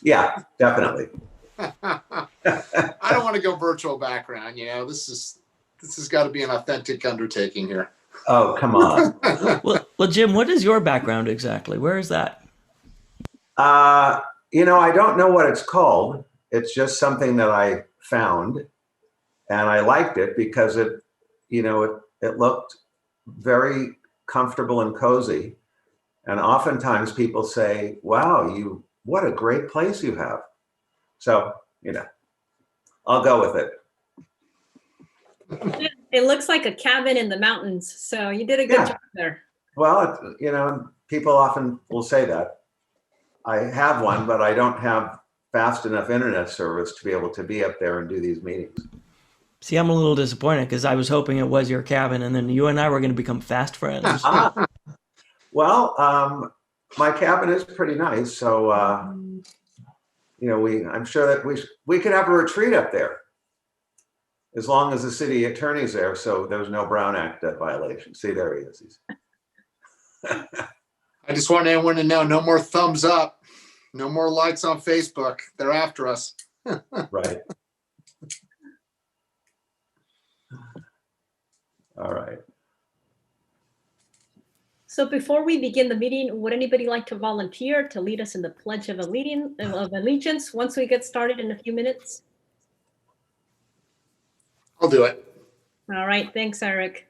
Yeah, definitely. I don't want to go virtual background. This has got to be an authentic undertaking here. Oh, come on. Well, Jim, what is your background exactly? Where is that? Uh, I don't know what it's called. It's just something that I found, and I liked it because it looked very comfortable and cozy. And oftentimes people say, "Wow, what a great place you have." So, I'll go with it. It looks like a cabin in the mountains, so you did a good job there. Well, people often will say that. I have one, but I don't have fast enough internet service to be able to be up there and do these meetings. See, I'm a little disappointed because I was hoping it was your cabin, and then you and I were going to become fast friends. Well, my cabin is pretty nice, so I'm sure that we could have a retreat up there, as long as the city attorney's there, so there's no Brown Act violation. See, there he is. I just want everyone to know, no more thumbs up, no more likes on Facebook. They're after us. Right. All right. So before we begin the meeting, would anybody like to volunteer to lead us in the Pledge of Allegiance once we get started in a few minutes? I'll do it. All right, thanks, Eric.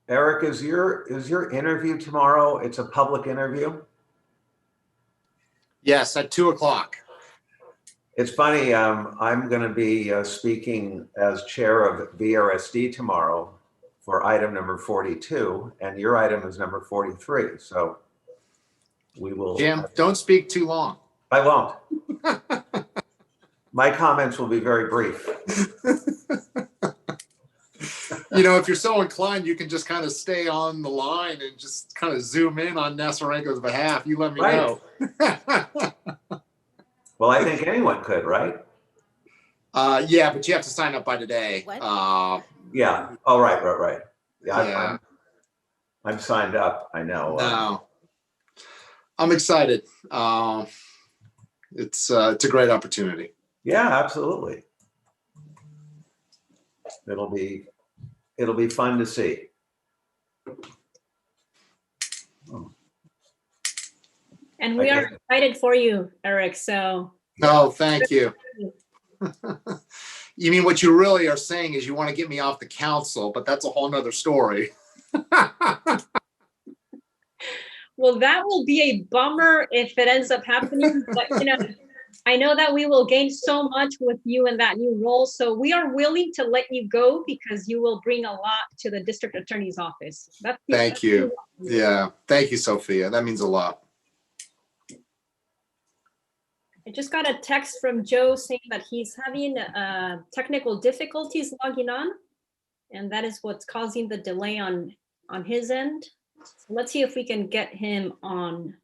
Eric, is your interview tomorrow? It's a public interview? Yes, at 2:00. It's funny. I'm going to be speaking as chair of VRSD tomorrow for item number 42, and your item is number 43. So we will. Jim, don't speak too long. I won't. My comments will be very brief. If you're so inclined, you can just kind of stay on the line and just kind of zoom in on Nasarenko's behalf. You let me know. Well, I think anyone could, right? Yeah, but you have to sign up by today. Yeah. Oh, right. Yeah. I'm signed up. I know. No. I'm excited. It's a great opportunity. Yeah, absolutely. It'll be fun to see. And we are excited for you, Eric. So. Oh, thank you. You mean what you really are saying is you want to get me off the council, but that's a whole nother story. Well, that will be a bummer if it ends up happening. But I know that we will gain so much with you in that new role. So we are willing to let you go because you will bring a lot to the district attorney's office. Thank you. Yeah. Thank you, Sophia. That means a lot. I just got a text from Joe saying that he's having technical difficulties logging on, and that is what's causing the delay on his end. So let's see if we can get him on.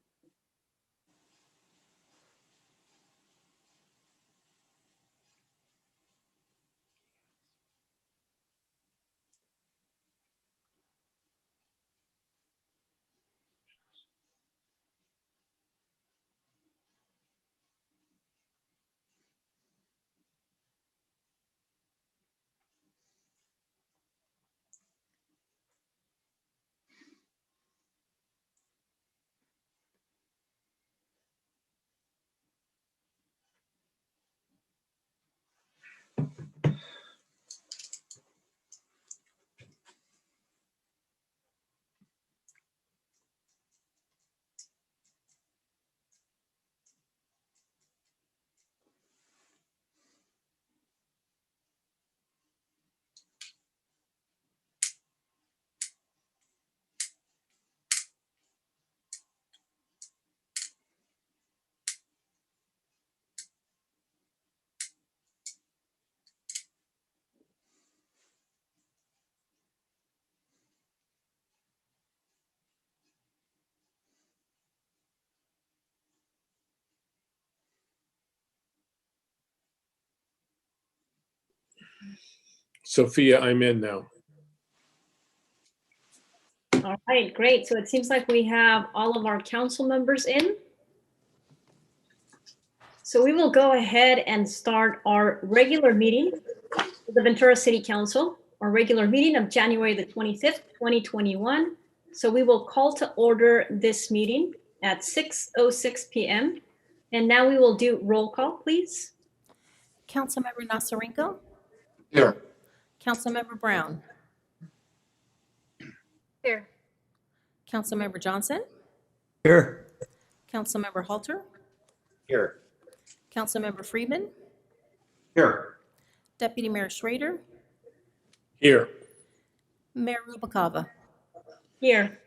Sophia, I'm in now. All right, great. So it seems like we have all of our council members in. So we will go ahead and start our regular meeting of the Ventura City Council, our regular meeting of January the 25th, 2021. So we will call to order this meeting at 6:06 p.m. And now we will do roll call, please. Councilmember Nasarenko, Here. Councilmember Brown, Here. Councilmember Johnson, Here. Councilmember Halter, Here. Councilmember Freeman, Here. Deputy Mayor Schrader, Here. Mayor Rubacava. Here.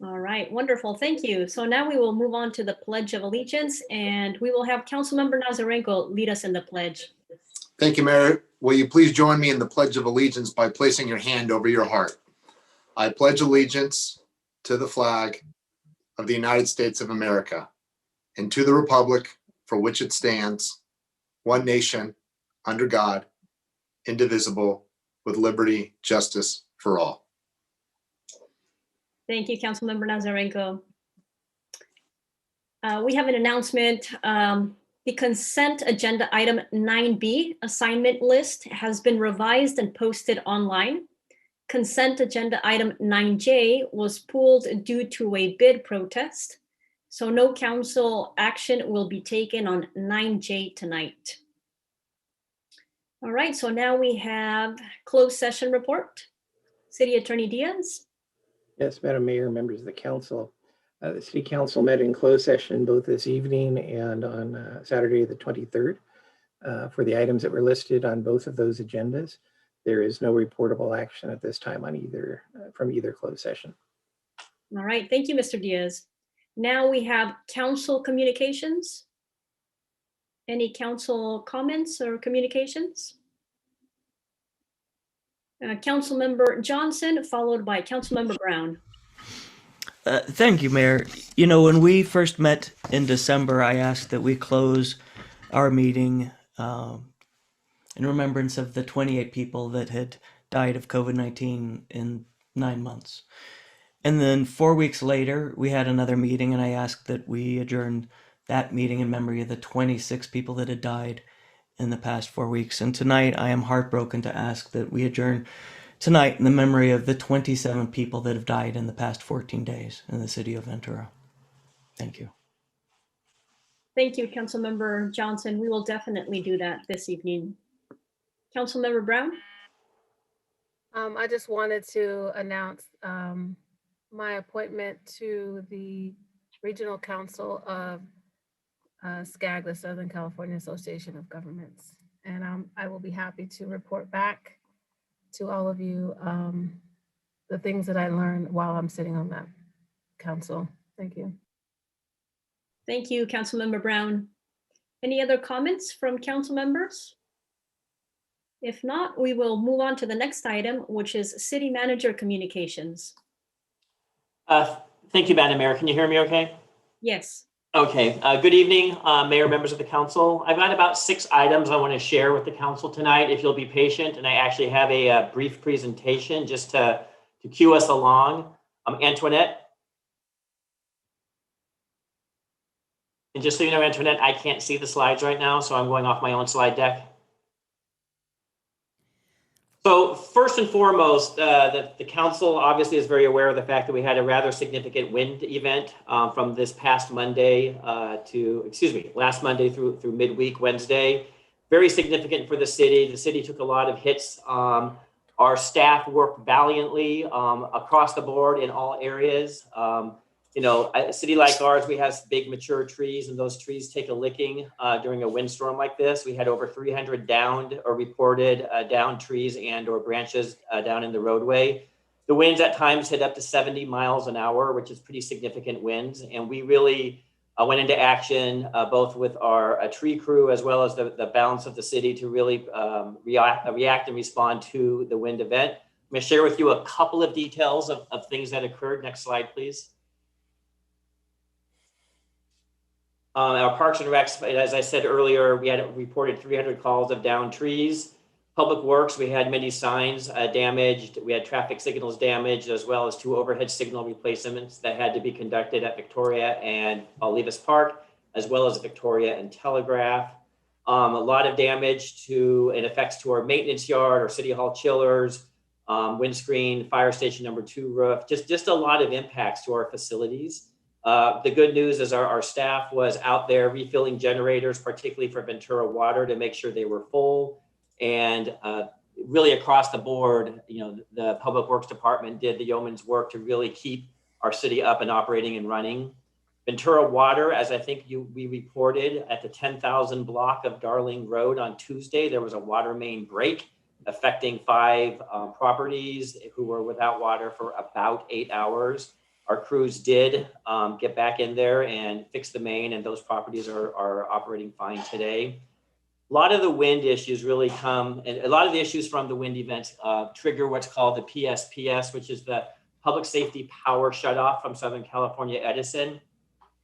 All right, wonderful. Thank you. So now we will move on to the Pledge of Allegiance, and we will have Councilmember Nazarenko lead us in the pledge. Thank you, Mayor. Will you please join me in the Pledge of Allegiance by placing your hand over your heart? I pledge allegiance to the flag of the United States of America and to the republic for which it stands, one nation, under God, indivisible, with liberty, justice for all. Thank you, Councilmember Nazarenko. We have an announcement. The consent agenda item 9B assignment list has been revised and posted online. Consent agenda item 9J was pulled due to a bid protest. So no council action will be taken on 9J tonight. All right, so now we have closed session report. City Attorney Diaz. Yes, Madam Mayor, members of the council. The City Council met in closed session both this evening and on Saturday, the 23rd. For the items that were listed on both of those agendas, there is no reportable action at this time on either from either closed session. All right, thank you, Mr. Diaz. Now we have council communications. Any council comments or communications? Councilmember Johnson, followed by Councilmember Brown. Thank you, Mayor. You know, when we first met in December, I asked that we close our meeting in remembrance of the 28 people that had died of COVID-19 in 9 months. And then 4 weeks later, we had another meeting, and I asked that we adjourn that meeting in memory of the 26 people that had died in the past 4 weeks. And tonight, I am heartbroken to ask that we adjourn tonight in the memory of the 27 people that have died in the past 14 days in the city of Ventura. Thank you. Thank you, Councilmember Johnson. We will definitely do that this evening. Councilmember Brown? I just wanted to announce my appointment to the Regional Council of SCAG, the Southern California Association of Governments. And I will be happy to report back to all of you the things that I learned while I'm sitting on that council. Thank you. Thank you, Councilmember Brown. Any other comments from council members? If not, we will move on to the next item, which is City Manager Communications. Thank you, Madam Mayor. Can you hear me okay? Yes. Okay. Good evening, Mayor, members of the council. I've got about 6 items I want to share with the council tonight, if you'll be patient. And I actually have a brief presentation just to cue us along. Antoinette. And just so you know, Antoinette, I can't see the slides right now, so I'm going off my own slide deck. So first and foremost, the council obviously is very aware of the fact that we had a rather significant wind event from this past Monday last Monday through midweek Wednesday. Very significant for the city. The city took a lot of hits. Our staff worked valiantly across the board in all areas. You know, a city like ours, we have big mature trees, and those trees take a licking during a windstorm like this. We had over 300 downed or reported downed trees and or branches down in the roadway. The winds at times hit up to 70 miles an hour, which is pretty significant winds. And we really went into action both with our tree crew as well as the balance of the city to really react and respond to the wind event. I'm going to share with you a couple of details of things that occurred. Next slide, please. Our Parks and Recs, as I said earlier, we had reported 300 calls of downed trees. Public Works, we had many signs damaged. We had traffic signals damaged, as well as 2 overhead signal replacements that had to be conducted at Victoria and Olivas Park, as well as Victoria and Telegraph. A lot of damage to and effects to our maintenance yard, our City Hall chillers, windscreen, fire station number 2 roof, just a lot of impacts to our facilities. The good news is our staff was out there refilling generators, particularly for Ventura Water, to make sure they were full. And really across the board, the Public Works Department did the yeoman's work to really keep our city up and operating and running. Ventura Water, as I think we reported, at the 10,000 block of Darling Road on Tuesday, there was a water main break affecting 5 properties who were without water for about 8 hours. Our crews did get back in there and fix the main, and those properties are operating fine today. A lot of the wind issues really come, and a lot of the issues from the wind events trigger what's called the PSPS, which is the Public Safety Power Shutoff from Southern California Edison.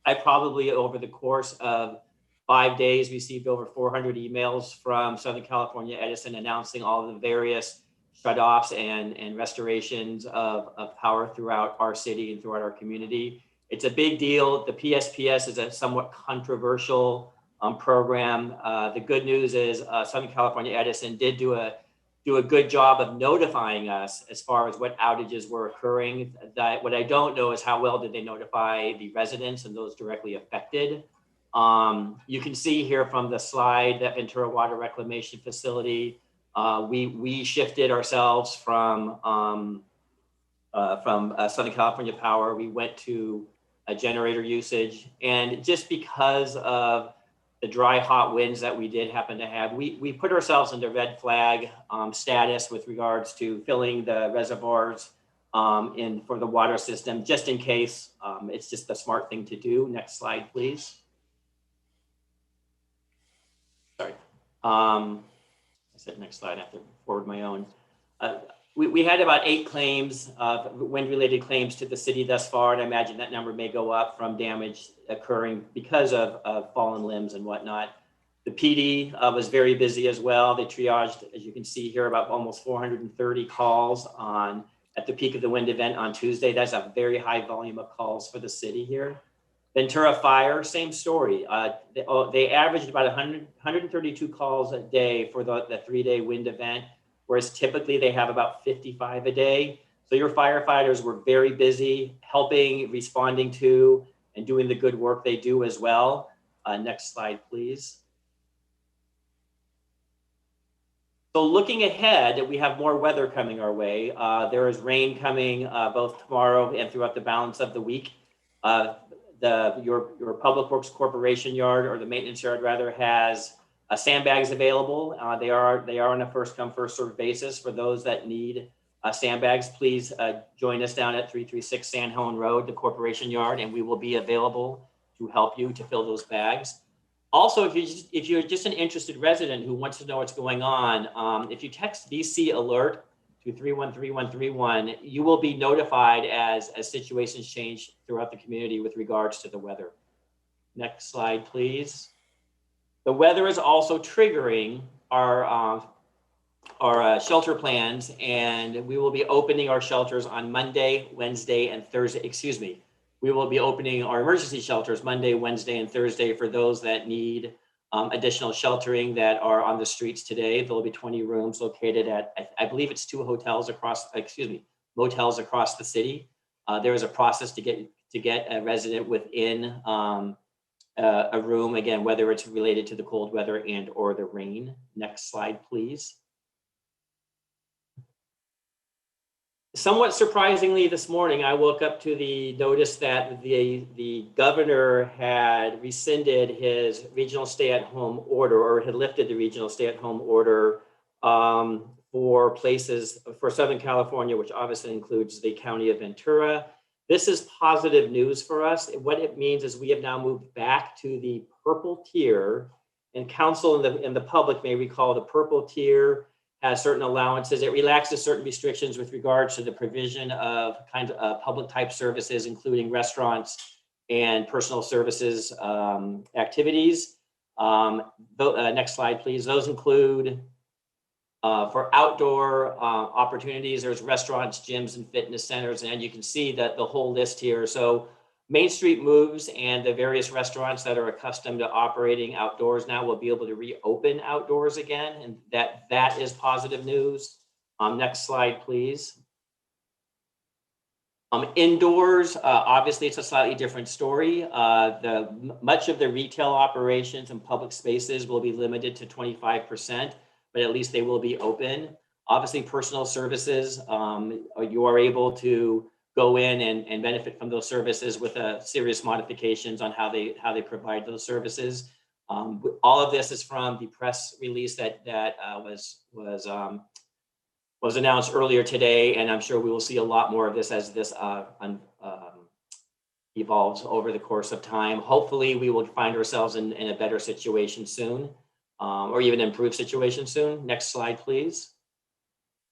I probably, over the course of 5 days, received over 400 emails from Southern California Edison announcing all of the various shutoffs and restorations of power throughout our city and throughout our community. It's a big deal. The PSPS is a somewhat controversial program. The good news is Southern California Edison did do a good job of notifying us as far as what outages were occurring. What I don't know is how well did they notify the residents and those directly affected. You can see here from the slide that Ventura Water Reclamation Facility, we shifted ourselves from Southern California Power. We went to a generator usage, and just because of the dry, hot winds that we did happen to have, we put ourselves into red flag status with regards to filling the reservoirs for the water system, just in case. It's just the smart thing to do. Next slide, please. Sorry. I said next slide, I have to forward my own. We had about 8 claims, wind-related claims to the city thus far, and I imagine that number may go up from damage occurring because of fallen limbs and whatnot. The PD was very busy as well. They triaged, as you can see here, about almost 430 calls at the peak of the wind event on Tuesday. That's a very high volume of calls for the city here. Ventura Fire, same story. They averaged about 132 calls a day for the 3-day wind event, whereas typically they have about 55 a day. So your firefighters were very busy helping, responding to, and doing the good work they do as well. Next slide, please. So looking ahead, we have more weather coming our way. There is rain coming both tomorrow and throughout the balance of the week. Your Public Works Corporation yard, or the maintenance yard rather, has sandbags available. They are on a first come, first served basis. For those that need sandbags, please join us down at 336 San Juan Road, the Corporation Yard, and we will be available to help you to fill those bags. Also, if you're just an interested resident who wants to know what's going on, if you text VC Alert to 313131, you will be notified as situations change throughout the community with regards to the weather. Next slide, please. The weather is also triggering our shelter plans, and we will be opening our shelters on Monday, Wednesday, and Thursday. Excuse me. We will be opening our emergency shelters Monday, Wednesday, and Thursday for those that need additional sheltering that are on the streets today. There will be 20 rooms located at, I believe it's 2 motels across the city. There is a process to get a resident within a room, again, whether it's related to the cold weather and or the rain. Next slide, please. Somewhat surprisingly this morning, I woke up to the notice that the governor had rescinded his regional stay-at-home order, or had lifted the regional stay-at-home order for places for Southern California, which obviously includes the county of Ventura. This is positive news for us. What it means is we have now moved back to the purple tier, and council and the public may recall the purple tier has certain allowances. It relaxes certain restrictions with regards to the provision of kinds of public type services, including restaurants and personal services activities. Next slide, please. Those include for outdoor opportunities, there's restaurants, gyms, and fitness centers, and you can see that the whole list here. So Main Street moves, and the various restaurants that are accustomed to operating outdoors now will be able to reopen outdoors again, and that is positive news. Next slide, please. Indoors, obviously it's a slightly different story. Much of the retail operations and public spaces will be limited to 25%, but at least they will be open. Obviously, personal services, you are able to go in and benefit from those services with serious modifications on how they provide those services. All of this is from the press release that was announced earlier today, and I'm sure we will see a lot more of this as this evolves over the course of time. Hopefully, we will find ourselves in a better situation soon, or even improved situation soon. Next slide, please.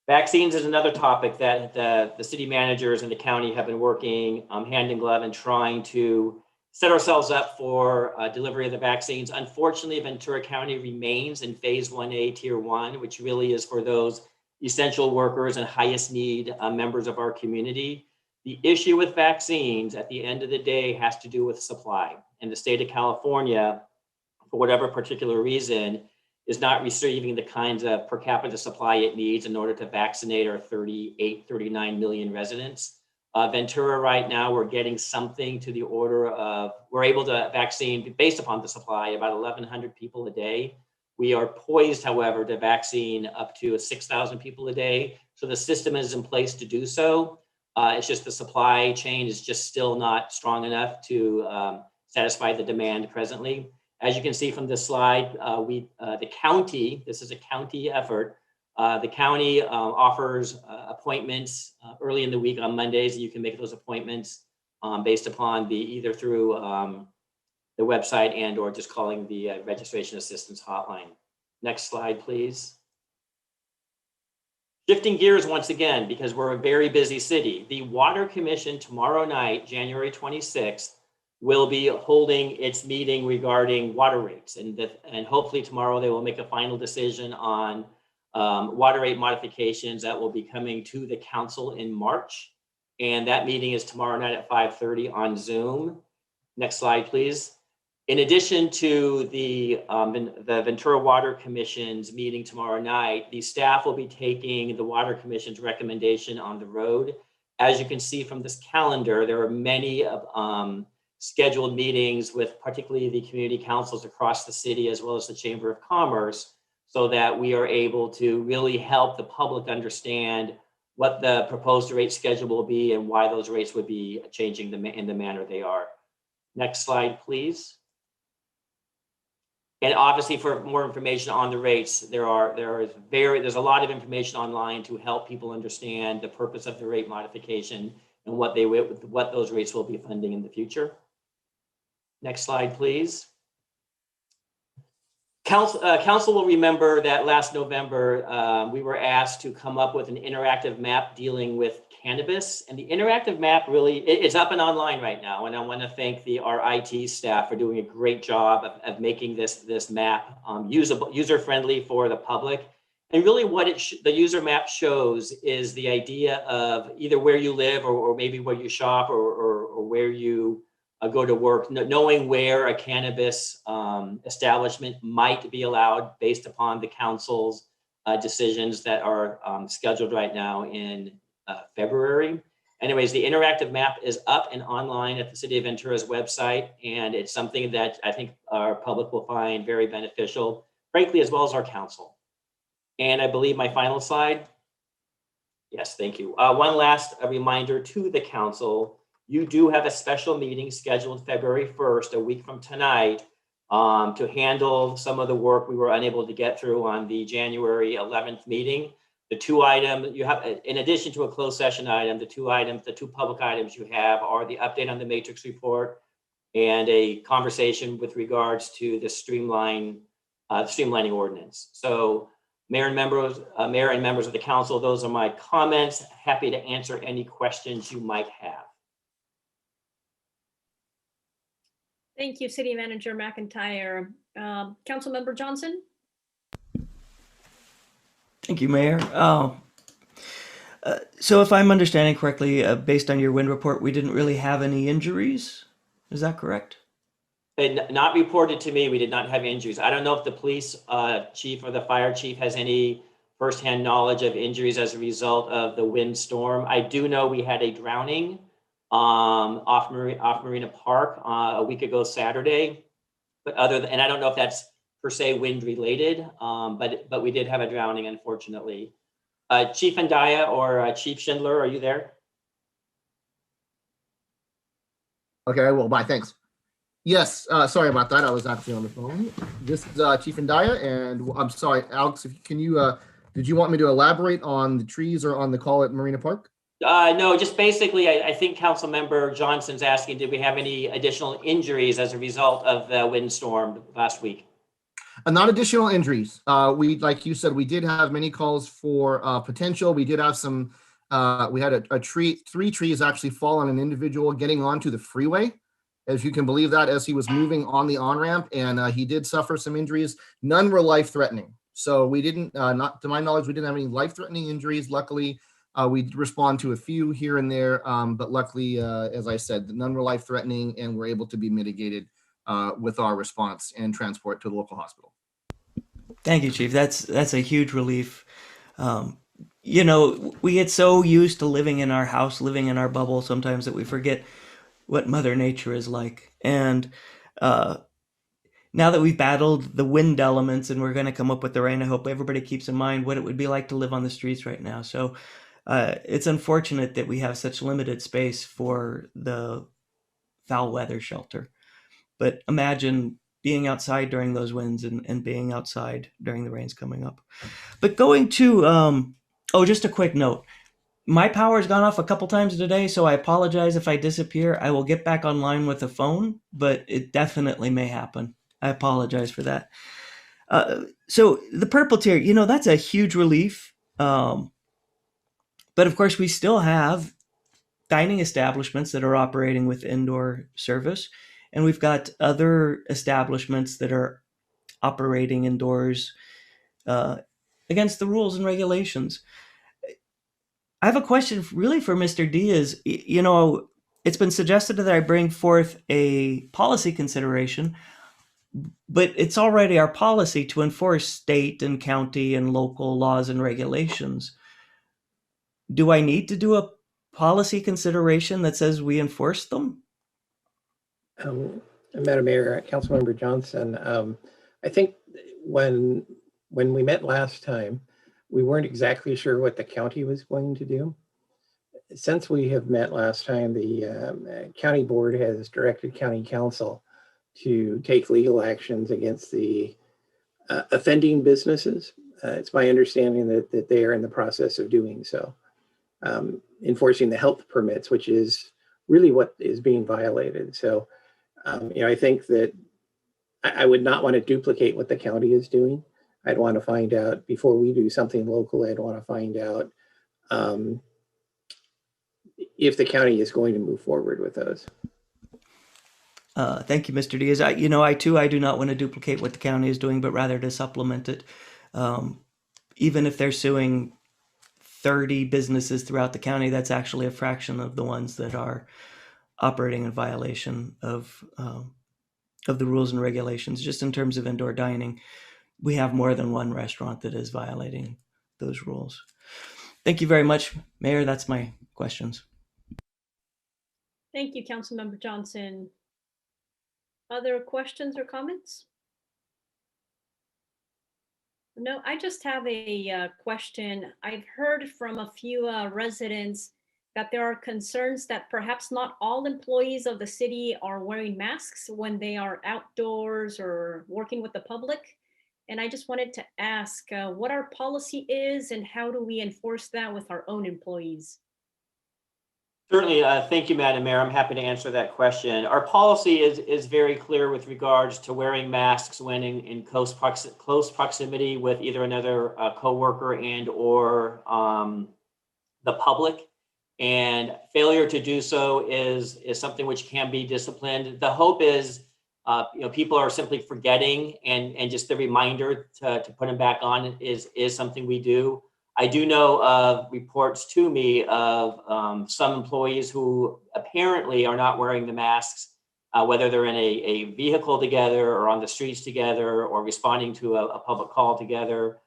Vaccines is another topic that the city managers and the county have been working hand in glove and trying to set ourselves up for delivery of the vaccines. Unfortunately, Ventura County remains in phase 1A, tier 1, which really is for those essential workers and highest need members of our community. The issue with vaccines at the end of the day has to do with supply. And the state of California, for whatever particular reason, is not receiving the kinds of per capita supply it needs in order to vaccinate our 39 million residents. Ventura right now, we're getting something to the order of, we're able to vaccine based upon the supply about 1,100 people a day. We are poised, however, to vaccine up to 6,000 people a day. So the system is in place to do so. It's just the supply chain is just still not strong enough to satisfy the demand presently. As you can see from this slide, the county, this is a county effort. The county offers appointments early in the week on Mondays. You can make those appointments based upon either through the website and or just calling the registration assistance hotline. Next slide, please. Shifting gears once again, because we're a very busy city. The Water Commission tomorrow night, January 26th, will be holding its meeting regarding water rates. And hopefully tomorrow they will make a final decision on water rate modifications that will be coming to the council in March. And that meeting is tomorrow night at 5:30 on Zoom. Next slide, please. In addition to the Ventura Water Commission's meeting tomorrow night, the staff will be taking the Water Commission's recommendation on the road. As you can see from this calendar, there are many scheduled meetings with particularly the community councils across the city, as well as the Chamber of Commerce, so that we are able to really help the public understand what the proposed rate schedule will be and why those rates would be changing in the manner they are. Next slide, please. And obviously, for more information on the rates, there's a lot of information online to help people understand the purpose of the rate modification and what those rates will be funding in the future. Next slide, please. Council will remember that last November, we were asked to come up with an interactive map dealing with cannabis. And the interactive map really, it's up and online right now. And I want to thank our IT staff for doing a great job of making this map user-friendly for the public. And really what the user map shows is the idea of either where you live or maybe where you shop or where you go to work, knowing where a cannabis establishment might be allowed based upon the council's decisions that are scheduled right now in February. Anyways, the interactive map is up and online at the City of Ventura's website, and it's something that I think our public will find very beneficial, frankly, as well as our council. And I believe my final slide. Yes, thank you. One last reminder to the council. You do have a special meeting scheduled February 1st, a week from tonight, to handle some of the work we were unable to get through on the January 11th meeting. The two items you have, in addition to a closed session item, the two public items you have are the update on the matrix report and a conversation with regards to the streamlining ordinance. So Mayor and members of the council, those are my comments. Happy to answer any questions you might have. Thank you, City Manager McIntyre. Councilmember Johnson? Thank you, Mayor. So if I'm understanding correctly, based on your wind report, we didn't really have any injuries. Is that correct? Not reported to me. We did not have injuries. I don't know if the police chief or the fire chief has any firsthand knowledge of injuries as a result of the windstorm. I do know we had a drowning off Marina Park a week ago Saturday, but and I don't know if that's per se wind related, but we did have a drowning, unfortunately. Chief Andaya or Chief Schindler, are you there? Okay, I will. Bye. Thanks. Yes, sorry about that. I was actually on the phone. This is Chief Andaya, and I'm sorry, Alex. Did you want me to elaborate on the trees or on the call at Marina Park? No, just basically, I think Councilmember Johnson's asking, did we have any additional injuries as a result of the windstorm last week? Not additional injuries. Like you said, we did have many calls for potential. We did have some. We had three trees actually fall on an individual getting onto the freeway, as you can believe that, as he was moving on the on-ramp, and he did suffer some injuries. None were life-threatening. So we didn't, not to my knowledge, we didn't have any life-threatening injuries. Luckily, we respond to a few here and there, but luckily, as I said, none were life-threatening, and were able to be mitigated with our response and transport to the local hospital. Thank you, Chief. That's a huge relief. We get so used to living in our house, living in our bubble sometimes that we forget what Mother Nature is like. And now that we've battled the wind elements and we're going to come up with the rain, I hope everybody keeps in mind what it would be like to live on the streets right now. So it's unfortunate that we have such limited space for the foul weather shelter. But imagine being outside during those winds and being outside during the rains coming up. But going to, just a quick note. My power's gone off a couple times today, so I apologize if I disappear. I will get back online with a phone, but it definitely may happen. I apologize for that. So the purple tier, that's a huge relief. But of course, we still have dining establishments that are operating with indoor service. And we've got other establishments that are operating indoors against the rules and regulations. I have a question really for Mr. Diaz. It's been suggested that I bring forth a policy consideration, but it's already our policy to enforce state and county and local laws and regulations. Do I need to do a policy consideration that says we enforce them? Madam Mayor, Councilmember Johnson, I think when we met last time, we weren't exactly sure what the county was going to do. Since we have met last time, the county board has directed county council to take legal actions against the offending businesses. It's my understanding that they are in the process of doing so, enforcing the health permits, which is really what is being violated. So, I think that I would not want to duplicate what the county is doing. I'd want to find out before we do something local. I'd want to find out if the county is going to move forward with those. Thank you, Mr. Diaz. I do not want to duplicate what the county is doing, but rather to supplement it. Even if they're suing 30 businesses throughout the county, that's actually a fraction of the ones that are operating in violation of the rules and regulations. Just in terms of indoor dining, we have more than one restaurant that is violating those rules. Thank you very much, Mayor. That's my questions. Thank you, Councilmember Johnson. Other questions or comments? No, I just have a question. I've heard from a few residents that there are concerns that perhaps not all employees of the city are wearing masks when they are outdoors or working with the public. And I just wanted to ask what our policy is and how do we enforce that with our own employees? Certainly. Thank you, Madam Mayor. I'm happy to answer that question. Our policy is very clear with regards to wearing masks when in close proximity with either another coworker and or the public. And failure to do so is something which can be disciplined. The hope is People are simply forgetting, and just the reminder to put them back on is something we do. I do know of reports to me of some employees who apparently are not wearing the masks, whether they're in a vehicle together or on the streets together or responding to a public call together.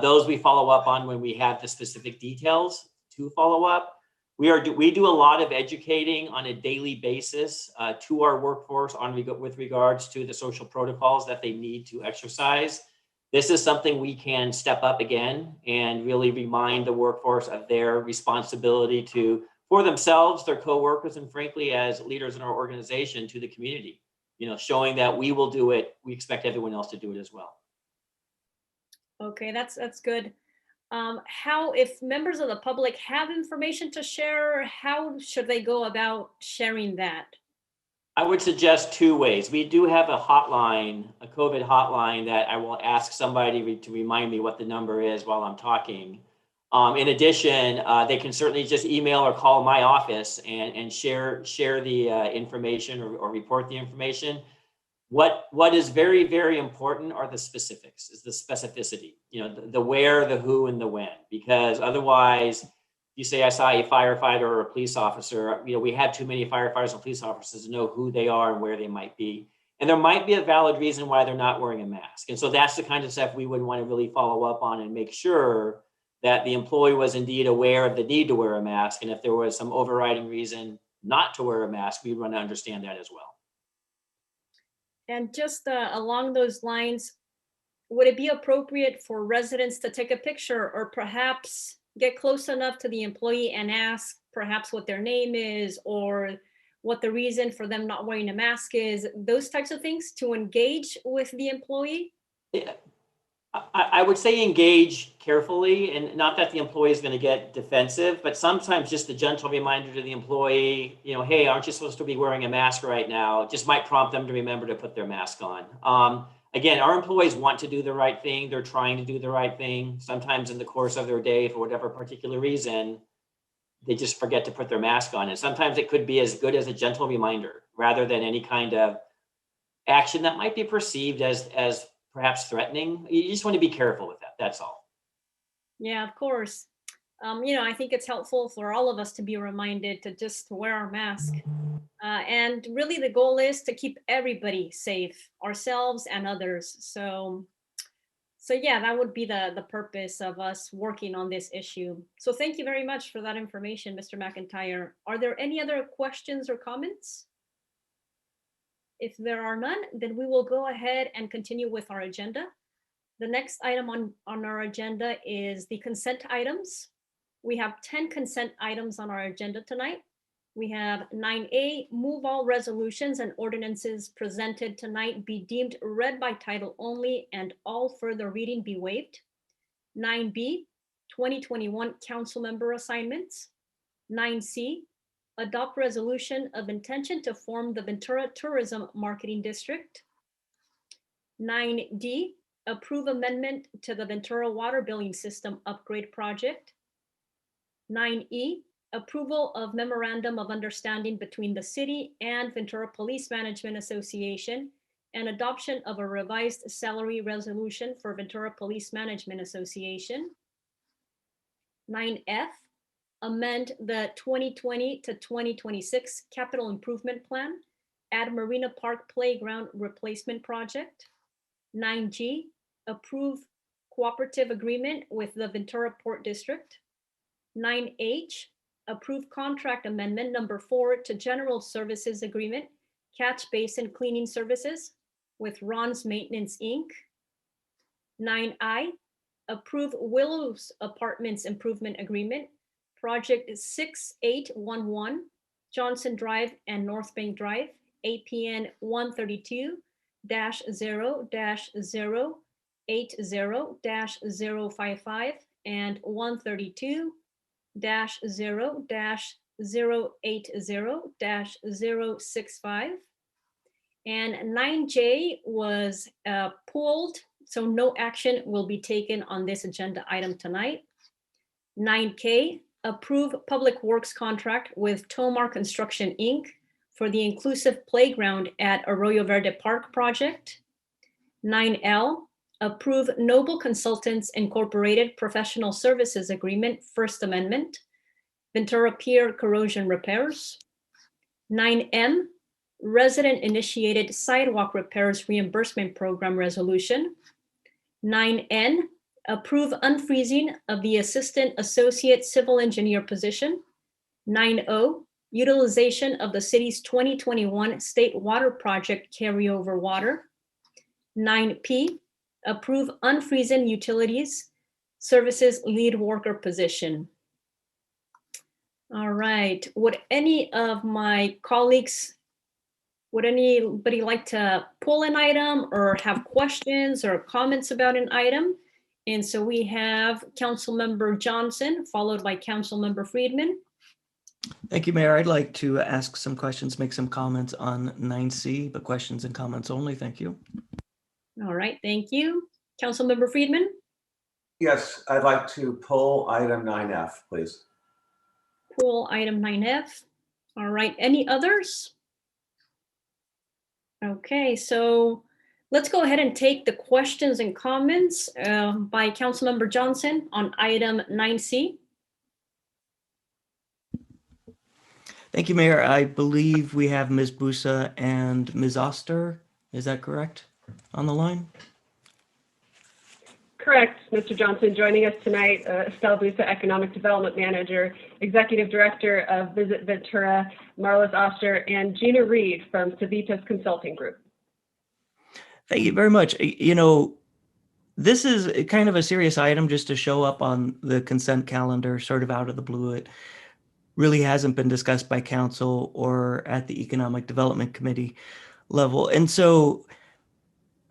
Those we follow up on when we have the specific details to follow up. We do a lot of educating on a daily basis to our workforce with regards to the social protocols that they need to exercise. This is something we can step up again and really remind the workforce of their responsibility for themselves, their coworkers, and frankly, as leaders in our organization, to the community. Showing that we will do it, we expect everyone else to do it as well. Okay, that's good. If members of the public have information to share, how should they go about sharing that? I would suggest two ways. We do have a hotline, a COVID hotline, that I will ask somebody to remind me what the number is while I'm talking. In addition, they can certainly just email or call my office and share the information or report the information. What is very, very important are the specifics, is the specificity, the where, the who, and the when, because otherwise you say, I saw a firefighter or a police officer, we have too many firefighters and police officers to know who they are and where they might be. And there might be a valid reason why they're not wearing a mask. And so that's the kind of stuff we would want to really follow up on and make sure that the employee was indeed aware of the need to wear a mask. And if there was some overriding reason not to wear a mask, we'd want to understand that as well. And just along those lines, would it be appropriate for residents to take a picture or perhaps get close enough to the employee and ask perhaps what their name is or what the reason for them not wearing a mask is, those types of things to engage with the employee? Yeah. I would say engage carefully, and not that the employee is going to get defensive, but sometimes just a gentle reminder to the employee, hey, aren't you supposed to be wearing a mask right now? Just might prompt them to remember to put their mask on. Again, our employees want to do the right thing. They're trying to do the right thing. Sometimes in the course of their day, for whatever particular reason, they just forget to put their mask on. And sometimes it could be as good as a gentle reminder rather than any kind of action that might be perceived as perhaps threatening. You just want to be careful with that. That's all. Yeah, of course. I think it's helpful for all of us to be reminded to just wear our mask. And really the goal is to keep everybody safe, ourselves and others. So yeah, that would be the purpose of us working on this issue. So thank you very much for that information, Mr. McIntyre. Are there any other questions or comments? If there are none, then we will go ahead and continue with our agenda. The next item on our agenda is the consent items. We have 10 consent items on our agenda tonight. We have 9A, move all resolutions and ordinances presented tonight be deemed read by title only and all further reading be waived. 9B, 2021 council member assignments. 9C, adopt resolution of intention to form the Ventura Tourism Marketing District. 9D, approve amendment to the Ventura Water Billing System Upgrade Project. 9E, approval of memorandum of understanding between the city and Ventura Police Management Association and adoption of a revised salary resolution for Ventura Police Management Association. 9F, amend the 2020 to 2026 capital improvement plan, add Marina Park Playground Replacement Project. 9G, approve cooperative agreement with the Ventura Port District. 9H, approve contract amendment number 4 to general services agreement, catch basin cleaning services with Ron's Maintenance, Inc. 9I, approve Willows Apartments Improvement Agreement, Project 6811, Johnson Drive and North Bank Drive, APN 132-0-080-055 and 132-0-080-065. And 9J was pulled, so no action will be taken on this agenda item tonight. 9K, approve public works contract with Tomar Construction, Inc. for the inclusive playground at Arroyo Verde Park project. 9L, approve Noble Consultants Incorporated Professional Services Agreement, First Amendment, Ventura Pier corrosion repairs. 9M, resident-initiated sidewalk repairs reimbursement program resolution. 9N, approve unfreezing of the Assistant Associate Civil Engineer position. 9O, utilization of the city's 2021 State Water Project carryover water. 9P, approve unfreezing utilities services lead worker position. All right, would any of my colleagues, would anybody like to pull an item or have questions or comments about an item? And so we have Councilmember Johnson, followed by Councilmember Friedman. Thank you, Mayor. I'd like to ask some questions, make some comments on 9C, but questions and comments only. Thank you. All right, thank you. Councilmember Friedman, Yes, I'd like to pull item 9F, please. pull item 9F. All right, any others? Okay, so let's go ahead and take the questions and comments by Councilmember Johnson on item 9C. Thank you, Mayor. I believe we have Ms. Busa and Ms. Oster. Is that correct on the line? Correct, Mr. Johnson. Joining us tonight, Estelle Busa, Economic Development Manager, Executive Director of Visit Ventura, Marlis Oster, and Gina Reed from Civitas Consulting Group. Thank you very much. You know, this is kind of a serious item just to show up on the consent calendar, sort of out of the blue. It really hasn't been discussed by council or at the Economic Development Committee level. And so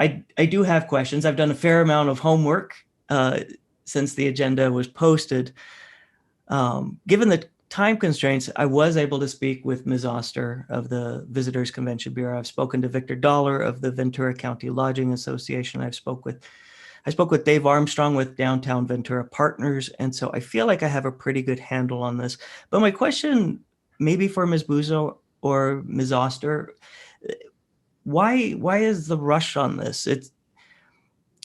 I do have questions. I've done a fair amount of homework since the agenda was posted. Given the time constraints, I was able to speak with Ms. Oster of the Visitors Convention Bureau. I've spoken to Victor Dollar of the Ventura County Lodging Association. I spoke with Dave Armstrong with Downtown Ventura Partners. And so I feel like I have a pretty good handle on this. But my question maybe for Ms. Busa or Ms. Oster, why is the rush on this? It's,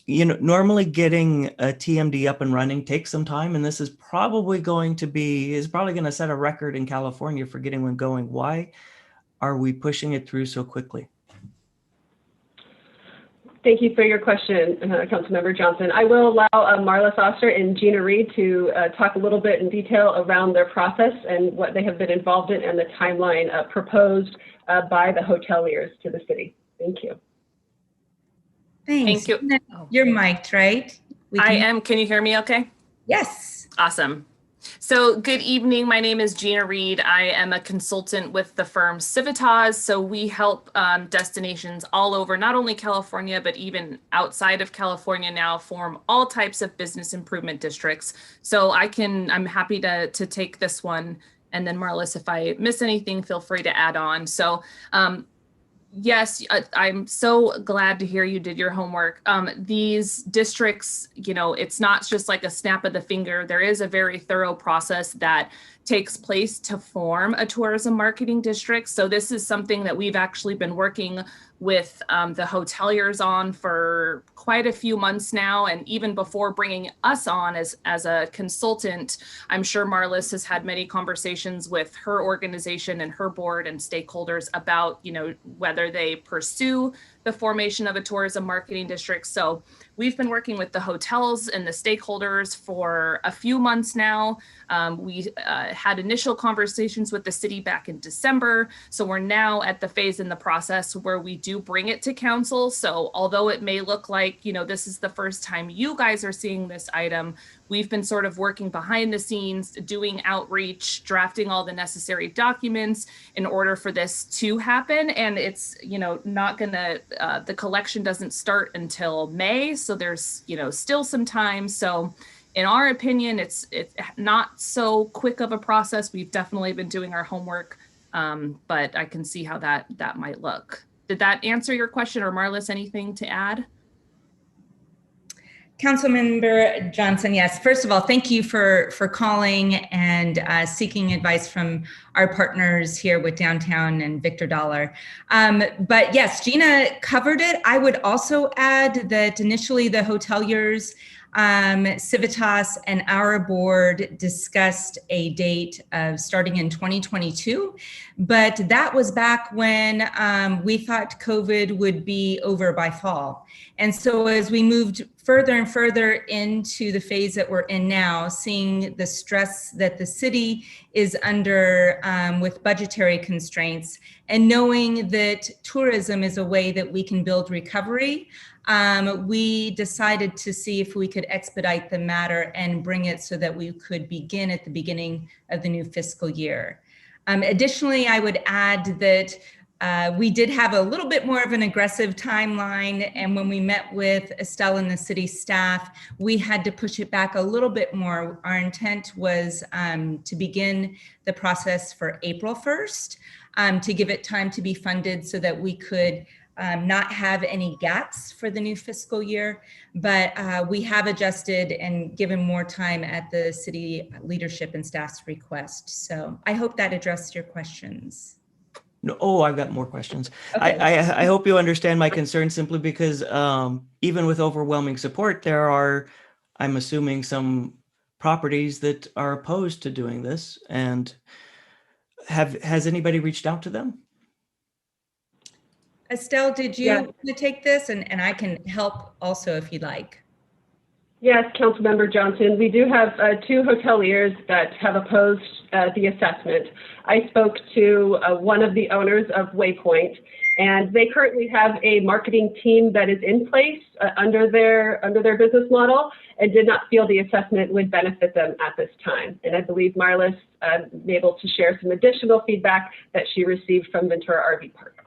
you know, normally getting a TMD up and running takes some time, and this is probably going to set a record in California for getting one going. Why are we pushing it through so quickly? Thank you for your question, Councilmember Johnson. I will allow Marlis Oster and Gina Reed to talk a little bit in detail around their process and what they have been involved in and the timeline proposed by the hoteliers to the city. Thank you. Thanks. Thank you. You're mic'd, right? I am. Can you hear me okay? Yes. Awesome. So good evening. My name is Gina Reed. I am a consultant with the firm Civitas. So we help destinations all over, not only California, but even outside of California now form all types of business improvement districts. So I'm happy to take this one. And then Marlis, if I miss anything, feel free to add on. So yes, I'm so glad to hear you did your homework. These districts, you know, it's not just like a snap of the finger. There is a very thorough process that takes place to form a tourism marketing district. So this is something that we've actually been working with the hoteliers on for quite a few months now. And even before bringing us on as a consultant, I'm sure Marlis has had many conversations with her organization and her board and stakeholders about, you know, whether they pursue the formation of a tourism marketing district. So we've been working with the hotels and the stakeholders for a few months now. We had initial conversations with the city back in December. So we're now at the phase in the process where we do bring it to council. So although it may look like, you know, this is the first time you guys are seeing this item, we've been sort of working behind the scenes, doing outreach, drafting all the necessary documents in order for this to happen. And it's, you know, not gonna, the collection doesn't start until May. So there's, you know, still some time. So in our opinion, it's not so quick of a process. We've definitely been doing our homework, but I can see how that might look. Did that answer your question, or Marlis, anything to add? Councilmember Johnson, yes. First of all, thank you for calling and seeking advice from our partners here with Downtown and Victor Dollar. But yes, Gina covered it. I would also add that initially the hoteliers, Civitas, and our board discussed a date of starting in 2022, but that was back when we thought COVID would be over by fall. And so as we moved further and further into the phase that we're in now, seeing the stress that the city is under with budgetary constraints, and knowing that tourism is a way that we can build recovery, we decided to see if we could expedite the matter and bring it so that we could begin at the beginning of the new fiscal year. Additionally, I would add that we did have a little bit more of an aggressive timeline, and when we met with Estelle and the city staff, we had to push it back a little bit more. Our intent was to begin the process for April 1st, to give it time to be funded so that we could not have any gaps for the new fiscal year, but we have adjusted and given more time at the city leadership and staff's request. So I hope that addressed your questions. No, oh, I've got more questions. Okay. I hope you understand my concern simply because even with overwhelming support, there are, I'm assuming, some properties that are opposed to doing this. And has anybody reached out to them? Estelle, did you want to take this? And I can help also if you'd like. Yes, Councilmember Johnson, we do have 2 hoteliers that have opposed the assessment. I spoke to one of the owners of Waypoint, and they currently have a marketing team that is in place under their business model, and did not feel the assessment would benefit them at this time. And I believe Marlis be able to share some additional feedback that she received from Ventura RV Park.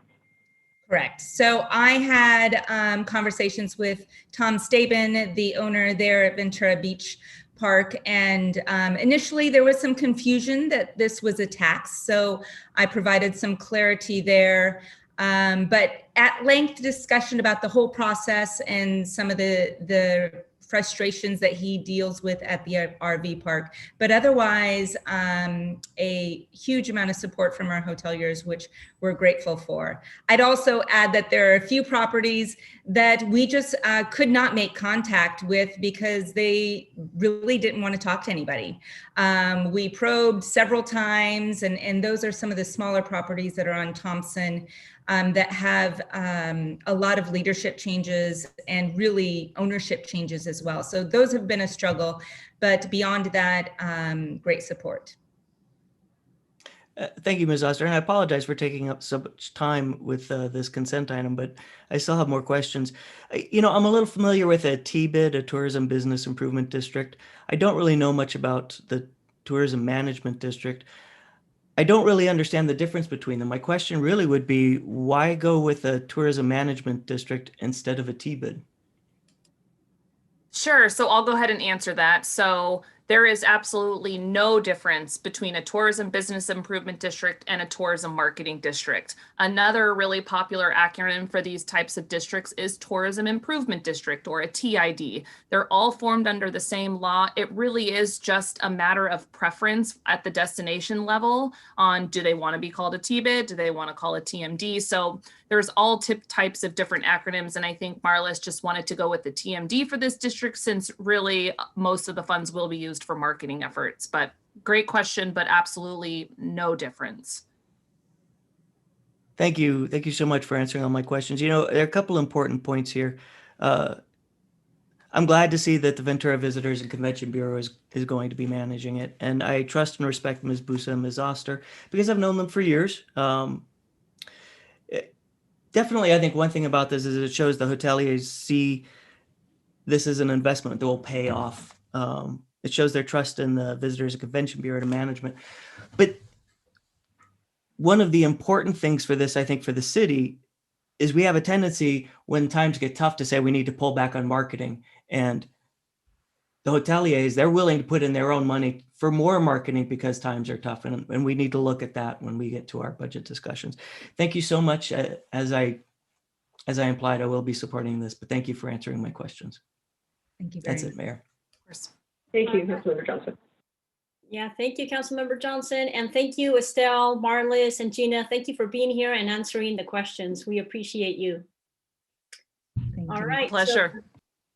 Correct. So I had conversations with Tom Staben, the owner there at Ventura Beach Park, and initially there was some confusion that this was a tax. So I provided some clarity there, but at length discussion about the whole process and some of the frustrations that he deals with at the RV park, but otherwise a huge amount of support from our hoteliers, which we're grateful for. I'd also add that there are a few properties that we just could not make contact with because they really didn't want to talk to anybody. We probed several times, and those are some of the smaller properties that are on Thompson that have a lot of leadership changes and really ownership changes as well. So those have been a struggle, but beyond that, great support. Thank you, Ms. Oster, and I apologize for taking up so much time with this consent item, but I still have more questions. You know, I'm a little familiar with a TBID, a Tourism Business Improvement District. I don't really know much about the Tourism Management District. I don't really understand the difference between them. My question really would be, why go with a tourism management district instead of a TBID? Sure. So I'll go ahead and answer that. So there is absolutely no difference between a tourism business improvement district and a tourism marketing district. Another really popular acronym for these types of districts is tourism improvement district, or a TID. They're all formed under the same law. It really is just a matter of preference at the destination level on, do they want to be called a TBID? Do they want to call it TMD? So there's all types of different acronyms. And I think Marlis just wanted to go with the TMD for this district, since really most of the funds will be used for marketing efforts. But great question, but absolutely no difference. Thank you. Thank you so much for answering all my questions. You know, there are a couple important points here. I'm glad to see that the Ventura Visitors and Convention Bureau is going to be managing it. And I trust and respect Ms. Busa and Ms. Oster because I've known them for years. Definitely, I think one thing about this is it shows the hoteliers see this as an investment that will pay off. It shows their trust in the Visitors and Convention Bureau to management. But one of the important things for this, I think, for the city is we have a tendency when times get tough to say we need to pull back on marketing. And the hoteliers, they're willing to put in their own money for more marketing because times are tough. And we need to look at that when we get to our budget discussions. Thank you so much. As I implied, I will be supporting this, but thank you for answering my questions. Thank you very That's much. it, Mayor. Of course. Thank you, Councilmember Johnson. Yeah, thank you, Councilmember Johnson, and thank you, Estelle, Marlis, and Gina. Thank you for being here and answering the questions. We appreciate you. Thank All you. right. so- Pleasure.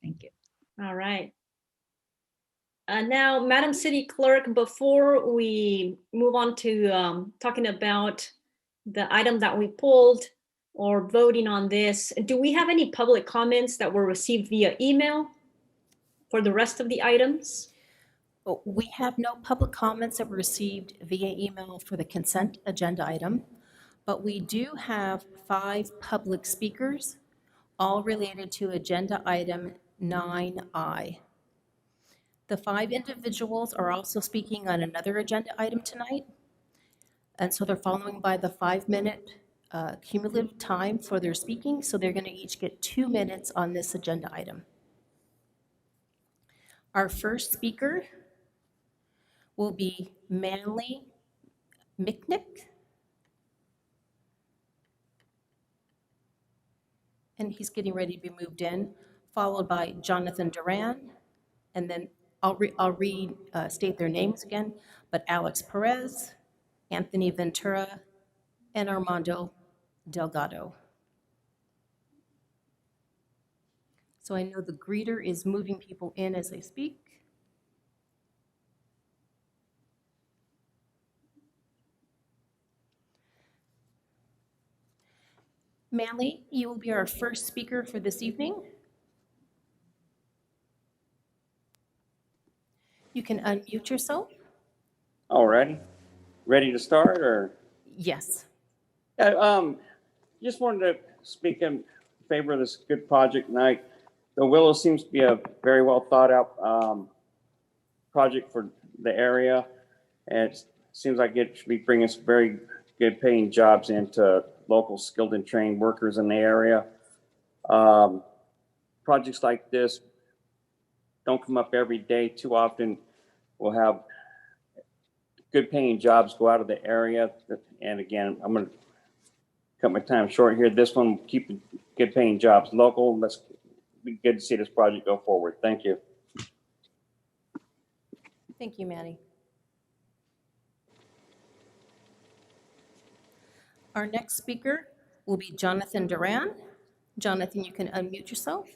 Thank you. All right. Now, Madam City Clerk, before we move on to talking about the item that we pulled or voting on this, do we have any public comments that were received via email for the rest of the items? We have no public comments that were received via email for the consent agenda item, but we do have 5 public speakers, all related to agenda item 9I. The 5 individuals are also speaking on another agenda item tonight, and so they're following by the 5-minute cumulative time for their speaking, so they're going to each get 2 minutes on this agenda item. Our first speaker will be Manley Micknick. And he's getting ready to be moved in, followed by Jonathan Duran. And then I'll state their names again, but Alex Perez, Anthony Ventura, and Armando Delgado. So I know the greeter is moving people in as they speak. Manley, you will be our first speaker for this evening. You can unmute yourself. Alrighty, ready to start, or? Yes. Just wanted to speak in favor of this good project tonight. The Willow seems to be a very well thought out project for the area, and it seems like it should be bringing some very good paying jobs into local skilled and trained workers in the area. Projects like this don't come up every day. Too often we'll have good paying jobs go out of the area. And again, I'm going to cut my time short here. This one, keep good paying jobs local. Let's be good to see this project go forward. Thank you. Thank you, Manny. Our next speaker will be Jonathan Duran. Jonathan, you can unmute yourself.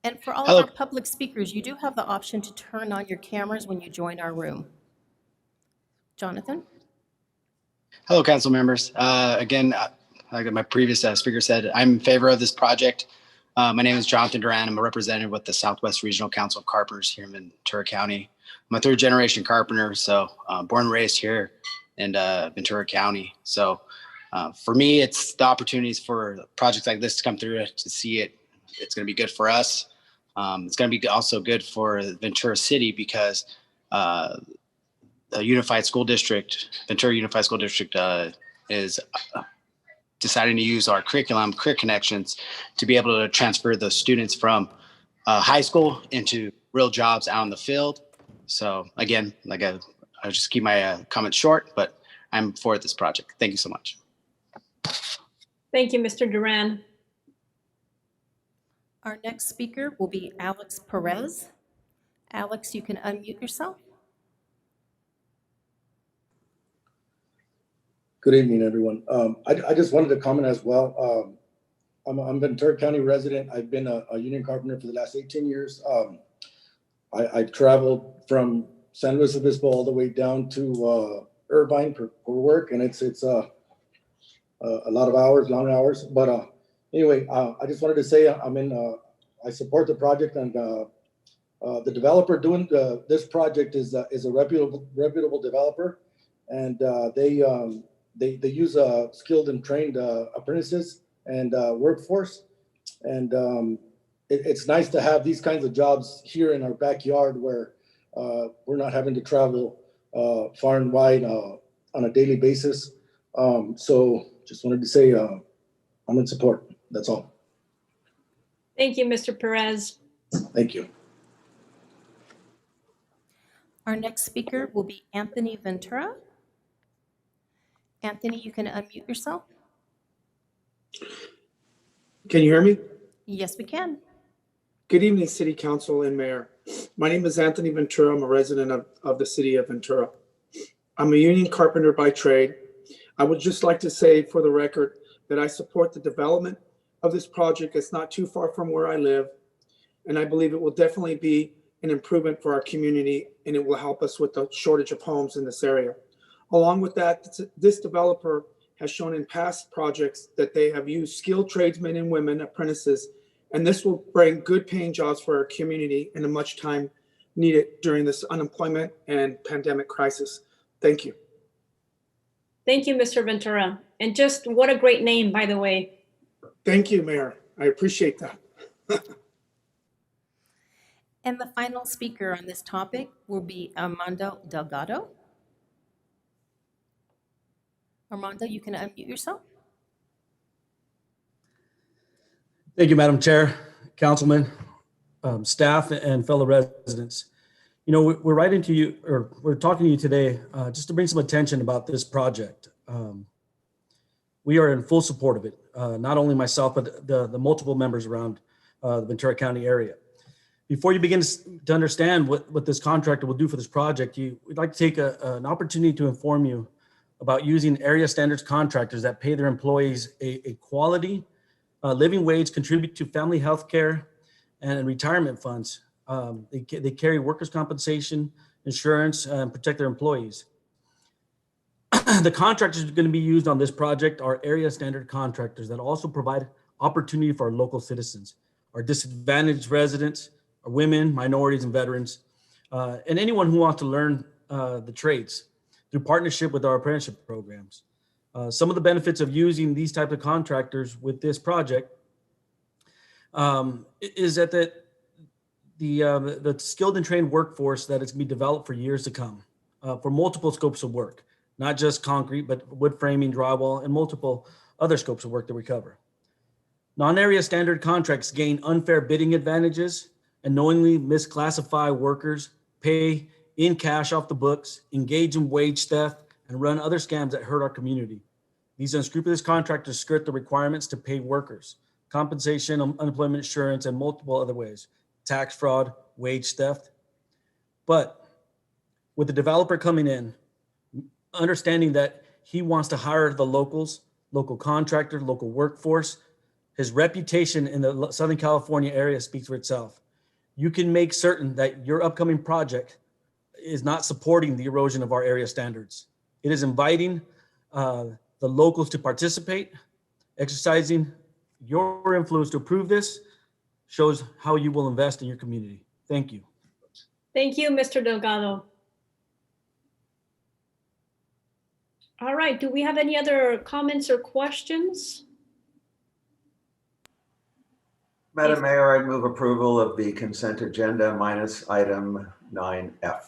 And for all of our public speakers, you do have the option to turn on your cameras when you join our room. Jonathan? Hello, council members. Again, like my previous speaker said, I'm in favor of this project. My name is Jonathan Duran. I'm a representative with the Southwest Regional Council of Carpenters here in Ventura County. I'm a 3rd-generation carpenter, so born and raised here in Ventura County. So for me, it's the opportunities for projects like this to come through, to see it. It's going to be good for us. It's going to be also good for Ventura City because the Unified School District, Ventura Unified School District is deciding to use our curriculum, Career Connections, to be able to transfer the students from high school into real jobs out in the field. So again, I'll just keep my comments short, but I'm for this project. Thank you so much. Thank you, Mr. Duran. Our next speaker will be Alex Perez. Alex, you can unmute yourself. Good evening, everyone. I just wanted to comment as well. I'm a Ventura County resident. I've been a union carpenter for the last 18 years. I've traveled from San Luis Obispo all the way down to Irvine for work, and it's a lot of hours, long hours. But anyway, I just wanted to say I support the project, and the developer doing this project is a reputable developer, and they use skilled and trained apprentices and workforce. And it's nice to have these kinds of jobs here in our backyard where we're not having to travel far and wide on a daily basis. So just wanted to say I'm in support. That's all. Thank you, Mr. Perez. Thank you. Our next speaker will be Anthony Ventura. Anthony, you can unmute yourself. Can you hear me? Yes, we can. Good evening, City Council and Mayor. My name is Anthony Ventura. I'm a resident of the city of Ventura. I'm a union carpenter by trade. I would just like to say for the record that I support the development of this project. It's not too far from where I live, and I believe it will definitely be an improvement for our community, and it will help us with the shortage of homes in this area. Along with that, this developer has shown in past projects that they have used skilled tradesmen and women, apprentices, and this will bring good paying jobs for our community in a much time needed during this unemployment and pandemic crisis. Thank you. Thank you, Mr. Ventura. And just what a great name, by the way. Thank you, Mayor. I appreciate that. And the final speaker on this topic will be Armando Delgado. Armando, you can unmute yourself. Thank you, Madam Chair, Councilman, staff, and fellow residents. You know, we're writing to you, or we're talking to you today just to bring some attention about this project. We are in full support of it, not only myself, but the multiple members around the Ventura County area. Before you begin to understand what this contractor will do for this project, we'd like to take an opportunity to inform you about using area standards contractors that pay their employees a quality living wage, contribute to family health care and retirement funds. They carry workers' compensation, insurance, and protect their employees. The contractors going to be used on this project are area standard contractors that also provide opportunity for our local citizens, our disadvantaged residents, our women, minorities, and veterans, and anyone who wants to learn the trades through partnership with our apprenticeship programs. Some of the benefits of using these types of contractors with this project is that the skilled and trained workforce that is going to be developed for years to come for multiple scopes of work, not just concrete, but wood framing, drywall, and multiple other scopes of work that we cover. Non-area standard contracts gain unfair bidding advantages and knowingly misclassify workers, pay in cash off the books, engage in wage theft, and run other scams that hurt our community. These unscrupulous contractors skirt the requirements to pay workers, compensation, unemployment insurance, and multiple other ways, tax fraud, wage theft. But with the developer coming in, understanding that he wants to hire the locals, local contractor, local workforce, his reputation in the Southern California area speaks for itself. You can make certain that your upcoming project is not supporting the erosion of our area standards. It is inviting the locals to participate, exercising your influence to approve this shows how you will invest in your community. Thank you. Thank you, Mr. Delgado. All right, do we have any other comments or questions? Madam Mayor, I move approval of the consent agenda minus item 9F.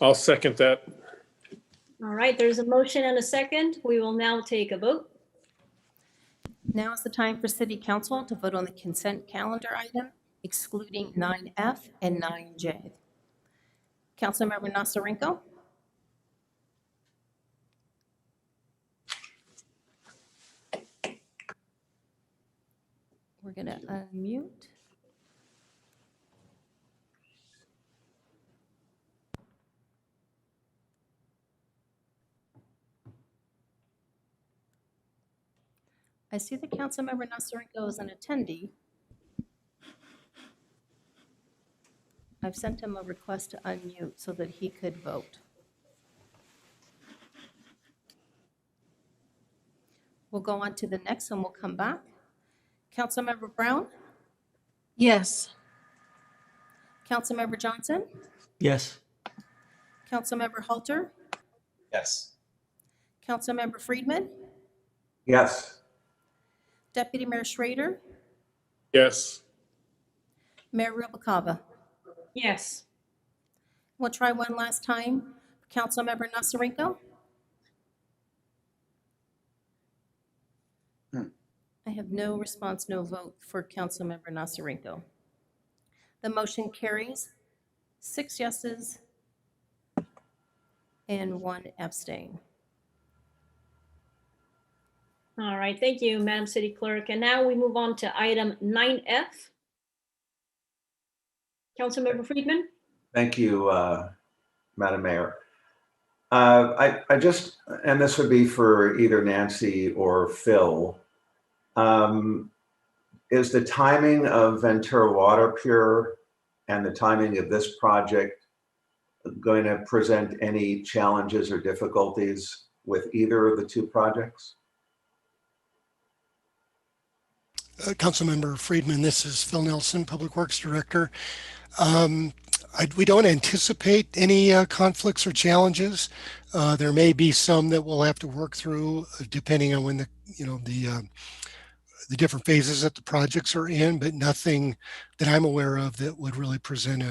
I'll second that. All right, there's a motion and a second. We will now take a vote. Now is the time for City Council to vote on the consent calendar item, excluding 9F and 9J. Councilmember Nasarenko. We're going to unmute. I see that Councilmember Nasarenko is an attendee. I've sent him a request to unmute so that he could vote. We'll go on to the next and we'll come back. Councilmember Brown? Yes. Councilmember Johnson? Yes. Councilmember Halter? Yes. Councilmember Friedman? Yes. Deputy Mayor Schrader? Yes. Mayor Rubalcaba? Yes. We'll try one last time. Councilmember Nasarenko? I have no response, no vote for Councilmember Nasarenko. The motion carries 6 yeses and 1 abstain. All right, thank you, Madam City Clerk. And now we move on to item 9F. Councilmember Friedman? Thank you, Madam Mayor. I just, and this would be for either Nancy or Phil. Is the timing of Ventura Water Pure and the timing of this project going to present any challenges or difficulties with either of the two projects? Councilmember Friedman, this is Phil Nelson, Public Works Director. We don't anticipate any conflicts or challenges. There may be some that we'll have to work through depending on when the different phases that the projects are in, but nothing that I'm aware of that would really present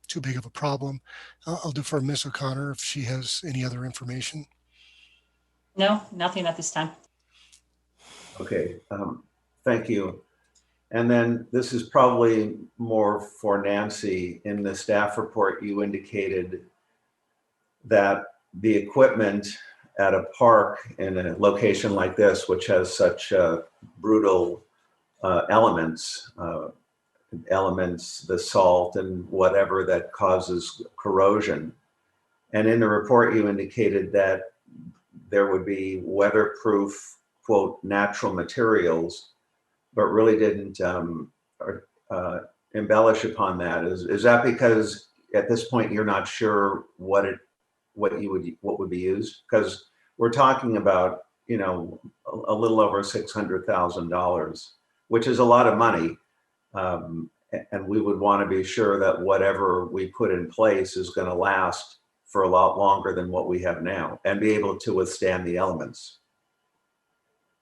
too big of a problem. I'll defer Ms. O'Connor if she has any other information. No, nothing at this time. Okay, thank you. And then this is probably more for Nancy. In the staff report, you indicated that the equipment at a park in a location like this, which has such brutal elements, the salt and whatever that causes corrosion. And in the report, you indicated that there would be weatherproof, quote, natural materials, but really didn't embellish upon that. Is that because at this point you're not sure what would be used? Because we're talking about, you know, a little over $600,000, which is a lot of money. And we would want to be sure that whatever we put in place is going to last for a lot longer than what we have now and be able to withstand the elements.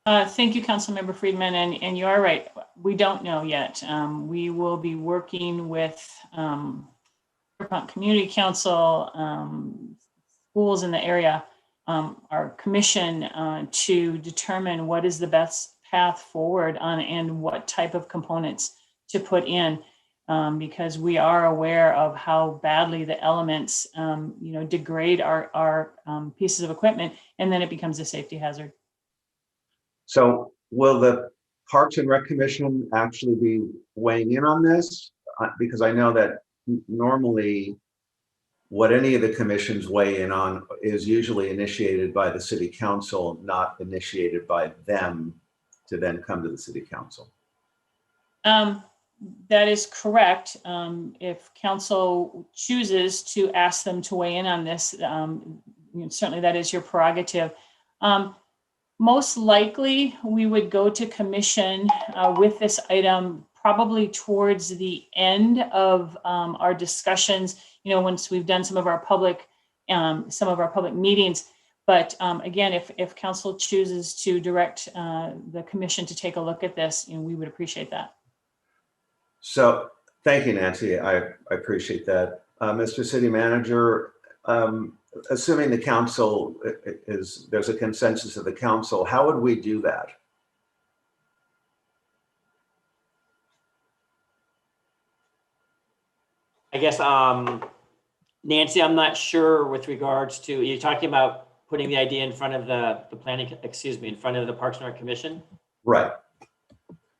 Thank you, Councilmember Friedman, and you are right. We don't know yet. We will be working with Pierpont Community Council, schools in the area, our commission to determine what is the best path forward on and what type of components to put in, because we are aware of how badly the elements, degrade our pieces of equipment, and then it becomes a safety hazard. So will the Parks and Rec Commission actually be weighing in on this? Because I know that normally what any of the commissions weigh in on is usually initiated by the city council, not initiated by them to then come to the city council. That is correct. If council chooses to ask them to weigh in on this, certainly that is your prerogative. Most likely, we would go to commission with this item probably towards the end of our discussions. Once we've done some of our public meetings. But again, if council chooses to direct the commission to take a look at this, we would appreciate that. So thank you, Nancy. I appreciate that. Mr. City Manager, assuming the council there's a consensus of the council, how would we do that? I guess, Nancy, I'm not sure with regards to, you're talking about putting the idea in front of the in front of the Parks and Rec Commission? Right.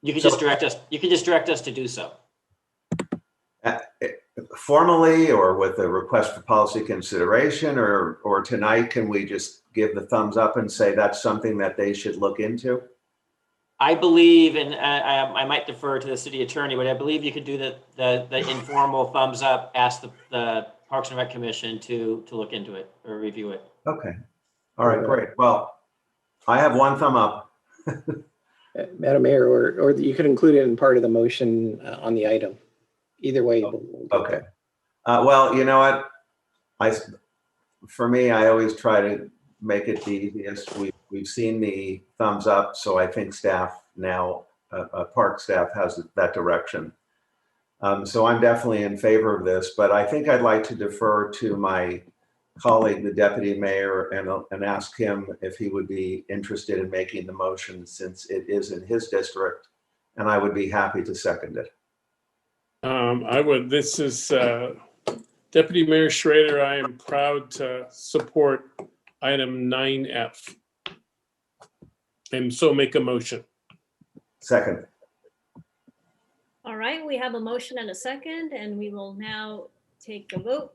You could just direct us. You could just direct us to do so. Formally, or with a request for policy consideration, or tonight, can we just give the thumbs up and say that's something that they should look into? I believe, and I might defer to the city attorney, but I believe you could do the informal thumbs up, ask the Parks and Rec Commission to look into it or review it. Okay. All right, great. Well, I have one thumb up. Madam Mayor, or you could include it in part of the motion on the item. Either way. Okay. Well, you know what? For me, I always try to make it the easiest. We've seen the thumbs up, so I think staff now, park staff has that direction. So I'm definitely in favor of this, but I think I'd like to defer to my colleague, the deputy mayor, and ask him if he would be interested in making the motion since it is in his district, and I would be happy to second it. I would. This is Deputy Mayor Schrader. I am proud to support item 9F. And so make a motion. Second. All right, we have a motion and a second, and we will now take a vote.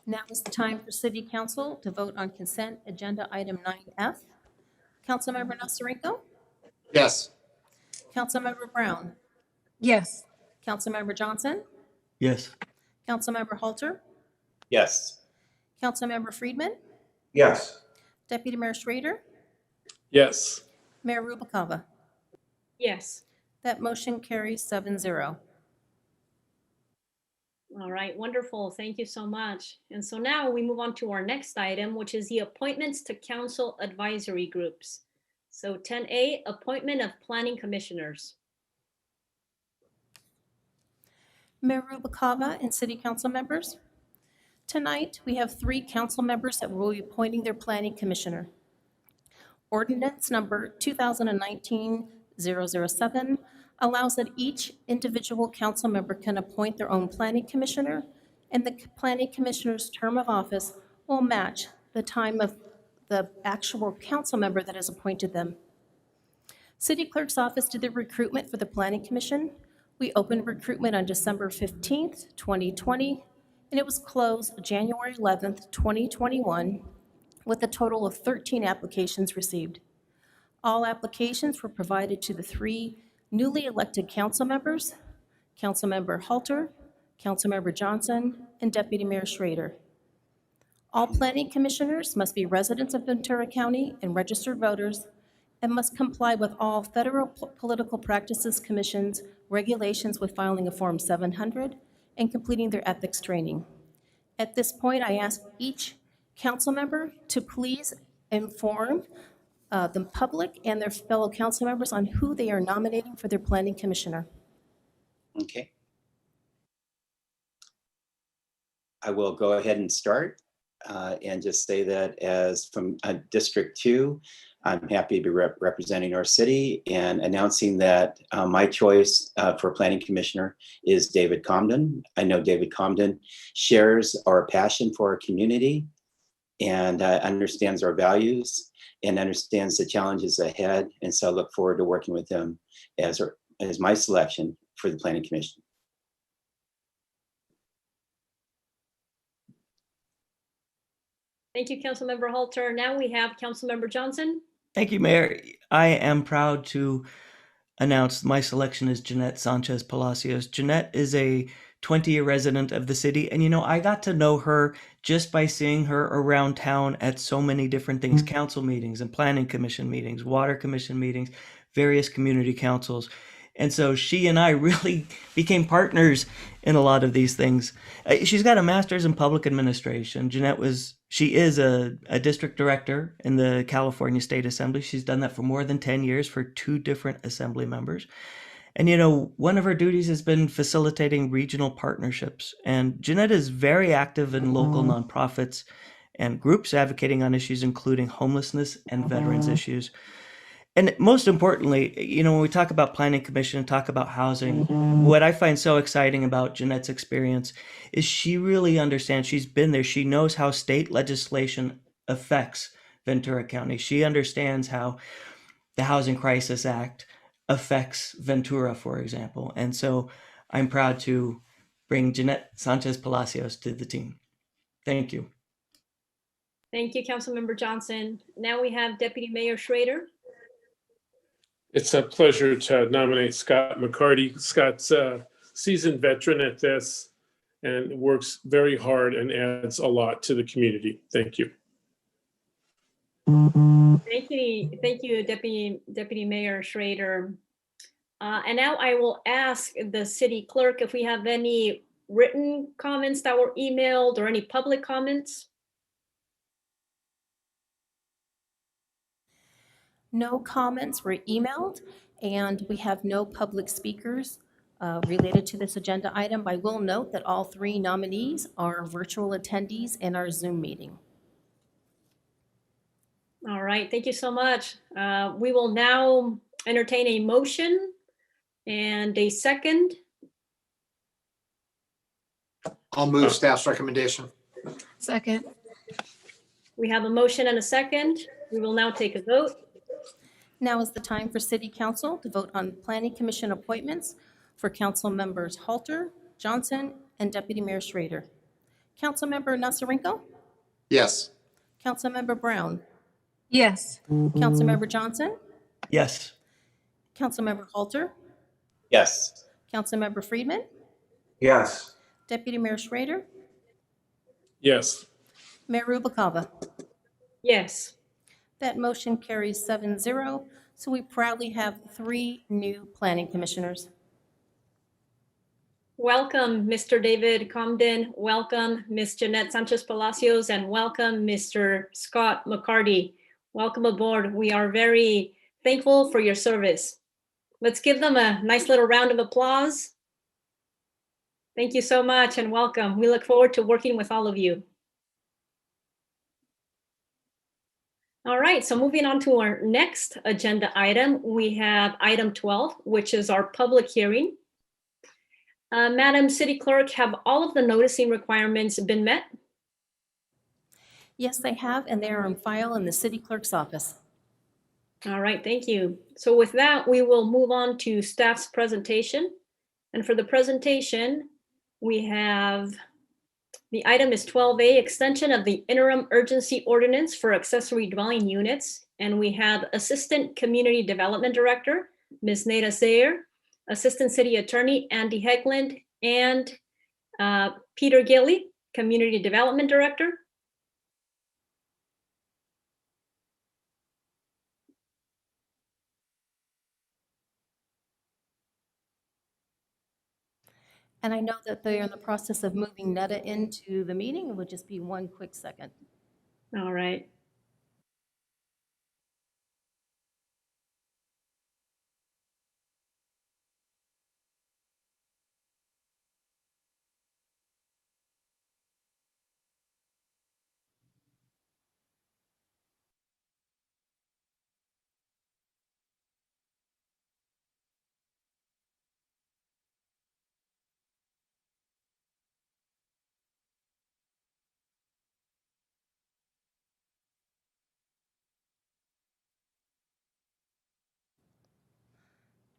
Now is the time for City Council to vote on consent agenda item 9F. Councilmember Nasarenko? Yes. Councilmember Brown? Yes. Councilmember Johnson? Yes. Councilmember Halter? Yes. Councilmember Friedman? Yes. Deputy Mayor Schrader? Yes. Mayor Rubalcava? Yes. That motion carries 7-0. All right, wonderful. Thank you so much. And so now we move on to our next item, which is the appointments to council advisory groups. So 10A, appointment of planning commissioners. Mayor Rubalcava and City Council members, tonight we have 3 council members that will be appointing their planning commissioner. Ordinance number 2019-007 allows that each individual council member can appoint their own planning commissioner, and the planning commissioner's term of office will match the time of the actual council member that has appointed them. City Clerk's office did the recruitment for the Planning Commission. We opened recruitment on December 15th, 2020, and it was closed January 11th, 2021, with a total of 13 applications received. All applications were provided to the 3 newly elected council members, Councilmember Halter, Councilmember Johnson, and Deputy Mayor Schrader. All planning commissioners must be residents of Ventura County and registered voters, and must comply with all federal political practices commission's regulations with filing a Form 700 and completing their ethics training. At this point, I ask each council member to please inform the public and their fellow council members on who they are nominating for their planning commissioner. Okay. I will go ahead and start and just say that as from District 2, I'm happy to be representing our city and announcing that my choice for planning commissioner is David Comden. I know David Comden shares our passion for our community and understands our values and understands the challenges ahead. And so I look forward to working with him as my selection for the Planning Commission. Thank you, Councilmember Halter. Now we have Councilmember Johnson. Thank you, Mayor. I am proud to announce my selection is Jeanette Sanchez Palacios. Jeanette is a 20-year resident of the city. And, I got to know her just by seeing her around town at so many different things, council meetings and planning commission meetings, water commission meetings, various community councils. And so she and I really became partners in a lot of these things. She's got a master's in public administration. She is a district director in the California State Assembly. She's done that for more than 10 years for 2 different assembly members. And, one of her duties has been facilitating regional partnerships. And Jeanette is very active in local nonprofits and groups advocating on issues including homelessness and veterans issues. And most importantly, when we talk about planning commission and talk about housing, what I find so exciting about Jeanette's experience is she really understands. She's been there. She knows how state legislation affects Ventura County. She understands how the Housing Crisis Act affects Ventura, for example. And so I'm proud to bring Jeanette Sanchez Palacios to the team. Thank you. Thank you, Councilmember Johnson. Now we have Deputy Mayor Schrader. It's a pleasure to nominate Scott McCarty. Scott's a seasoned veteran at this and works very hard and adds a lot to the community. Thank you. Thank you, Deputy Mayor Schrader. And now I will ask the city clerk if we have any written comments that were emailed or any public comments. No comments were emailed, and we have no public speakers related to this agenda item. I will note that all 3 nominees are virtual attendees in our Zoom meeting. All right, thank you so much. We will now entertain a motion and a second. I'll move staff's recommendation. Second. We have a motion and a second. We will now take a vote. Now is the time for City Council to vote on Planning Commission appointments for Council Members Halter, Johnson, and Deputy Mayor Schrader. Councilmember Nasarenko? Yes. Councilmember Brown? Yes. Councilmember Johnson? Yes. Councilmember Halter? Yes. Councilmember Friedman? Yes. Deputy Mayor Schrader? Yes. Mayor Rubalcava? Yes. That motion carries 7-0. So we proudly have 3 new planning commissioners. Welcome, Mr. David Comden. Welcome, Ms. Jeanette Sanchez Palacios, and welcome, Mr. Scott McCarty. Welcome aboard. We are very thankful for your service. Let's give them a nice little round of applause. Thank you so much and welcome. We look forward to working with all of you. All right, so moving on to our next agenda item, we have item 12, which is our public hearing. Madam City Clerk, have all of the noticing requirements been met? Yes, they have, and they are on file in the city clerk's office. All right, thank you. So with that, we will move on to staff's presentation. And for the presentation, we have, the item is 12A, extension of the interim urgency ordinance for accessory dwelling units. And we have Assistant Community Development Director, Ms. Neda Zayer, Assistant City Attorney, Andy Heckland, and Peter Gilly, Community Development Director. And I know that they are in the process of moving Netta into the meeting. It would just be one quick second. All right.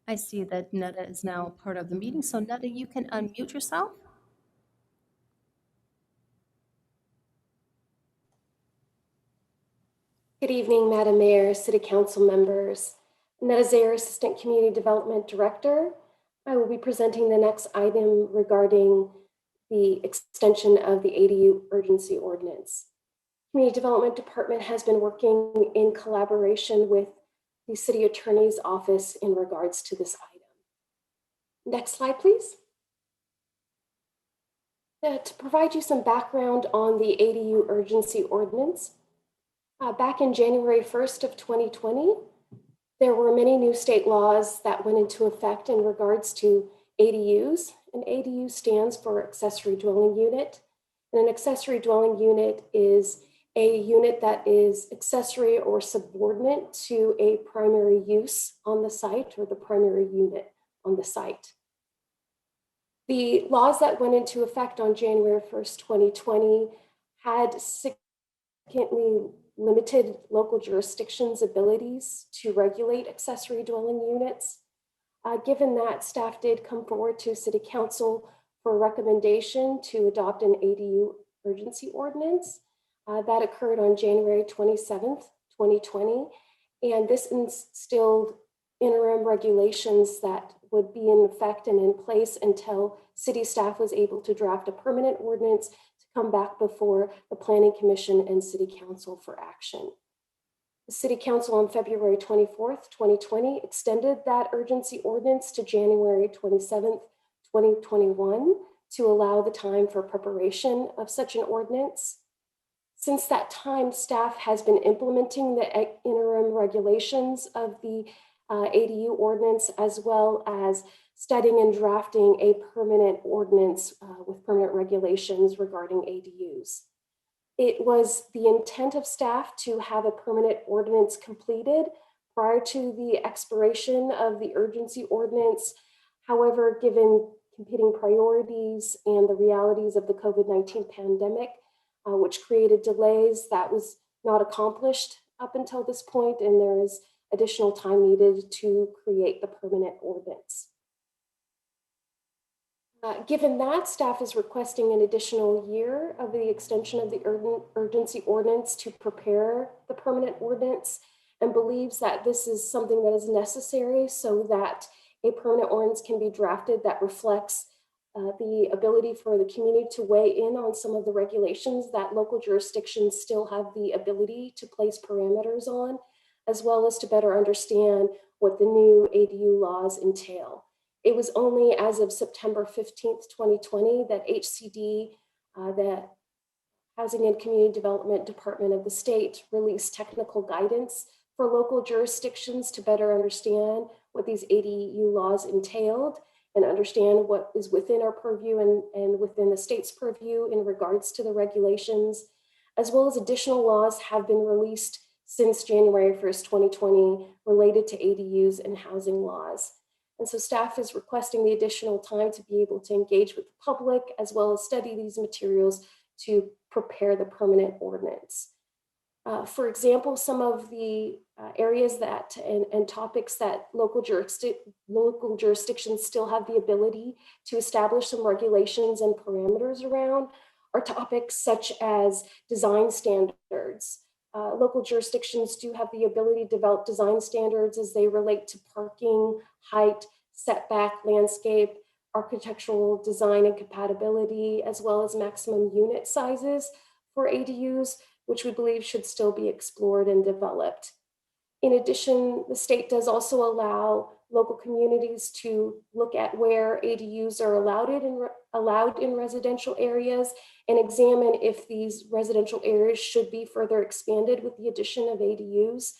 I see that Netta is now part of the meeting. So Netta, you can unmute yourself. Good evening, Madam Mayor, City Council members. Netta Zayer, Assistant Community Development Director. I will be presenting the next item regarding the extension of the ADU urgency ordinance. Community Development Department has been working in collaboration with the City Attorney's Office in regards to this item. Next slide, please. To provide you some background on the ADU urgency ordinance, back in January 1st of 2020, there were many new state laws that went into effect in regards to ADUs. An ADU stands for accessory dwelling unit. And an accessory dwelling unit is a unit that is accessory or subordinate to a primary use on the site or the primary unit on the site. The laws that went into effect on January 1st, 2020 had significantly limited local jurisdictions' abilities to regulate accessory dwelling units. Given that, staff did come forward to City Council for a recommendation to adopt an ADU urgency ordinance. That occurred on January 27th, 2020. And this instilled interim regulations that would be in effect and in place until city staff was able to draft a permanent ordinance to come back before the Planning Commission and City Council for action. The City Council on February 24th, 2020 extended that urgency ordinance to January 27th, 2021 to allow the time for preparation of such an ordinance. Since that time, staff has been implementing the interim regulations of the ADU ordinance, as well as studying and drafting a permanent ordinance with permanent regulations regarding ADUs. It was the intent of staff to have a permanent ordinance completed prior to the expiration of the urgency ordinance. However, given competing priorities and the realities of the COVID-19 pandemic, which created delays, that was not accomplished up until this point, and there is additional time needed to create the permanent ordinance. Given that, staff is requesting an additional year of the extension of the urgency ordinance to prepare the permanent ordinance, and believes that this is something that is necessary so that a permanent ordinance can be drafted that reflects the ability for the community to weigh in on some of the regulations that local jurisdictions still have the ability to place parameters on, as well as to better understand what the new ADU laws entail. It was only as of September 15th, 2020, that HCD, the Housing and Community Development Department of the state, released technical guidance for local jurisdictions to better understand what these ADU laws entailed and understand what is within our purview and within the state's purview in regards to the regulations, as well as additional laws have been released since January 1st, 2020, related to ADUs and housing laws. And so staff is requesting the additional time to be able to engage with the public, as well as study these materials to prepare the permanent ordinance. For example, some of the areas that and topics that local jurisdictions still have the ability to establish some regulations and parameters around are topics such as design standards. Local jurisdictions do have the ability to develop design standards as they relate to parking, height, setback, landscape, architectural design and compatibility, as well as maximum unit sizes for ADUs, which we believe should still be explored and developed. In addition, the state does also allow local communities to look at where ADUs are allowed in residential areas and examine if these residential areas should be further expanded with the addition of ADUs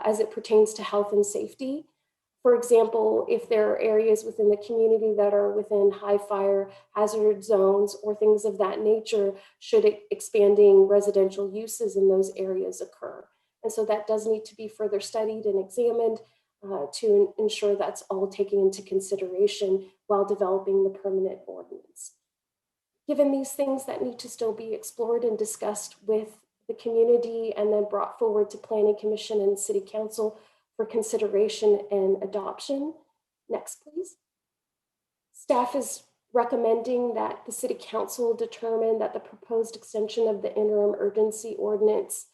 as it pertains to health and safety. For example, if there are areas within the community that are within high fire hazard zones or things of that nature, should expanding residential uses in those areas occur? And so that does need to be further studied and examined to ensure that's all taken into consideration while developing the permanent ordinance. Given these things that need to still be explored and discussed with the community and then brought forward to Planning Commission and City Council for consideration and adoption. Next, please. Staff is recommending that the City Council determine that the proposed extension of the interim urgency ordinance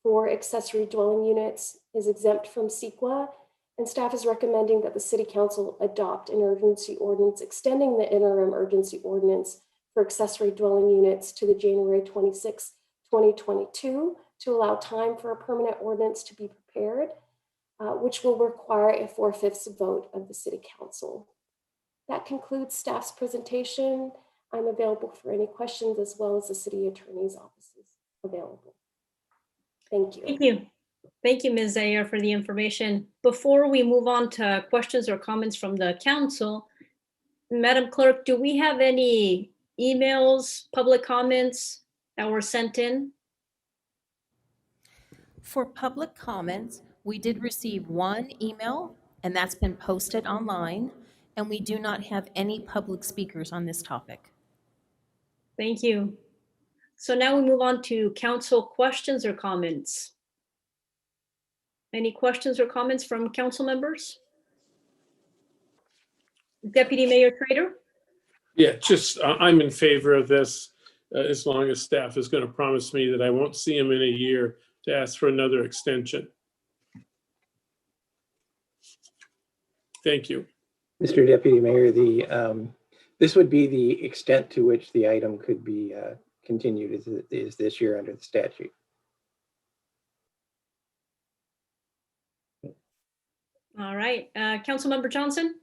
for accessory dwelling units is exempt from CEQA, and staff is recommending that the City Council adopt an urgency ordinance extending the interim urgency ordinance for accessory dwelling units to the January 26, 2022 to allow time for a permanent ordinance to be prepared, which will require a 4/5 vote of the City Council. That concludes staff's presentation. I'm available for any questions, as well as the City Attorney's office is available. Thank you. Thank you. Thank you, Ms. Zayer, for the information. Before we move on to questions or comments from the council, Madam Clerk, do we have any emails, public comments that were sent in? For public comments, we did receive one email, and that's been posted online, and we do not have any public speakers on this topic. Thank you. So now we move on to council questions or comments. Any questions or comments from council members? Deputy Mayor Trader? Yeah, just, I'm in favor of this, as long as staff is going to promise me that I won't see him in a year to ask for another extension. Thank you. Mr. Deputy Mayor, this would be the extent to which the item could be continued is this year under the statute. All right, Councilmember Johnson?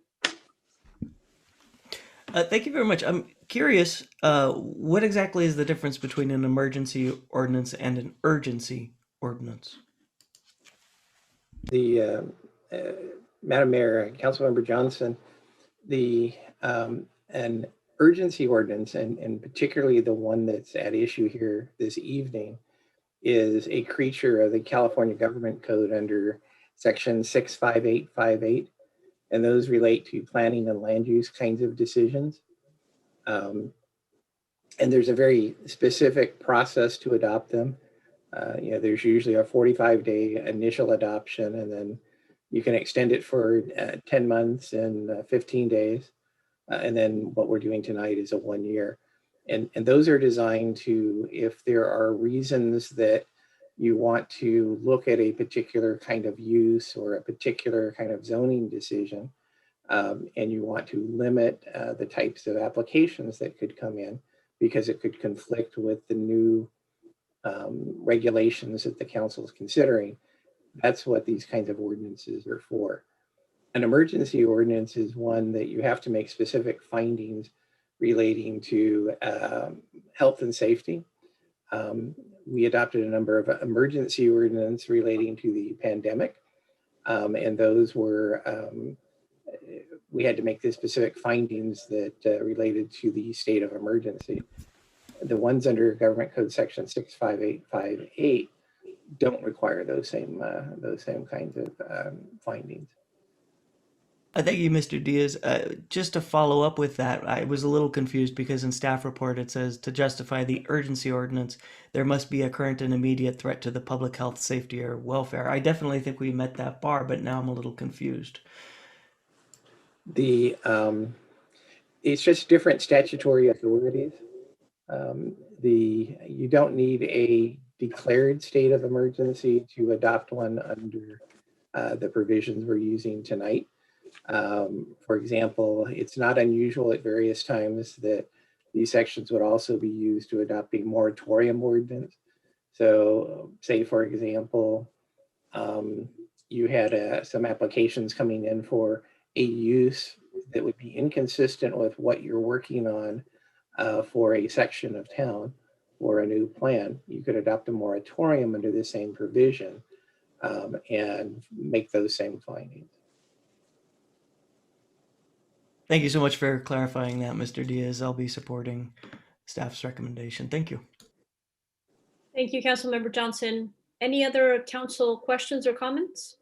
Thank you very much. I'm curious, what exactly is the difference between an emergency ordinance and an urgency ordinance? The Madam Mayor, Councilmember Johnson, an urgency ordinance, and particularly the one that's at issue here this evening, is a creature of the California Government Code under Section 65858, and those relate to planning and land use kinds of decisions. And there's a very specific process to adopt them. There's usually a 45-day initial adoption, and then you can extend it for 10 months and 15 days. And then what we're doing tonight is a 1 year. And those are designed to, if there are reasons that you want to look at a particular kind of use or a particular kind of zoning decision, and you want to limit the types of applications that could come in because it could conflict with the new regulations that the council is considering, that's what these kinds of ordinances are for. An emergency ordinance is one that you have to make specific findings relating to health and safety. We adopted a number of emergency ordinances relating to the pandemic, and those were, we had to make the specific findings that related to the state of emergency. The ones under Government Code Section 65858 don't require those same kinds of findings. Thank you, Mr. Diaz. Just to follow up with that, I was a little confused because in staff report it says to justify the urgency ordinance, there must be a current and immediate threat to the public health, safety, or welfare. I definitely think we met that bar, but now I'm a little confused. It's just different statutory authorities. You don't need a declared state of emergency to adopt one under the provisions we're using tonight. For example, it's not unusual at various times that these sections would also be used to adopt a moratorium ordinance. So say, for example, you had some applications coming in for a use that would be inconsistent with what you're working on for a section of town or a new plan. You could adopt a moratorium under the same provision and make those same findings. Thank you so much for clarifying that, Mr. Diaz. I'll be supporting staff's recommendation. Thank you. Thank you, Councilmember Johnson. Any other council questions or comments?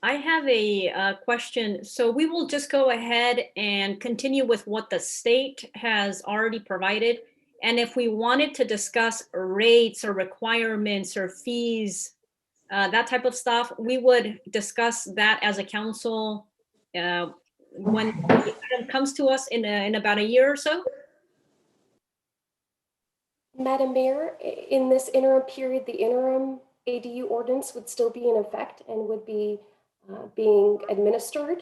I have a question. So we will just go ahead and continue with what the state has already provided. And if we wanted to discuss rates or requirements or fees, that type of stuff, we would discuss that as a council when the item comes to us in about a year or so. Madam Mayor, in this interim period, the interim ADU ordinance would still be in effect and would be being administered.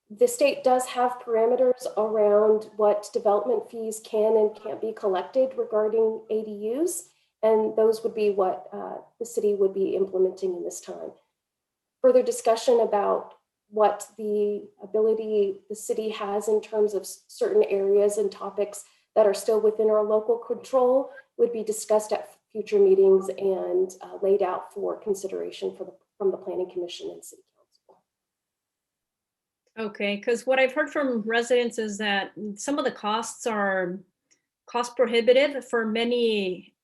The state does have parameters around what development fees can and can't be collected regarding ADUs, and those would be what the city would be implementing in this time. Further discussion about what the ability the city has in terms of certain areas and topics that are still within our local control would be discussed at future meetings and laid out for consideration from the Planning Commission and City Council. Okay, because what I've heard from residents is that some of the costs are cost prohibitive for many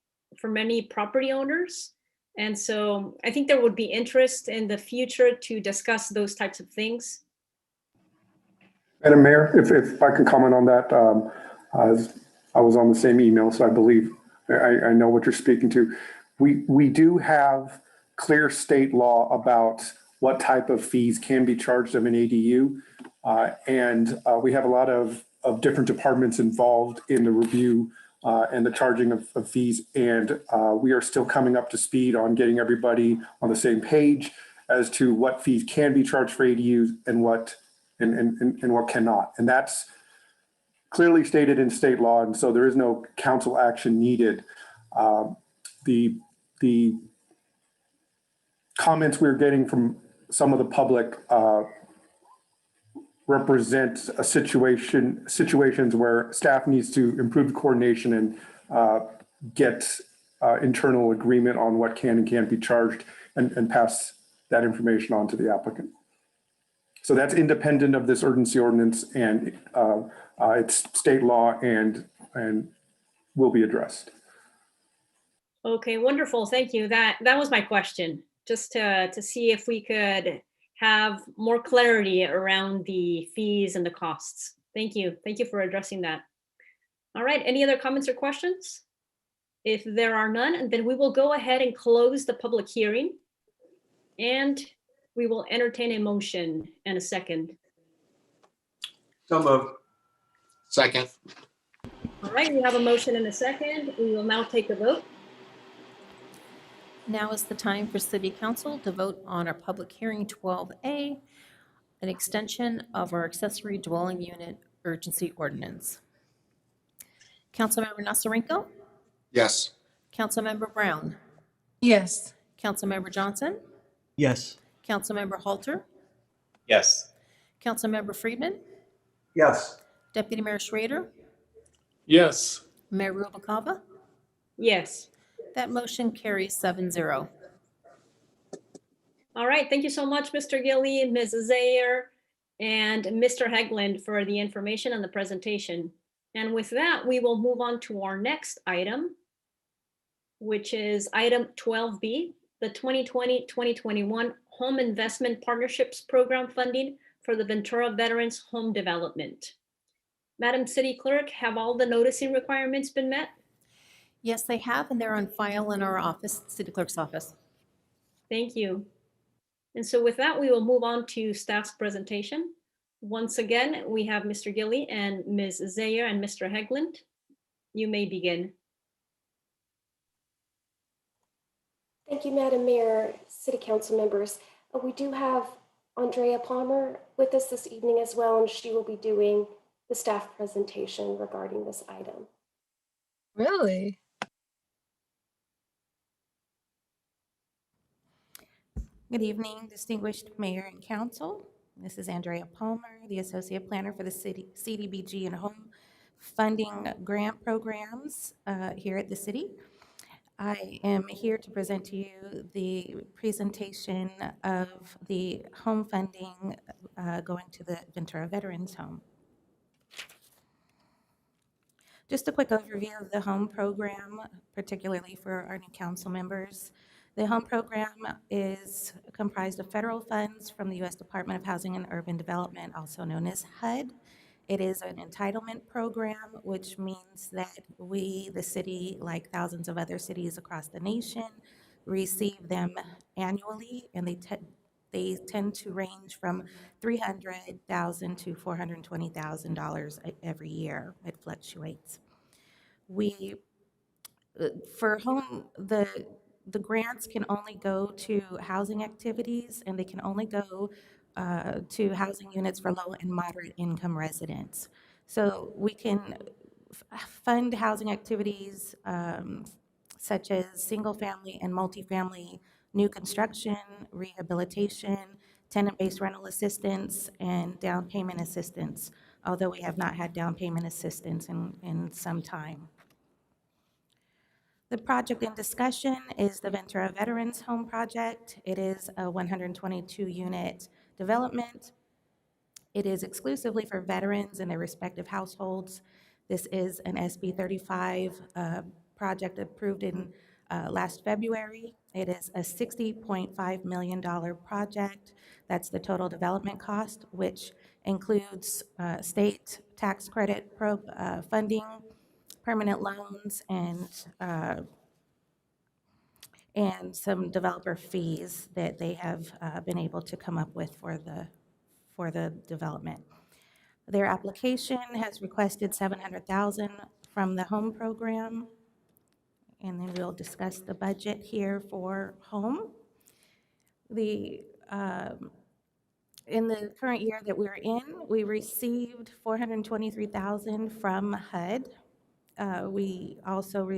property owners. And so I think there would be interest in the future to discuss those types of things. Madam Mayor, if I can comment on that, I was on the same email, so I believe I know what you're speaking to. We do have clear state law about what type of fees can be charged of an ADU. And we have a lot of different departments involved in the review and the charging of fees. And we are still coming up to speed on getting everybody on the same page as to what fees can be charged for ADUs and what cannot. And that's clearly stated in state law. And so there is no council action needed. The comments we're getting from some of the public represent a situations where staff needs to improve the coordination and get internal agreement on what can and can't be charged and pass that information on to the applicant. So that's independent of this urgency ordinance, and it's state law and will be addressed. Okay, wonderful. Thank you. That was my question, just to see if we could have more clarity around the fees and the costs. Thank you. Thank you for addressing that. All right, any other comments or questions? If there are none, then we will go ahead and close the public hearing. And we will entertain a motion and a second. So moved. Second. All right, we have a motion and a second. We will now take a vote. Now is the time for City Council to vote on our public hearing 12A, an extension of our accessory dwelling unit urgency ordinance. Councilmember Nasarenko? Yes. Councilmember Brown? Yes. Councilmember Johnson? Yes. Councilmember Halter? Yes. Councilmember Friedman? Yes. Deputy Mayor Schrader? Yes. Mayor Rubalcava? Yes. That motion carries 7-0. All right, thank you so much, Mr. Gilly, Ms. Zayer, and Mr. Hegland for the information and the presentation. And with that, we will move on to our next item, which is item 12B, the 2020-2021 Home Investment Partnerships Program funding for the Ventura Veterans Home Development. Madam City Clerk, have all the noticing requirements been met? Yes, they have, and they're on file in our office, City Clerk's office. Thank you. And so with that, we will move on to staff's presentation. Once again, we have Mr. Gilly and Ms. Zayer and Mr. Hegland. You may begin. Thank you, Madam Mayor, City Council members. We do have Andrea Palmer with us this evening as well, and she will be doing the staff presentation regarding this item. Really? Good evening, distinguished mayor and council. This is Andrea Palmer, the associate planner for the CDBG and home funding grant programs here at the city. I am here to present to you the presentation of the home funding going to the Ventura Veterans Home. Just a quick overview of the home program, particularly for our new council members. The home program is comprised of federal funds from the U.S. Department of Housing and Urban Development, also known as HUD. It is an entitlement program, which means that we, the city, like thousands of other cities across the nation, receive them annually, and they tend to range from $300,000 to $420,000 every year. It fluctuates. For home, the grants can only go to housing activities, and they can only go to housing units for low and moderate income residents. So we can fund housing activities such as single family and multifamily new construction, rehabilitation, tenant-based rental assistance, and down payment assistance, although we have not had down payment assistance in some time. The project in discussion is the Ventura Veterans Home Project. It is a 122-unit development. It is exclusively for veterans and their respective households. This is an SB 35 project approved in last February. It is a $60.5 million project. That's the total development cost, which includes state tax credit funding, permanent loans, and some developer fees that they have been able to come up with for the development. Their application has requested $700,000 from the home program, and then we'll discuss the budget here for home. In the current year that we're in, we received $423,000 from HUD. We also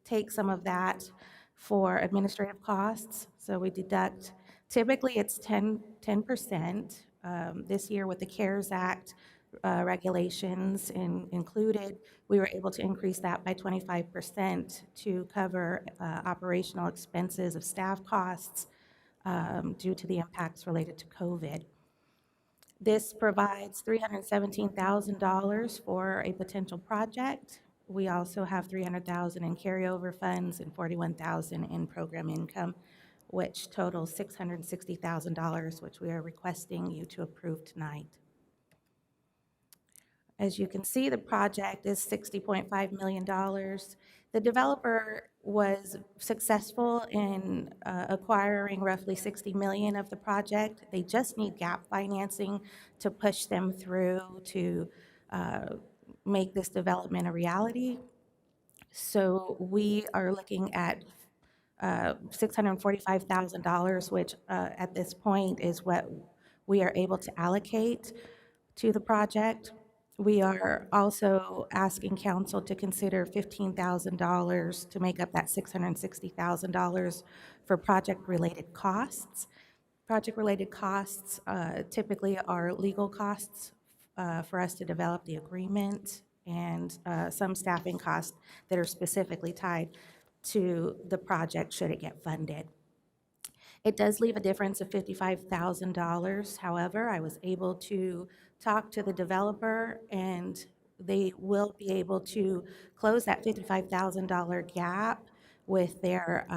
take some of that for administrative costs. So we deduct, typically it's 10%. This year with the CARES Act regulations included, we were able to increase that by 25% to cover operational expenses of staff costs due to the impacts related to COVID. This provides $317,000 for a potential project. We also have $300,000 in carryover funds and $41,000 in program income, which totals $660,000, which we are requesting you to approve tonight. As you can see, the project is $60.5 million. The developer was successful in acquiring roughly 60 million of the project. They just need gap financing to push them through to make this development a reality. So we are looking at $645,000, which at this point is what we are able to allocate to the project. We are also asking council to consider $15,000 to make up that $660,000 for project-related costs. Project-related costs typically are legal costs for us to develop the agreement, and some staffing costs that are specifically tied to the project should it get funded. It does leave a difference of $55,000. However, I was able to talk to the developer, and they will be able to close that $55,000 gap with their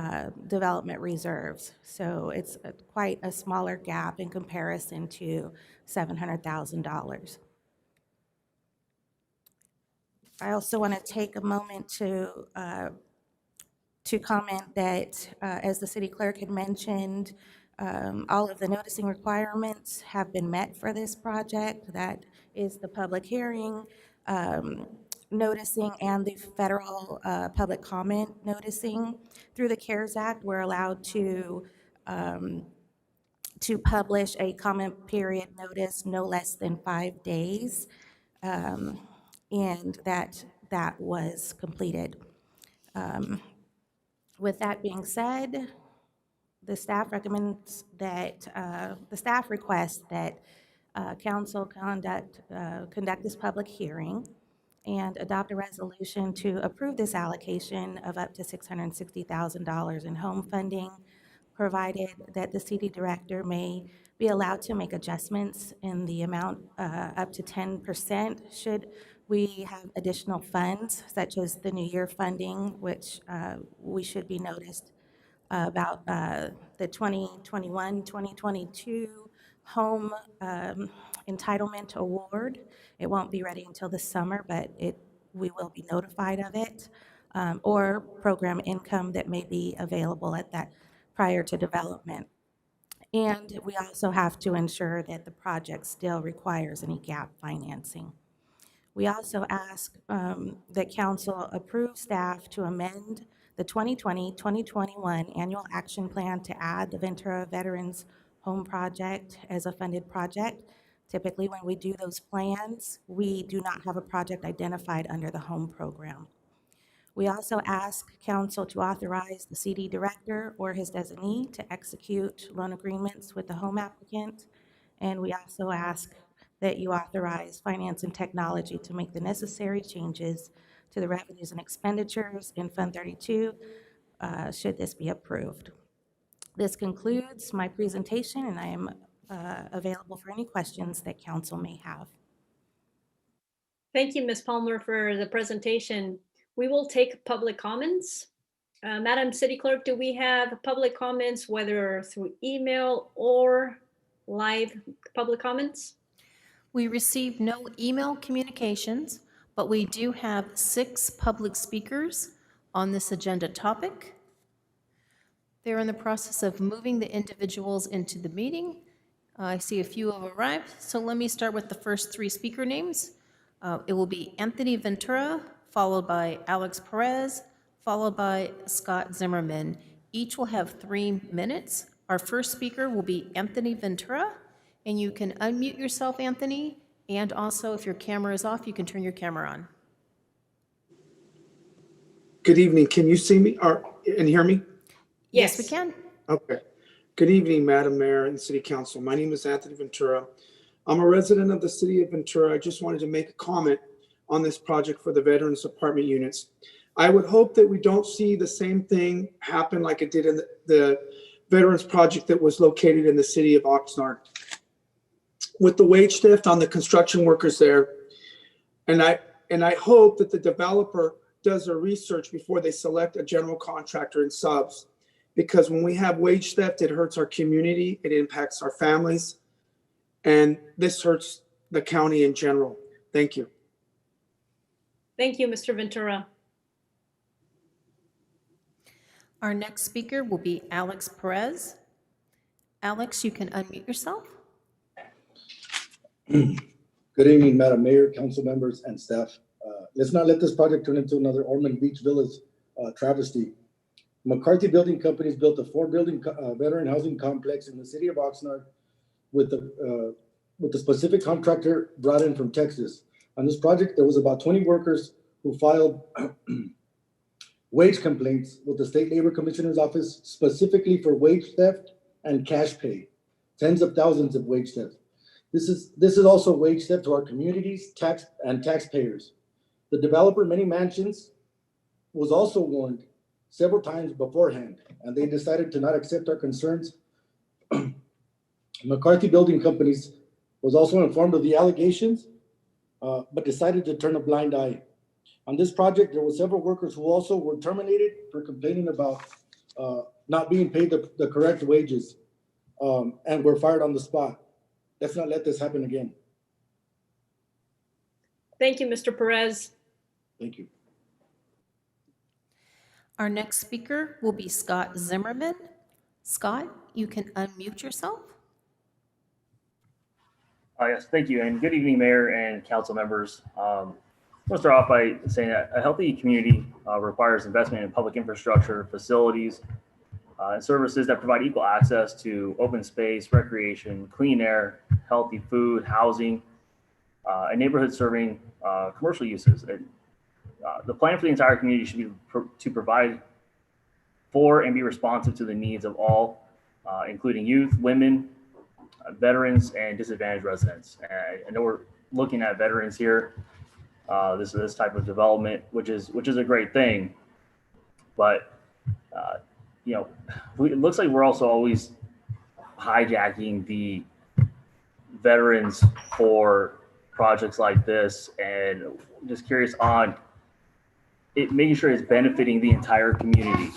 development reserves. So it's quite a smaller gap in comparison to $700,000. I also want to take a moment to comment that, as the city clerk had mentioned, all of the noticing requirements have been met for this project. That is the public hearing, noticing, and the federal public comment noticing. Through the CARES Act, we're allowed to publish a comment period notice no less than 5 days, and that was completed. With that being said, the staff recommends that, the staff requests that council conduct this public hearing and adopt a resolution to approve this allocation of up to $660,000 in home funding, provided that the city director may be allowed to make adjustments in the amount up to 10% should we have additional funds, such as the New Year funding, which we should be noticed about the 2021-2022 home entitlement award. It won't be ready until the summer, but we will be notified of it, or program income that may be available at that prior to development. And we also have to ensure that the project still requires any gap financing. We also ask that council approve staff to amend the 2020-2021 annual action plan to add the Ventura Veterans Home Project as a funded project. Typically, when we do those plans, we do not have a project identified under the home program. We also ask council to authorize the CD director or his designee to execute loan agreements with the home applicant. And we also ask that you authorize finance and technology to make the necessary changes to the revenues and expenditures in Fund 32, should this be approved. This concludes my presentation, and I am available for any questions that council may have. Thank you, Ms. Palmer, for the presentation. We will take public comments. Madam City Clerk, do we have public comments, whether through email or live public comments? We received no email communications, but we do have 6 public speakers on this agenda topic. They're in the process of moving the individuals into the meeting. I see a few have arrived, so let me start with the first 3 speaker names. It will be Anthony Ventura, followed by Alex Perez, followed by Scott Zimmerman. Each will have 3 minutes. Our first speaker will be Anthony Ventura, and you can unmute yourself, Anthony, and also if your camera is off, you can turn your camera on. Good evening. Can you see me and hear me? Yes, we can. Okay. Good evening, Madam Mayor and City Council. My name is Anthony Ventura. I'm a resident of the City of Ventura. I just wanted to make a comment on this project for the Veterans Apartment Units. I would hope that we don't see the same thing happen like it did in the Veterans Project that was located in the city of Oxnard. With the wage theft on the construction workers there, and I hope that the developer does their research before they select a general contractor and subs, because when we have wage theft, it hurts our community, it impacts our families, and this hurts the county in general. Thank you. Thank you, Mr. Ventura. Our next speaker will be Alex Perez. Alex, you can unmute yourself. Good evening, Madam Mayor, council members, and staff. Let's not let this project turn into another Ormond Beach Villas travesty. McCarthy Building Company has built a 4-building veteran housing complex in the city of Oxnard with the specific contractor brought in from Texas. On this project, there was about 20 workers who filed wage complaints with the State Labor Commissioner's Office specifically for wage theft and cash pay, tens of thousands of wage theft. This is also wage theft to our communities, taxpayers. The developer, Many Mansions, was also warned several times beforehand, and they decided to not accept our concerns. McCarthy Building Companies was also informed of the allegations, but decided to turn a blind eye. On this project, there were several workers who also were terminated for complaining about not being paid the correct wages, and were fired on the spot. Let's not let this happen again. Thank you, Mr. Perez. Thank you. Our next speaker will be Scott Zimmerman. Scott, you can unmute yourself. Yes, thank you, and good evening, Mayor and council members. I want to start off by saying that a healthy community requires investment in public infrastructure, facilities, and services that provide equal access to open space, recreation, clean air, healthy food, housing, and neighborhoods serving commercial uses. The plan for the entire community should be to provide for and be responsive to the needs of all, including youth, women, veterans, and disadvantaged residents. And I know we're looking at veterans here. This type of development, which is a great thing, but it looks like we're also always hijacking the veterans for projects like this, and just curious on it, making sure it's benefiting the entire community.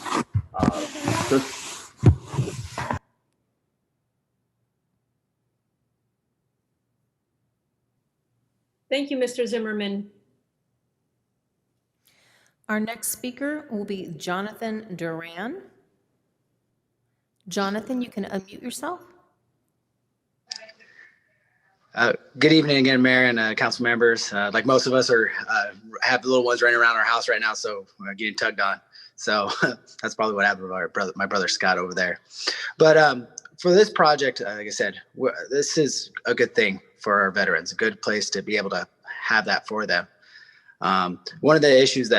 Thank you, Mr. Zimmerman. Our next speaker will be Jonathan Duran. Jonathan, you can unmute yourself. Good evening again, Mayor and council members. Like most of us have little ones running around our house right now, so we're getting tugged on. So that's probably what happened with my brother Scott over there. But for this project, like I said, this is a good thing for our veterans, a good place to be able to have that for them. One of the issues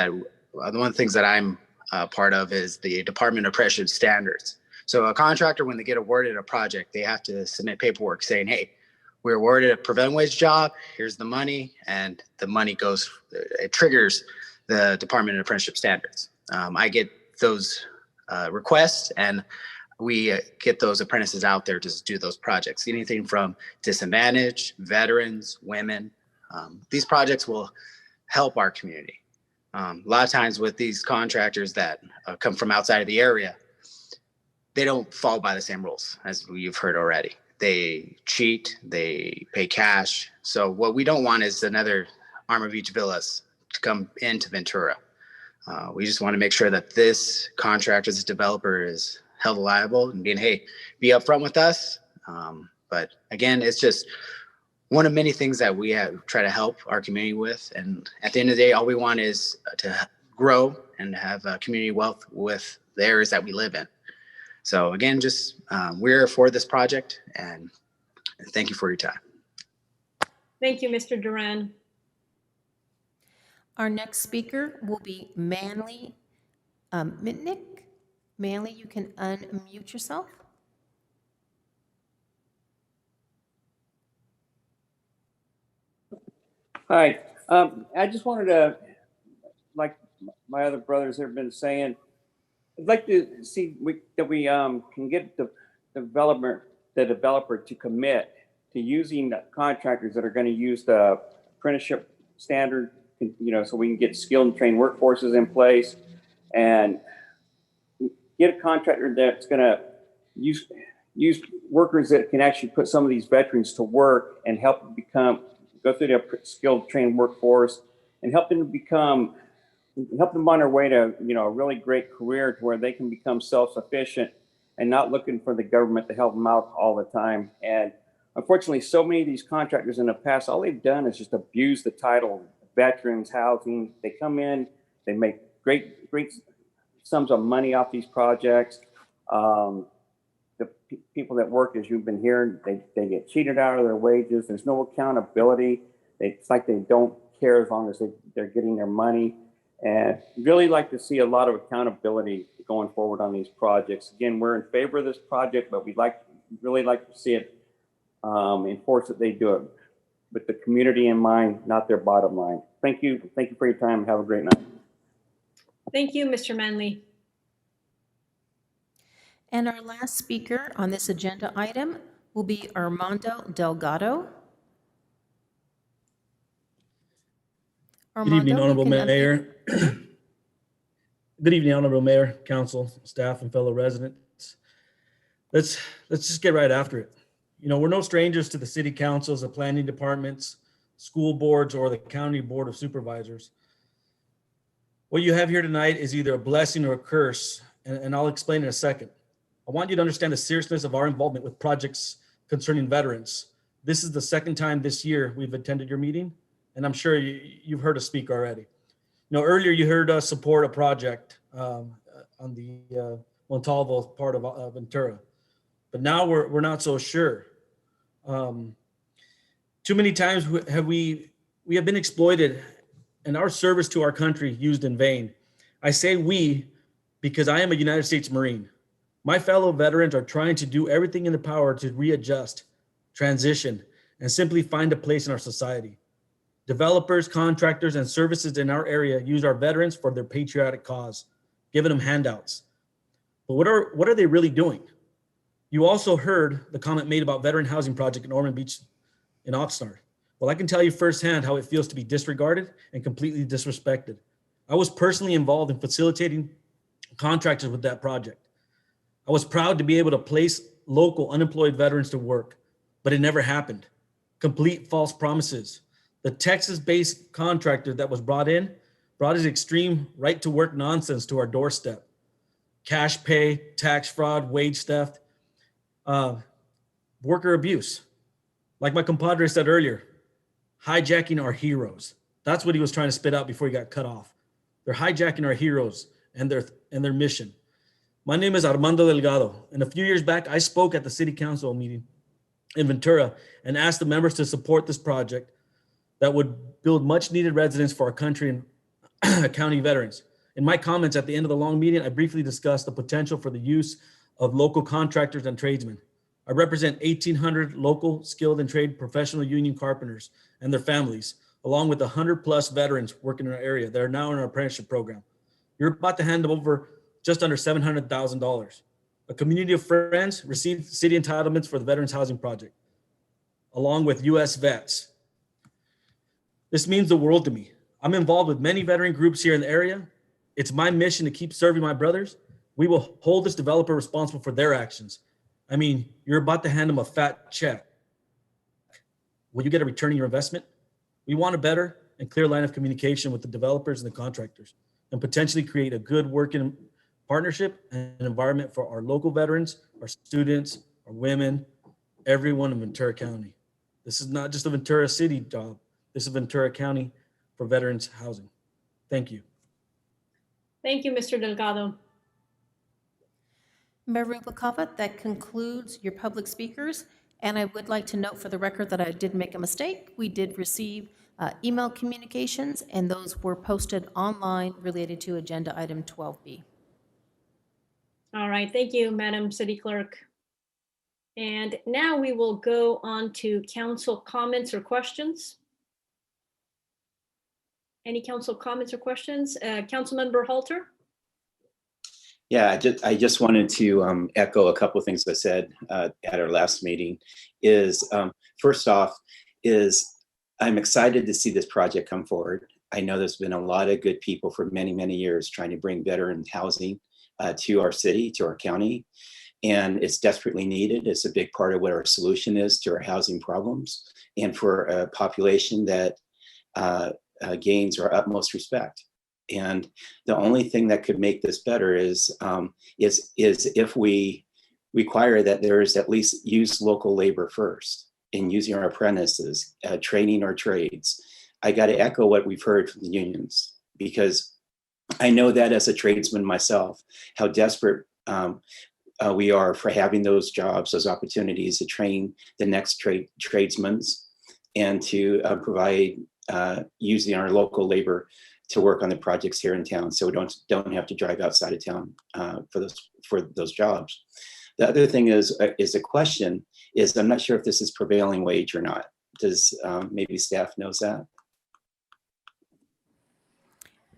one of the things that I'm part of is the Department of Apprenticeship Standards. So a contractor, when they get awarded a project, they have to submit paperwork saying, hey, we're awarded a prevailing wage job, here's the money, and the money it triggers the Department of Apprenticeship Standards. I get those requests, and we get those apprentices out there to do those projects. Anything from disadvantaged, veterans, women. These projects will help our community. A lot of times with these contractors that come from outside of the area, they don't follow by the same rules as you've heard already. They cheat, they pay cash. So what we don't want is another Ormond Beach Villas to come into Ventura. We just want to make sure that this contractor, this developer is held liable and being, hey, be upfront with us. But again, it's just one of many things that we try to help our community with. And at the end of the day, all we want is to grow and have community wealth with the areas that we live in. So again, just we're for this project, and thank you for your time. Thank you, Mr. Duran. Our next speaker will be Manley Mitnick. Manley, you can unmute yourself. Hi, I just wanted to, like my other brothers have been saying, I'd like to see that we can get the developer to commit to using the contractors that are going to use the apprenticeship standard, so we can get skilled and trained workforces in place, and get a contractor that's going to use workers that can actually put some of these veterans to work and help them go through the skilled trained workforce and help them become help them on their way to, a really great career to where they can become self-sufficient and not looking for the government to help them out all the time. And unfortunately, so many of these contractors in the past, all they've done is just abuse the title veterans housing. They come in, they make great sums of money off these projects. The people that work, as you've been hearing, they get cheated out of their wages. There's no accountability. It's like they don't care as long as they're getting their money. And really like to see a lot of accountability going forward on these projects. Again, we're in favor of this project, but we'd really like to see it enforced that they do it with the community in mind, not their bottom line. Thank you. Thank you for your time. Have a great night. Thank you, Mr. Manley. And our last speaker on this agenda item will be Armando Delgado. Good evening, Honorable Mayor. Good evening, Honorable Mayor, Council, staff, and fellow residents. Let's just get right after it. We're no strangers to the city councils, the planning departments, school boards, or the county board of supervisors. What you have here tonight is either a blessing or a curse, and I'll explain in a second. I want you to understand the seriousness of our involvement with projects concerning veterans. This is the second time this year we've attended your meeting, and I'm sure you've heard us speak already. Earlier you heard us support a project on the Montalvo part of Ventura, but now we're not so sure. Too many times we have been exploited and our service to our country used in vain. I say we because I am a United States Marine. My fellow veterans are trying to do everything in their power to readjust, transition, and simply find a place in our society. Developers, contractors, and services in our area use our veterans for their patriotic cause, giving them handouts. But what are they really doing? You also heard the comment made about veteran housing project in Ormond Beach in Oxnard. Well, I can tell you firsthand how it feels to be disregarded and completely disrespected. I was personally involved in facilitating contractors with that project. I was proud to be able to place local unemployed veterans to work, but it never happened. Complete false promises. The Texas-based contractor that was brought his extreme right-to-work nonsense to our doorstep. Cash pay, tax fraud, wage theft, worker abuse. Like my compadre said earlier, hijacking our heroes. That's what he was trying to spit out before he got cut off. They're hijacking our heroes and their mission. My name is Armando Delgado, and a few years back, I spoke at the city council meeting in Ventura and asked the members to support this project that would build much needed residence for our country and county veterans. In my comments at the end of the long meeting, I briefly discussed the potential for the use of local contractors and tradesmen. I represent 1,800 local skilled and trade professional union carpenters and their families, along with 100+ veterans working in our area that are now in our apprenticeship program. You're about to hand over just under $700,000. A community of friends received city entitlements for the Veterans Housing Project, along with U.S. vets. This means the world to me. I'm involved with many veteran groups here in the area. It's my mission to keep serving my brothers. We will hold this developer responsible for their actions. I mean, you're about to hand them a fat check. Will you get a return on your investment? We want a better and clear line of communication with the developers and the contractors, and potentially create a good working partnership and environment for our local veterans, our students, our women, everyone in Ventura County. This is not just a Ventura City job. This is Ventura County for veterans housing. Thank you. Thank you, Mr. Delgado. Mayor Rubalcaba, that concludes your public speakers. And I would like to note for the record that I did make a mistake. We did receive email communications, and those were posted online related to agenda item 12B. All right, thank you, Madam City Clerk. And now we will go on to council comments or questions. Any council comments or questions? Councilmember Halter? Yeah, I just wanted to echo a couple of things I said at our last meeting. First off, I'm excited to see this project come forward. I know there's been a lot of good people for many, many years trying to bring veteran housing to our city, to our county, and it's desperately needed. It's a big part of what our solution is to our housing problems, and for a population that gains our utmost respect. And the only thing that could make this better is if we require that there is at least use local labor first in using our apprentices, training our trades. I got to echo what we've heard from the unions, because I know that as a tradesman myself, how desperate we are for having those jobs, those opportunities to train the next tradesmen and to provide using our local labor to work on the projects here in town, so we don't have to drive outside of town for those jobs. The other thing is a question is, I'm not sure if this is prevailing wage or not. Does maybe staff knows that?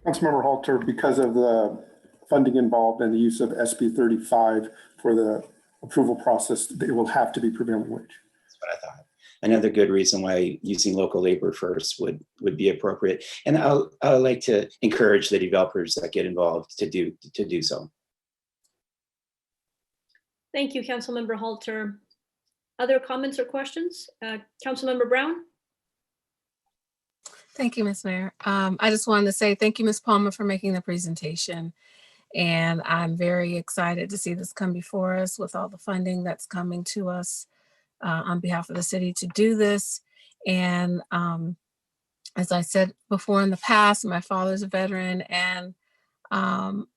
Councilmember Halter, because of the funding involved and the use of SB 35 for the approval process, it will have to be prevailing wage. That's what I thought. Another good reason why using local labor first would be appropriate. And I would like to encourage the developers that get involved to do so. Thank you, Councilmember Halter. Other comments or questions? Councilmember Brown? Thank you, Ms. Mayor. I just wanted to say thank you, Ms. Palmer, for making the presentation. And I'm very excited to see this come before us with all the funding that's coming to us on behalf of the city to do this. And as I said before in the past, my father's a veteran, and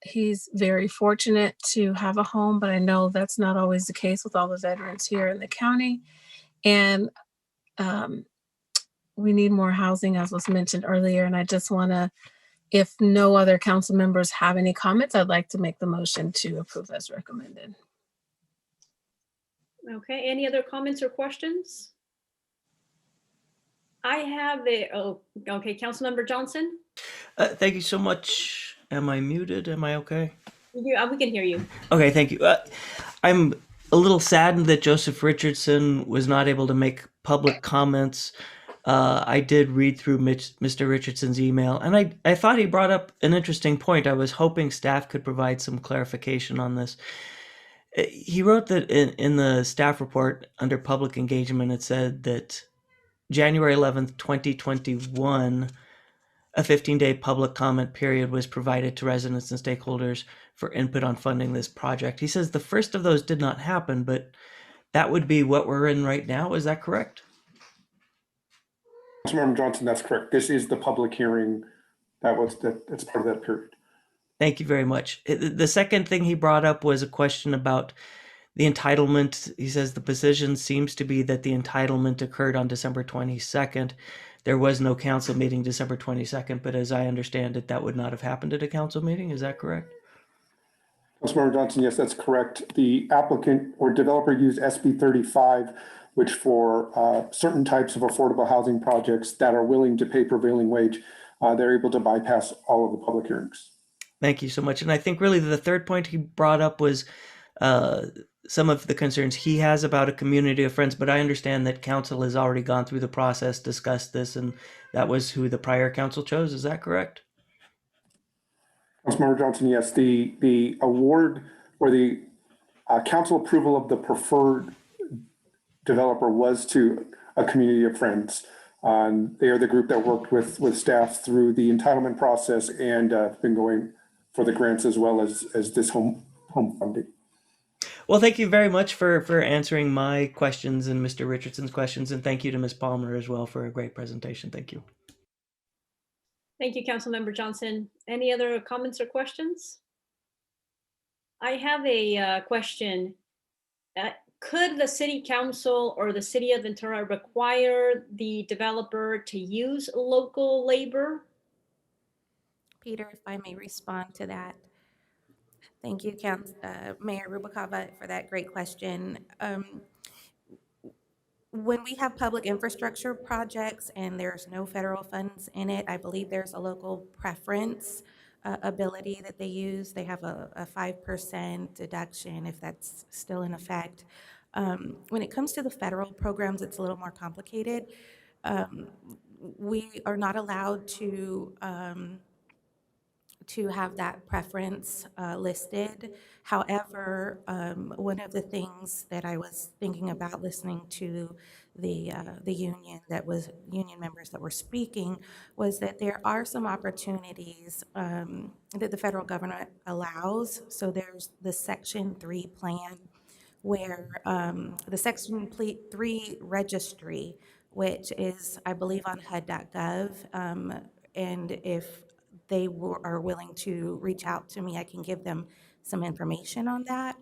he's very fortunate to have a home, but I know that's not always the case with all the veterans here in the county. And we need more housing, as was mentioned earlier. And I just want to, if no other council members have any comments, I'd like to make the motion to approve as recommended. Okay, any other comments or questions? I have okay, Councilmember Johnson? Thank you so much. Am I muted? Am I okay? Yeah, we can hear you. Okay, thank you. I'm a little saddened that Joseph Richardson was not able to make public comments. I did read through Mr. Richardson's email, and I thought he brought up an interesting point. I was hoping staff could provide some clarification on this. He wrote that in the staff report under public engagement, it said that January 11th, 2021, a 15-day public comment period was provided to residents and stakeholders for input on funding this project. He says the first of those did not happen, but that would be what we're in right now. Is that correct? Councilmember Johnson, that's correct. This is the public hearing that's part of that period. Thank you very much. The second thing he brought up was a question about the entitlement. He says the position seems to be that the entitlement occurred on December 22nd. There was no council meeting December 22nd, but as I understand it, that would not have happened at a council meeting. Is that correct? Councilmember Johnson, yes, that's correct. The applicant or developer used SB 35, which for certain types of affordable housing projects that are willing to pay prevailing wage, they're able to bypass all of the public hearings. Thank you so much. And I think really the third point he brought up was some of the concerns he has about a community of friends, but I understand that council has already gone through the process, discussed this, and that was who the prior council chose. Is that correct? Councilmember Johnson, yes. The award or the council approval of the preferred developer was to a community of friends. They are the group that worked with staff through the entitlement process and been going for the grants as well as this home funding. Well, thank you very much for answering my questions and Mr. Richardson's questions. And thank you to Ms. Palmer as well for a great presentation. Thank you. Thank you, Councilmember Johnson. Any other comments or questions? I have a question. Could the city council or the city of Ventura require the developer to use local labor? Peter, if I may respond to that. Thank you, Mayor Rubalcaba, for that great question. When we have public infrastructure projects and there's no federal funds in it, I believe there's a local preference ability that they use. They have a 5% deduction if that's still in effect. When it comes to the federal programs, it's a little more complicated. We are not allowed to to have that preference listed. However, one of the things that I was thinking about listening to the union members that were speaking was that there are some opportunities that the federal government allows. So there's the Section 3 plan, where the Section 3 registry, which is, I believe, on HUD.gov, and if they are willing to reach out to me, I can give them some information on that.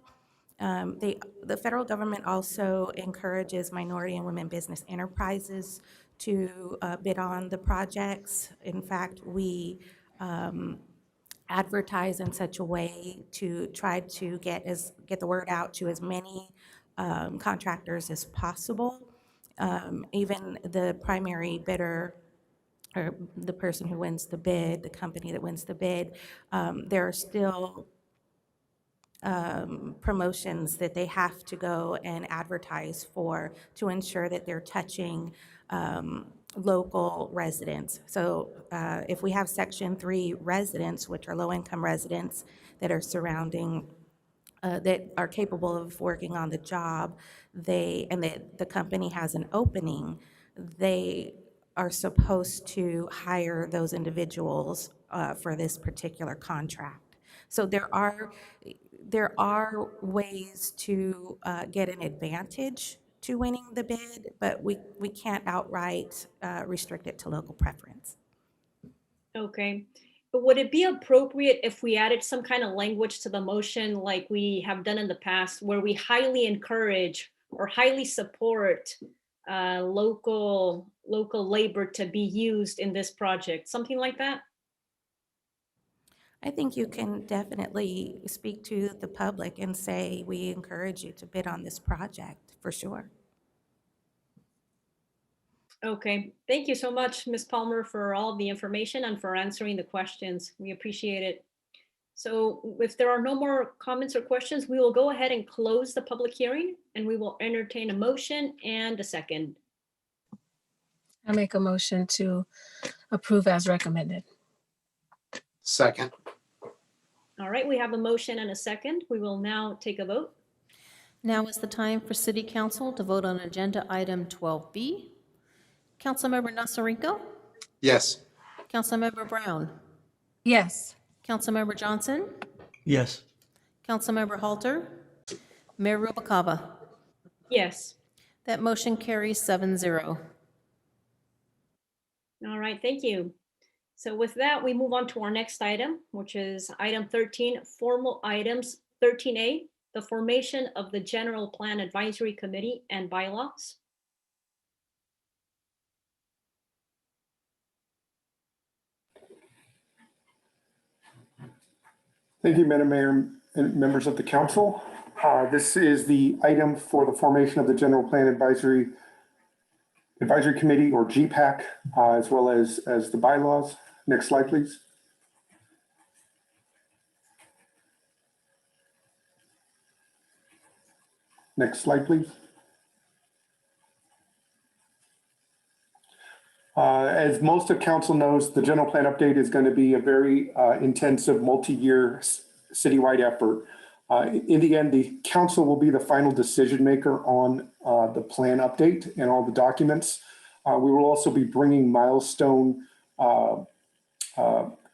The federal government also encourages minority and women business enterprises to bid on the projects. In fact, we advertise in such a way to try to get the word out to as many contractors as possible. Even the primary bidder, or the person who wins the bid, the company that wins the bid, there are still promotions that they have to go and advertise for to ensure that they're touching local residents. So if we have Section 3 residents, which are low-income residents that are surrounding, that are capable of working on the job, the company has an opening, they are supposed to hire those individuals for this particular contract. So there are ways to get an advantage to winning the bid, but we can't outright restrict it to local preference. Okay. But would it be appropriate if we added some kind of language to the motion like we have done in the past, where we highly encourage or highly support local labor to be used in this project, something like that? I think you can definitely speak to the public and say, we encourage you to bid on this project, for sure. Okay, thank you so much, Ms. Palmer, for all the information and for answering the questions. We appreciate it. So if there are no more comments or questions, we will go ahead and close the public hearing, and we will entertain a motion and a second. I make a motion to approve as recommended. Second. All right, we have a motion and a second. We will now take a vote. Now is the time for City Council to vote on Agenda Item 12B. Councilmember Nasarenko? Yes. Councilmember Brown? Yes. Councilmember Johnson? Yes. Councilmember Halter? Mayor Rubalcaba? Yes. That motion carries 7-0. All right, thank you. So with that, we move on to our next item, which is item 13, formal items. 13A, the formation of the General Plan Advisory Committee and bylaws. Thank you, Madam Mayor and members of the council. This is the item for the formation of the General Plan Advisory Committee, or GPAC, as well as the bylaws. Next slide, please. Next slide, please. As most of council knows, the general plan update is going to be a very intensive multi-year citywide effort. In the end, the council will be the final decision maker on the plan update and all the documents. We will also be bringing milestone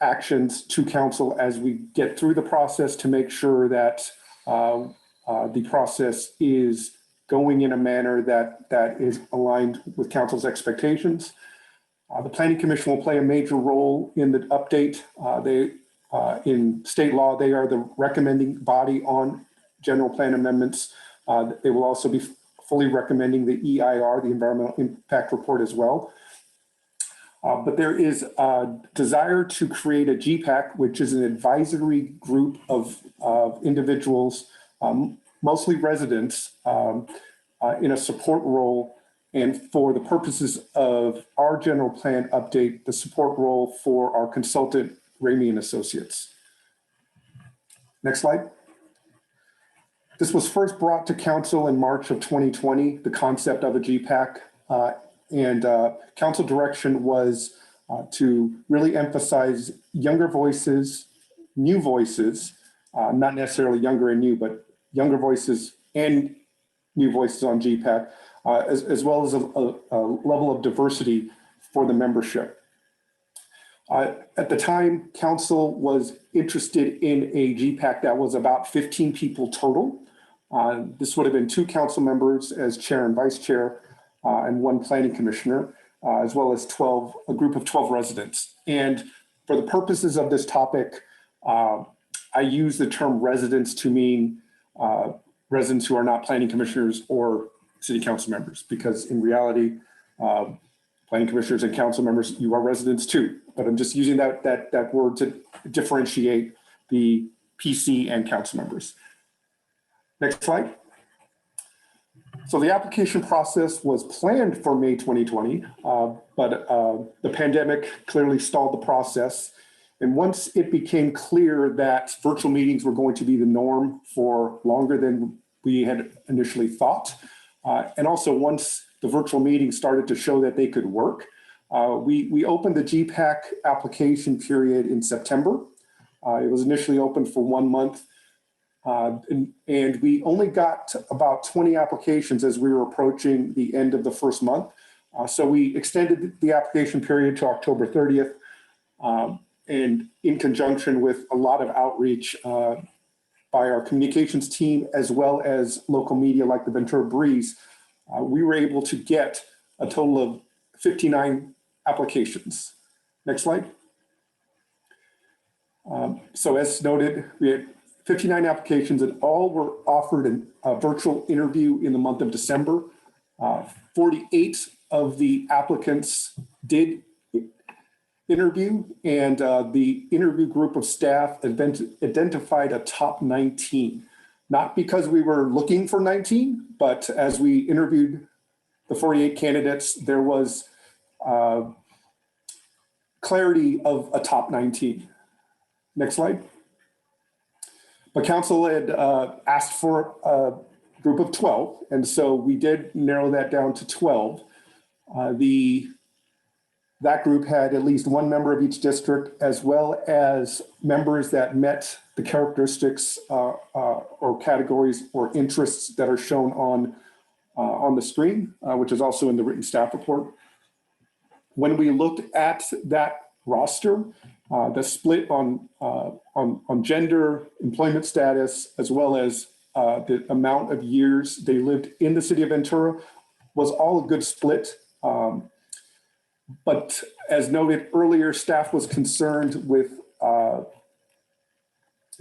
actions to council as we get through the process to make sure that the process is going in a manner that is aligned with council's expectations. The Planning Commission will play a major role in the update. In state law, they are the recommending body on general plan amendments. They will also be fully recommending the EIR, the Environmental Impact Report, as well. But there is a desire to create a GPAC, which is an advisory group of individuals, mostly residents, in a support role. And for the purposes of our general plan update, the support role for our consultant, Ramey and Associates. Next slide. This was first brought to council in March of 2020, the concept of a GPAC, and council direction was to really emphasize younger voices, new voices, not necessarily younger and new, but younger voices and new voices on GPAC, as well as a level of diversity for the membership. At the time, council was interested in a GPAC that was about 15 people total. This would have been 2 council members as chair and vice chair, and 1 planning commissioner, as well as a group of 12 residents. And for the purposes of this topic, I use the term residents to mean residents who are not planning commissioners or city council members, because in reality, planning commissioners and council members, you are residents too. But I'm just using that word to differentiate the PC and council members. Next slide. So the application process was planned for May 2020, but the pandemic clearly stalled the process. And once it became clear that virtual meetings were going to be the norm for longer than we had initially thought, and also once the virtual meetings started to show that they could work, we opened the GPAC application period in September. It was initially open for 1 month. And we only got about 20 applications as we were approaching the end of the first month. So we extended the application period to October 30th. And in conjunction with a lot of outreach by our communications team, as well as local media like the Ventura Breeze, we were able to get a total of 59 applications. Next slide. So as noted, we had 59 applications and all were offered a virtual interview in the month of December. 48 of the applicants did interview, and the interview group of staff identified a top 19. Not because we were looking for 19, but as we interviewed the 48 candidates, there was clarity of a top 19. Next slide. But council had asked for a group of 12, and so we did narrow that down to 12. That group had at least 1 member of each district, as well as members that met the characteristics or categories or interests that are shown on the screen, which is also in the written staff report. When we looked at that roster, the split on gender, employment status, as well as the amount of years they lived in the city of Ventura was all a good split. But as noted earlier, staff was concerned with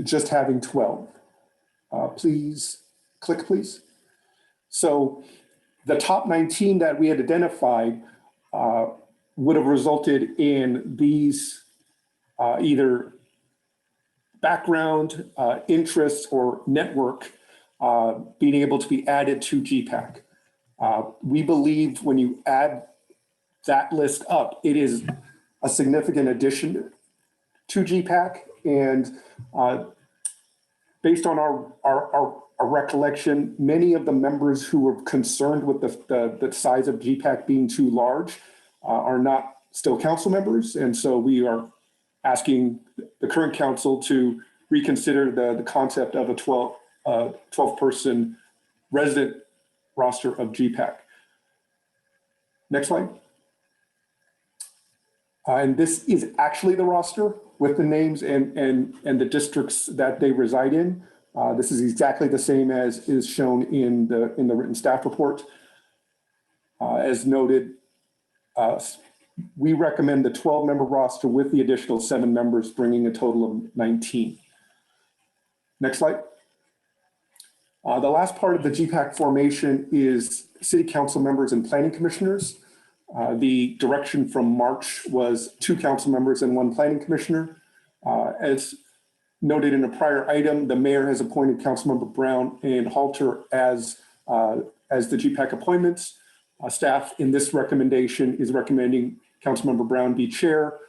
just having 12. Please, click please. So the top 19 that we had identified would have resulted in these either background, interests, or network being able to be added to GPAC. We believe when you add that list up, it is a significant addition to GPAC, and based on our recollection, many of the members who were concerned with the size of GPAC being too large are not still council members, and so we are asking the current council to reconsider the concept of a 12-person resident roster of GPAC. Next slide. And this is actually the roster with the names and the districts that they reside in. This is exactly the same as is shown in the written staff report. As noted, we recommend the 12-member roster with the additional 7 members, bringing a total of 19. Next slide. The last part of the GPAC formation is city council members and planning commissioners. The direction from March was 2 council members and 1 planning commissioner. As noted in a prior item, the mayor has appointed Councilmember Brown and Halter as the GPAC appointments. Staff in this recommendation is recommending Councilmember Brown be chair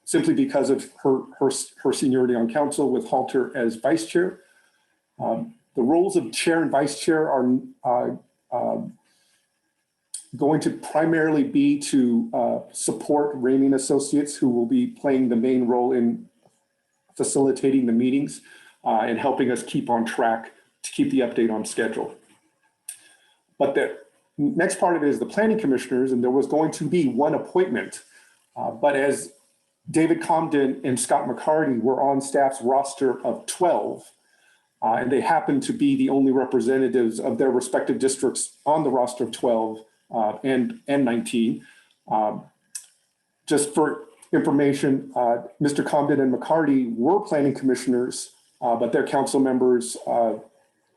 simply because of her seniority on council, with Halter as vice chair. The roles of chair and vice chair are going to primarily be to support Ramey and Associates, who will be playing the main role in facilitating the meetings and helping us keep on track to keep the update on schedule. But the next part of it is the planning commissioners, and there was going to be one appointment. But as David Comden and Scott McCarty were on staff's roster of 12, and they happened to be the only representatives of their respective districts on the roster of 12 and 19. Just for information, Mr. Comden and McCarty were planning commissioners, but their council members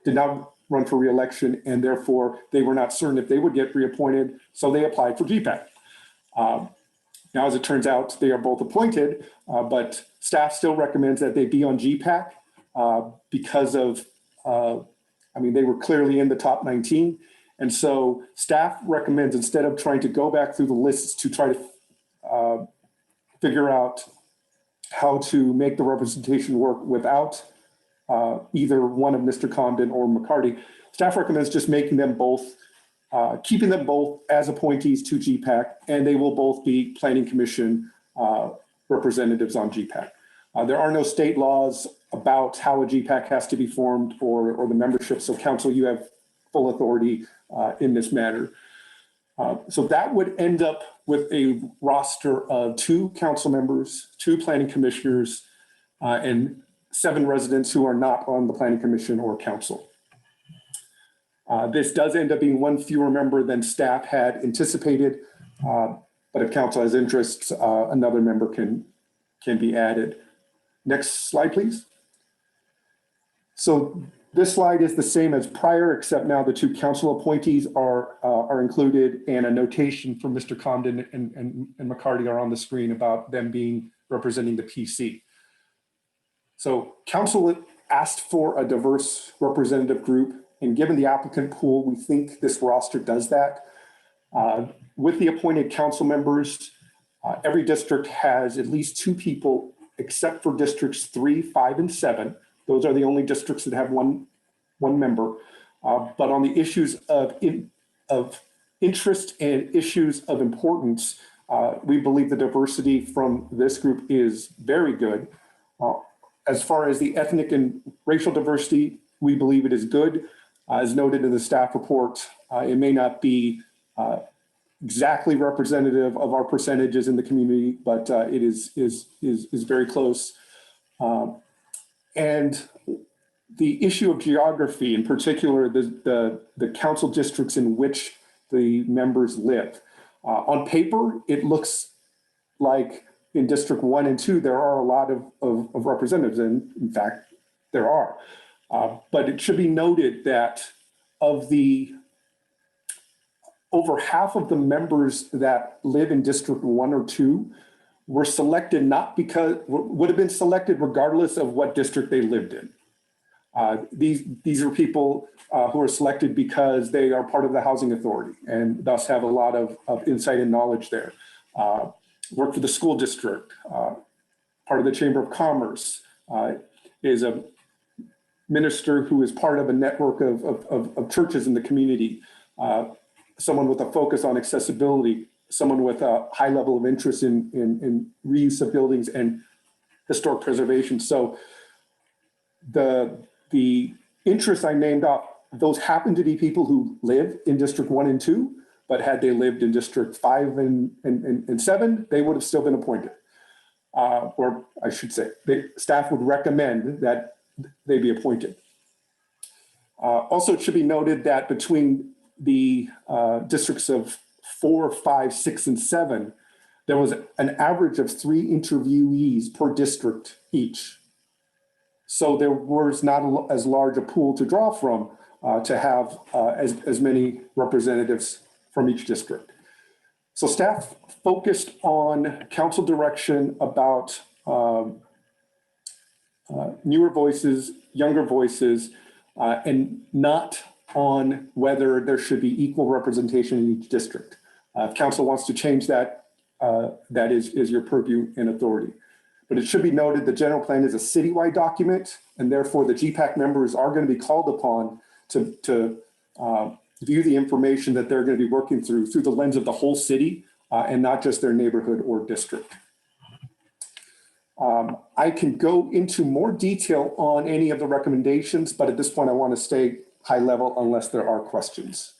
did not run for re-election, and therefore they were not certain if they would get reappointed, so they applied for GPAC. Now, as it turns out, they are both appointed, but staff still recommends that they be on GPAC because of, they were clearly in the top 19. And so staff recommends, instead of trying to go back through the lists to try to figure out how to make the representation work without either one of Mr. Comden or McCarty, staff recommends just making them both, keeping them both as appointees to GPAC, and they will both be Planning Commission representatives on GPAC. There are no state laws about how a GPAC has to be formed or the membership, so council, you have full authority in this matter. So that would end up with a roster of 2 council members, 2 planning commissioners, and 7 residents who are not on the planning commission or council. This does end up being 1 fewer member than staff had anticipated, but if council has interests, another member can be added. Next slide, please. So this slide is the same as prior, except now the 2 council appointees are included, and a notation from Mr. Comden and McCarty are on the screen about them being representing the PC. So council asked for a diverse representative group, and given the applicant pool, we think this roster does that. With the appointed council members, every district has at least 2 people, except for districts 3, 5, and 7. Those are the only districts that have one member. But on the issues of interest and issues of importance, we believe the diversity from this group is very good. As far as the ethnic and racial diversity, we believe it is good. As noted in the staff report, it may not be exactly representative of our percentages in the community, but it is very close. And the issue of geography, in particular, the council districts in which the members live. On paper, it looks like in District 1 and 2, there are a lot of representatives, and in fact, there are. But it should be noted that of the over half of the members that live in District 1 or 2 were selected not because, would have been selected regardless of what district they lived in. These are people who are selected because they are part of the housing authority and thus have a lot of insight and knowledge there. Work for the school district, part of the Chamber of Commerce, is a minister who is part of a network of churches in the community, someone with a focus on accessibility, someone with a high level of interest in reuse of buildings and historic preservation. So the interests I named off, those happen to be people who live in District 1 and 2, but had they lived in District 5 and 7, they would have still been appointed. Or I should say, staff would recommend that they be appointed. Also, it should be noted that between the districts of 4, 5, 6, and 7, there was an average of 3 interviewees per district each. So there was not as large a pool to draw from to have as many representatives from each district. So staff focused on council direction about newer voices, younger voices, and not on whether there should be equal representation in each district. If council wants to change that, that is your purview and authority. But it should be noted the general plan is a citywide document, and therefore the GPAC members are going to be called upon to view the information that they're going to be working through the lens of the whole city and not just their neighborhood or district. I can go into more detail on any of the recommendations, but at this point I want to stay high level unless there are questions.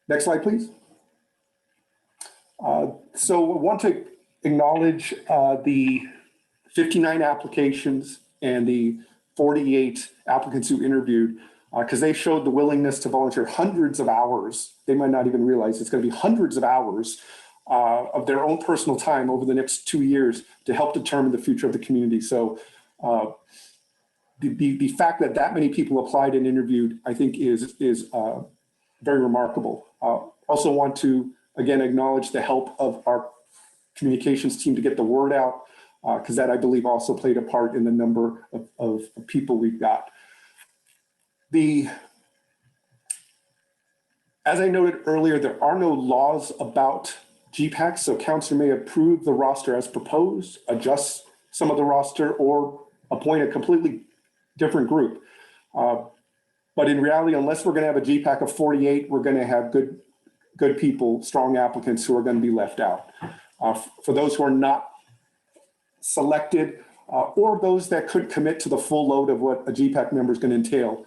Next slide, please. So I want to acknowledge the 59 applications and the 48 applicants who interviewed, because they showed the willingness to volunteer hundreds of hours. They might not even realize it's going to be hundreds of hours of their own personal time over the next 2 years to help determine the future of the community. So the fact that that many people applied and interviewed, I think is very remarkable. Also want to, again, acknowledge the help of our communications team to get the word out, because that, I believe, also played a part in the number of people we've got. As I noted earlier, there are no laws about GPAC, so council may approve the roster as proposed, adjust some of the roster, or appoint a completely different group. But in reality, unless we're going to have a GPAC of 48, we're going to have good people, strong applicants who are going to be left out. For those who are not selected, or those that could commit to the full load of what a GPAC member is going to entail,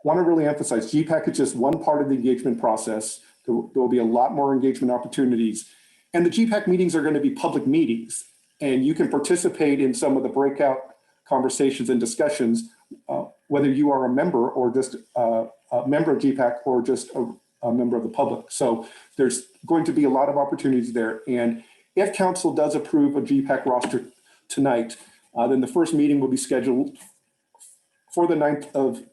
I want to really emphasize GPAC is just one part of the engagement process. There will be a lot more engagement opportunities. And the GPAC meetings are going to be public meetings, and you can participate in some of the breakout conversations and discussions, whether you are a member or just a member of GPAC or just a member of the public. So there's going to be a lot of opportunities there. And if council does approve a GPAC roster tonight, then the first meeting will be scheduled for the 9th of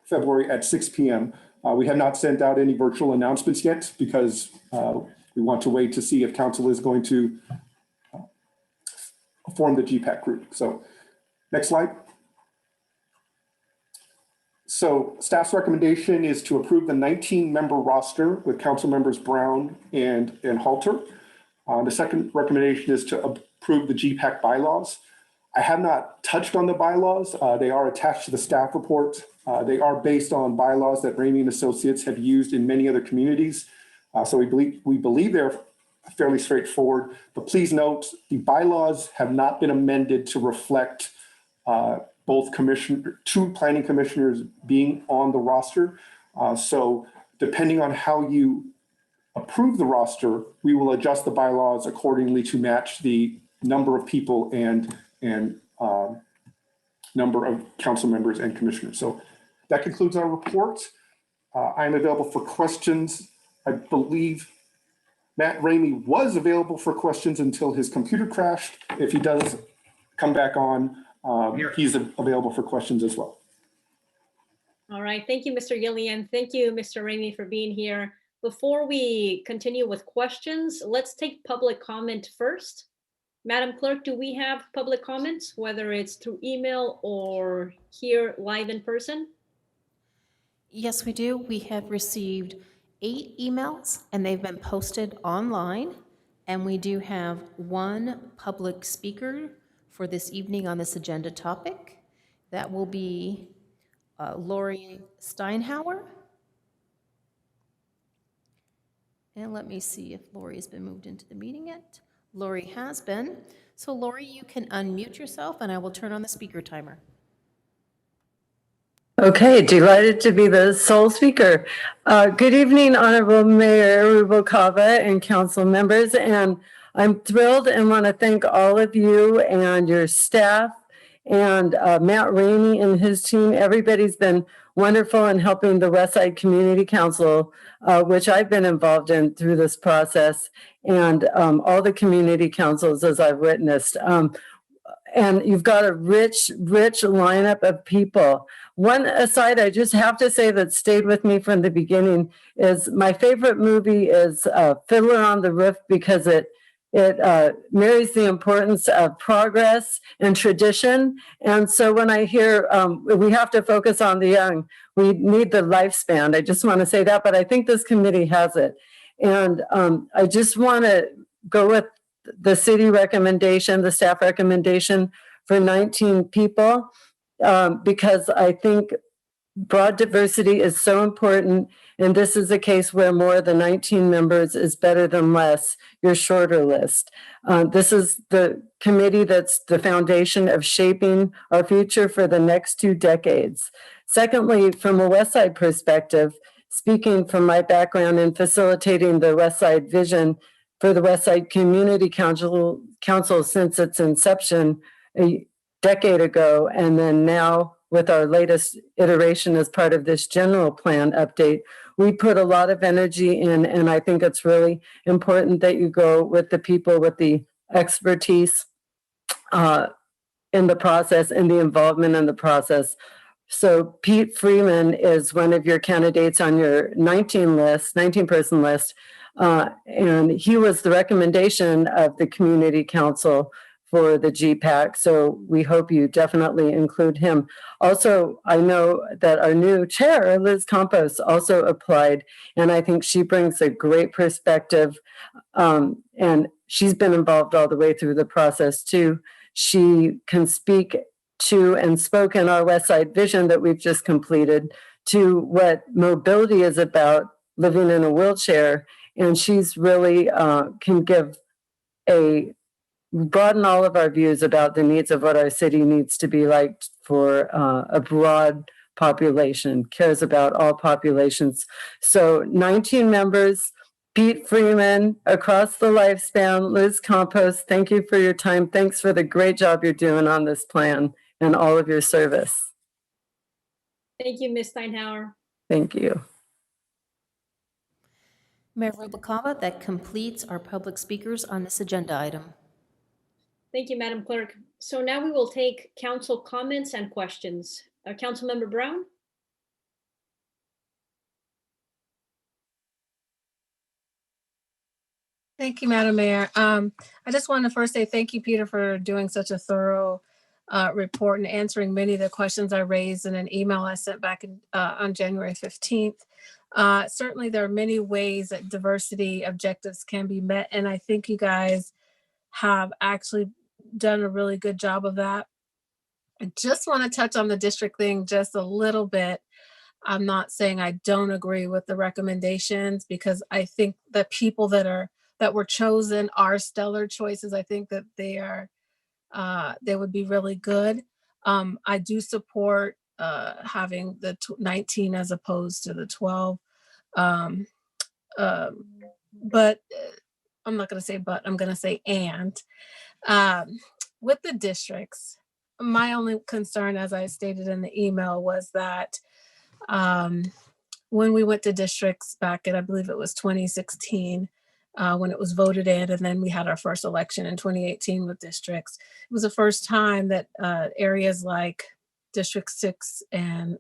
February at 6 p.m. We have not sent out any virtual announcements yet because we want to wait to see if council is going to form the GPAC group. So next slide. So staff's recommendation is to approve the 19-member roster with council members Brown and Halter. The second recommendation is to approve the GPAC bylaws. I have not touched on the bylaws. They are attached to the staff report. They are based on bylaws that Ramey and Associates have used in many other communities. So we believe they're fairly straightforward, but please note the bylaws have not been amended to reflect both two planning commissioners being on the roster. So depending on how you approve the roster, we will adjust the bylaws accordingly to match the number of people and number of council members and commissioners. So that concludes our report. I'm available for questions. I believe Matt Ramey was available for questions until his computer crashed. If he does come back on, he's available for questions as well. All right. Thank you, Mr. Gillian. Thank you, Mr. Ramey, for being here. Before we continue with questions, let's take public comment first. Madam Clerk, do we have public comments, whether it's through email or here live in person? Yes, we do. We have received 8 emails and they've been posted online. And we do have 1 public speaker for this evening on this agenda topic. That will be Lori Steinhauer. And let me see if Lori's been moved into the meeting yet. Lori has been. So Lori, you can unmute yourself and I will turn on the speaker timer. Okay, delighted to be the sole speaker. Good evening, Honorable Mayor Rubalcaba and council members. And I'm thrilled and want to thank all of you and your staff and Matt Ramey and his team. Everybody's been wonderful in helping the Westside Community Council, which I've been involved in through this process, and all the community councils as I've witnessed. And you've got a rich lineup of people. One aside I just have to say that stayed with me from the beginning is my favorite movie is Fiddler on the Roof, because it marries the importance of progress and tradition. And so when I hear we have to focus on the young, we need the lifespan. I just want to say that, but I think this committee has it. And I just want to go with the city recommendation, the staff recommendation for 19 people, because I think broad diversity is so important. And this is a case where more than 19 members is better than less, your shorter list. This is the committee that's the foundation of shaping our future for the next 2 decades. Secondly, from a West Side perspective, speaking from my background in facilitating the West Side vision for the West Side Community Council since its inception a decade ago, and then now with our latest iteration as part of this general plan update, we put a lot of energy in, and I think it's really important that you go with the people with the expertise in the process and the involvement in the process. So Pete Freeman is one of your candidates on your 19-person list, and he was the recommendation of the Community Council for the GPAC. So we hope you definitely include him. Also, I know that our new chair, Liz Campos, also applied, and I think she brings a great perspective, and she's been involved all the way through the process too. She can speak to and spoke in our West Side vision that we've just completed to what mobility is about, living in a wheelchair. And she's really can give broaden all of our views about the needs of what our city needs to be like for a broad population, cares about all populations. So 19 members, Pete Freeman, across the lifespan, Liz Campos, thank you for your time. Thanks for the great job you're doing on this plan and all of your service. Thank you, Ms. Steinhauer. Thank you. Mayor Rubalcava, that completes our public speakers on this agenda item. Thank you, Madam Clerk. So now we will take council comments and questions. Councilmember Brown? Thank you, Madam Mayor. I just want to first say thank you, Peter, for doing such a thorough report and answering many of the questions I raised in an email I sent back on January 15th. Certainly, there are many ways that diversity objectives can be met, and I think you guys have actually done a really good job of that. I just want to touch on the district thing just a little bit. I'm not saying I don't agree with the recommendations, because I think the people that were chosen are stellar choices. I think that they would be really good. I do support having the 19 as opposed to the 12. But I'm not going to say but, I'm going to say and. With the districts, my only concern, as I stated in the email, was that when we went to districts back in, I believe it was 2016, when it was voted in, and then we had our first election in 2018 with districts, it was the first time that areas like District 6 and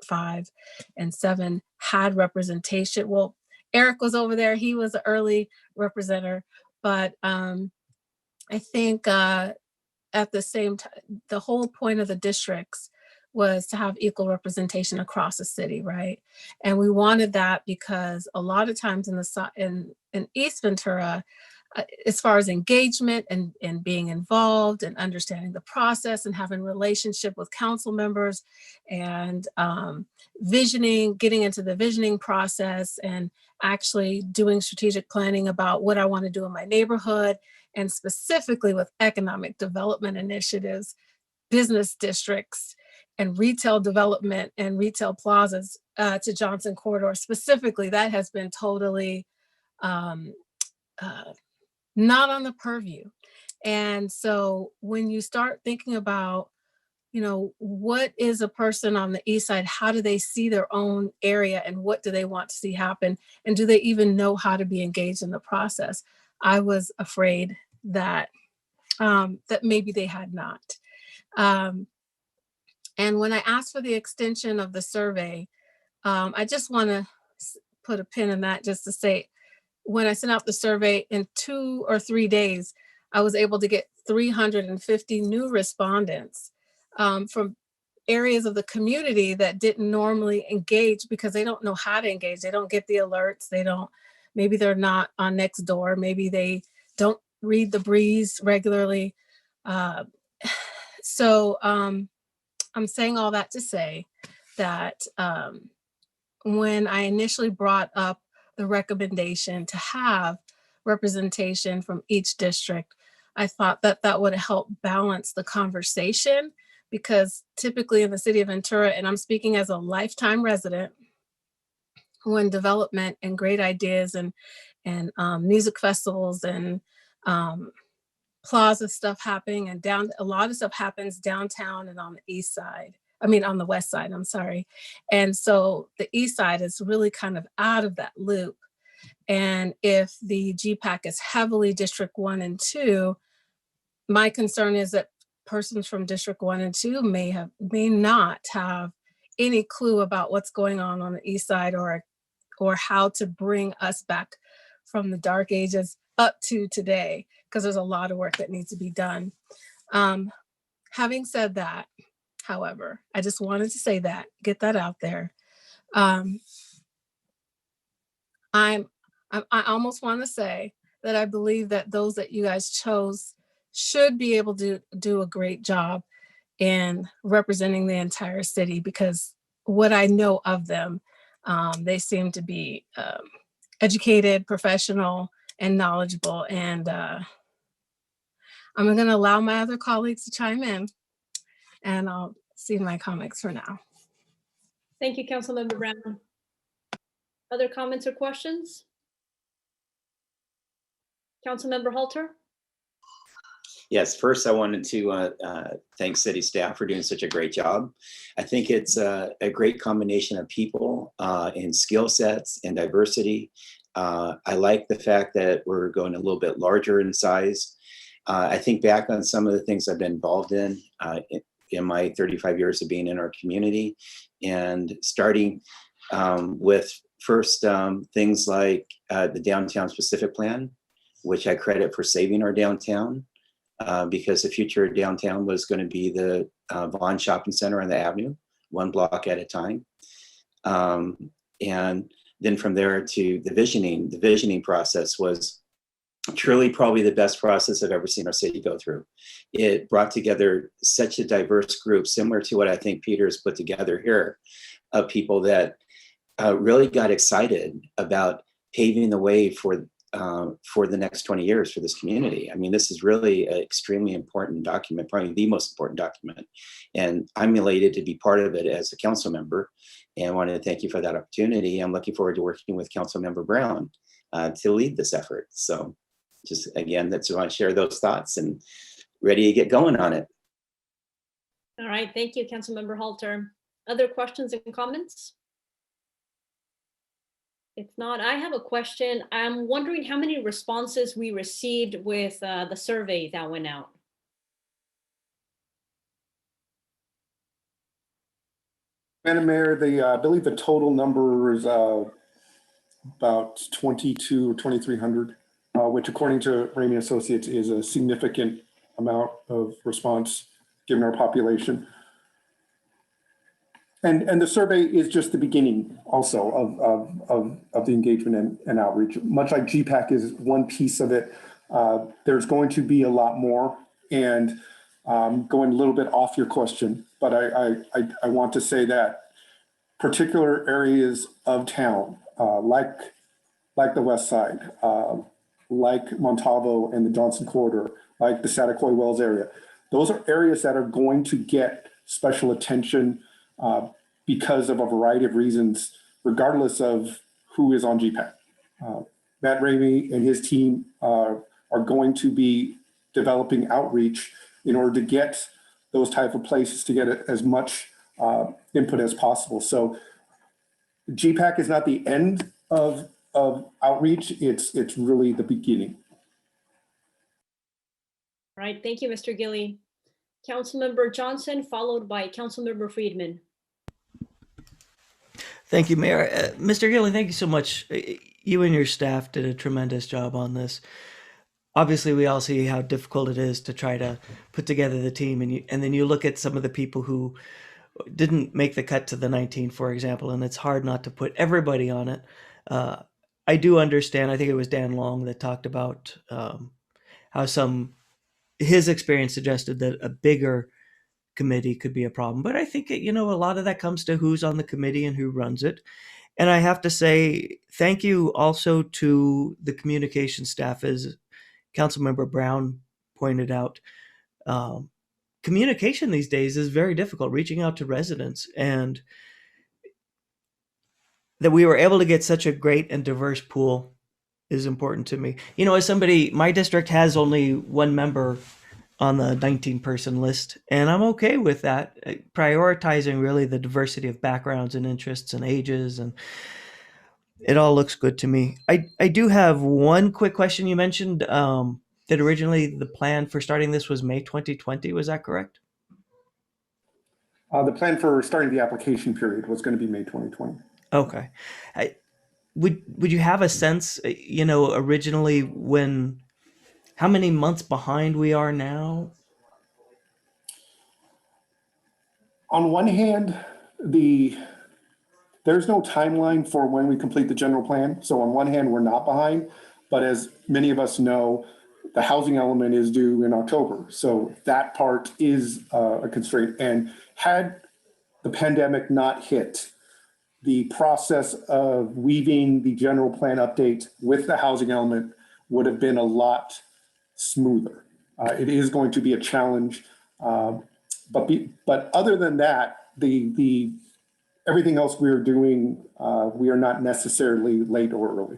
5 and 7 had representation. Well, Eric was over there. He was an early representative, but I think at the same time, the whole point of the districts was to have equal representation across the city, right? And we wanted that because a lot of times in East Ventura, as far as engagement and being involved and understanding the process and having relationship with council members and getting into the visioning process and actually doing strategic planning about what I want to do in my neighborhood, and specifically with economic development initiatives, business districts, and retail development and retail plazas to Johnson Corridor specifically, that has been totally not on the purview. And so when you start thinking about, what is a person on the east side, how do they see their own area and what do they want to see happen? And do they even know how to be engaged in the process? I was afraid that that maybe they had not. And when I asked for the extension of the survey, I just want to put a pin in that just to say, when I sent out the survey in 2 or 3 days, I was able to get 350 new respondents from areas of the community that didn't normally engage because they don't know how to engage. They don't get the alerts. Maybe they're not on Nextdoor. Maybe they don't read The Breeze regularly. So I'm saying all that to say that when I initially brought up the recommendation to have representation from each district, I thought that that would help balance the conversation, because typically in the city of Ventura, and I'm speaking as a lifetime resident, when development and great ideas and music festivals and plaza stuff happening and a lot of stuff happens downtown and on the east side. I mean, on the west side, I'm sorry. And so the east side is really kind of out of that loop. And if the GPAC is heavily District 1 and 2, my concern is that persons from District 1 and 2 may not have any clue about what's going on the east side, or how to bring us back from the dark ages up to today, because there's a lot of work that needs to be done. Having said that, however, I just wanted to say that, get that out there. I almost want to say that I believe that those that you guys chose should be able to do a great job in representing the entire city, because what I know of them, they seem to be educated, professional, and knowledgeable. And I'm going to allow my other colleagues to chime in, and I'll see my comments for now. Thank you, Councilmember Brown. Other comments or questions? Councilmember Halter? Yes, first I wanted to thank city staff for doing such a great job. I think it's a great combination of people and skill sets and diversity. I like the fact that we're going a little bit larger in size. I think back on some of the things I've been involved in my 35 years of being in our community, and starting with first things like the downtown specific plan, which I credit for saving our downtown. Because the future of downtown was going to be the Vaughn Shopping Center on the Avenue, one block at a time. And then from there to the visioning process was truly probably the best process I've ever seen our city go through. It brought together such a diverse group, similar to what I think Peter's put together here, of people that really got excited about paving the way for the next 20 years for this community. I mean, this is really an extremely important document, probably the most important document. And I'm elated to be part of it as a council member, and I want to thank you for that opportunity. I'm looking forward to working with Councilmember Brown to lead this effort. So just again, that's why I share those thoughts and ready to get going on it. All right, thank you, Councilmember Halter. Other questions and comments? If not, I have a question. I'm wondering how many responses we received with the survey that went out. Madam Mayor, I believe the total number is about 2,200 or 2,300, which according to Ramey Associates is a significant amount of response given our population. And the survey is just the beginning also of the engagement and outreach. Much like GPAC is one piece of it, there's going to be a lot more. And going a little bit off your question, but I want to say that particular areas of town, like the West Side, like Montalvo and the Johnson Corridor, like the Satakoy Wells area, those are areas that are going to get special attention because of a variety of reasons, regardless of who is on GPAC. Matt Ramey and his team are going to be developing outreach in order to get those type of places to get as much input as possible. So GPAC is not the end of outreach, it's really the beginning. All right, thank you, Mr. Gilly. Councilmember Johnson, followed by Councilmember Friedman. Thank you, Mayor. Mr. Gilly, thank you so much. You and your staff did a tremendous job on this. Obviously, we all see how difficult it is to try to put together the team, and then you look at some of the people who didn't make the cut to the 19, for example, and it's hard not to put everybody on it. I do understand. I think it was Dan Long that talked about how his experience suggested that a bigger committee could be a problem. But I think, a lot of that comes to who's on the committee and who runs it. And I have to say thank you also to the communication staff, as Councilmember Brown pointed out. Communication these days is very difficult, reaching out to residents, and that we were able to get such a great and diverse pool is important to me. You know, as somebody, my district has only one member on the 19-person list, and I'm okay with that, prioritizing really the diversity of backgrounds and interests and ages, and it all looks good to me. I do have one quick question. You mentioned that originally the plan for starting this was May 2020. Was that correct? The plan for starting the application period was going to be May 2020. Okay. Would you have a sense, you know, originally how many months behind we are now? On one hand, there's no timeline for when we complete the general plan. So on one hand, we're not behind, but as many of us know, the housing element is due in October. So that part is a constraint. And had the pandemic not hit, the process of weaving the general plan update with the housing element would have been a lot smoother. It is going to be a challenge, but other than that, the everything else we are doing, we are not necessarily late or early.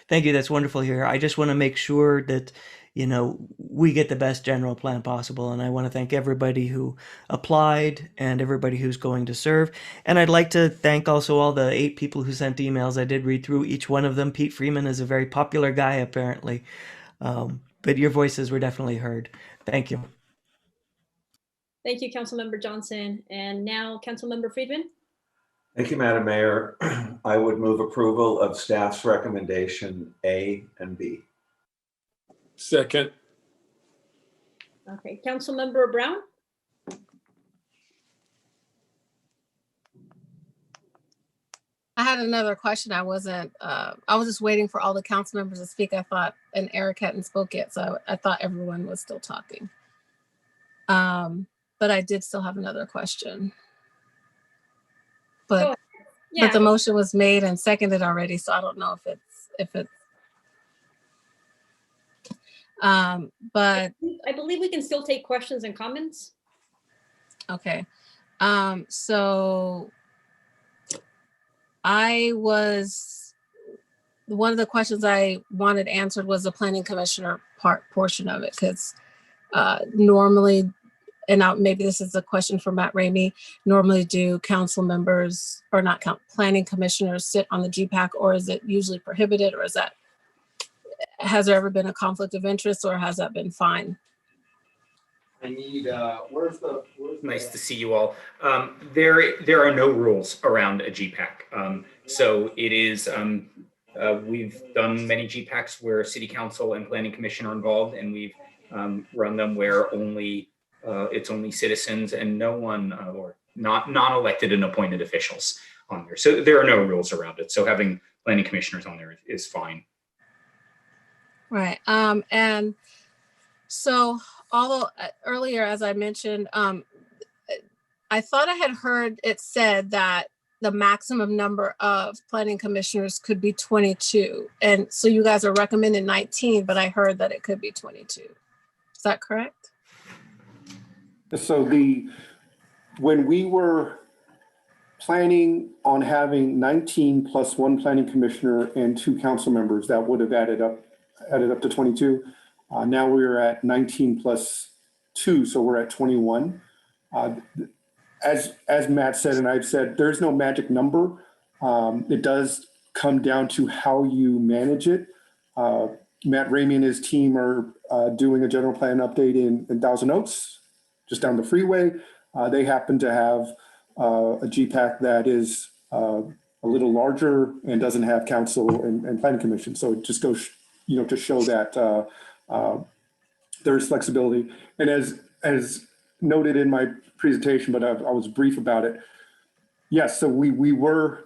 Thank you. That's wonderful here. I just want to make sure that, you know, we get the best general plan possible. And I want to thank everybody who applied and everybody who's going to serve. And I'd like to thank also all the 8 people who sent emails. I did read through each one of them. Pete Freeman is a very popular guy, apparently. But your voices were definitely heard. Thank you. Thank you, Councilmember Johnson. And now Councilmember Friedman. Thank you, Madam Mayor. I would move approval of staff's recommendation A and B. Second. Okay, Councilmember Brown. I had another question. I was just waiting for all the council members to speak. I thought, and Eric hadn't spoke yet, so I thought everyone was still talking. But I did still have another question. But Yeah. but the motion was made and seconded already, so I don't know if it's but I believe we can still take questions and comments. okay. So one of the questions I wanted answered was the planning commissioner portion of it, because normally, and maybe this is a question for Matt Ramey, normally do council members or not planning commissioners sit on the GPAC, or is it usually prohibited, or has there ever been a conflict of interest, or has that been fine? I need, nice to see you all. There are no rules around a GPAC. So it is, we've done many GPACs where city council and planning commission are involved, and we've run them where it's only citizens and no one, or non-elected and appointed officials on there. So there are no rules around it. So having planning commissioners on there is fine. Right. And so although earlier, as I mentioned, I thought I had heard it said that the maximum number of planning commissioners could be 22. And so you guys are recommending 19, but I heard that it could be 22. Is that correct? So when we were planning on having 19 plus 1 planning commissioner and 2 council members, that would have added up to 22. Now we're at 19 plus 2, so we're at 21. As Matt said, and I've said, there's no magic number. It does come down to how you manage it. Matt Ramey and his team are doing a general plan update in Thousand Oaks, just down the freeway. They happen to have a GPAC that is a little larger and doesn't have council and planning commission. So it just goes, to show that there's flexibility. And as noted in my presentation, but I was brief about it. Yes, so we were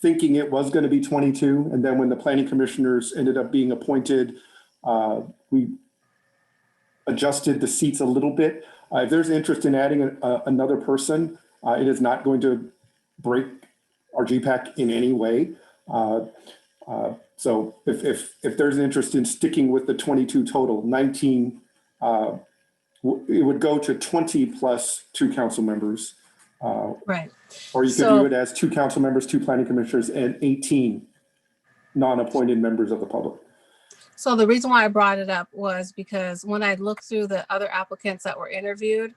thinking it was going to be 22. And then when the planning commissioners ended up being appointed, we adjusted the seats a little bit. If there's interest in adding another person, it is not going to break our GPAC in any way. So if there's an interest in sticking with the 22 total, 19, it would go to 20 plus 2 council members. Right. Or you could view it as 2 council members, 2 planning commissioners, and 18 non-appointed members of the public. So the reason why I brought it up was because when I looked through the other applicants that were interviewed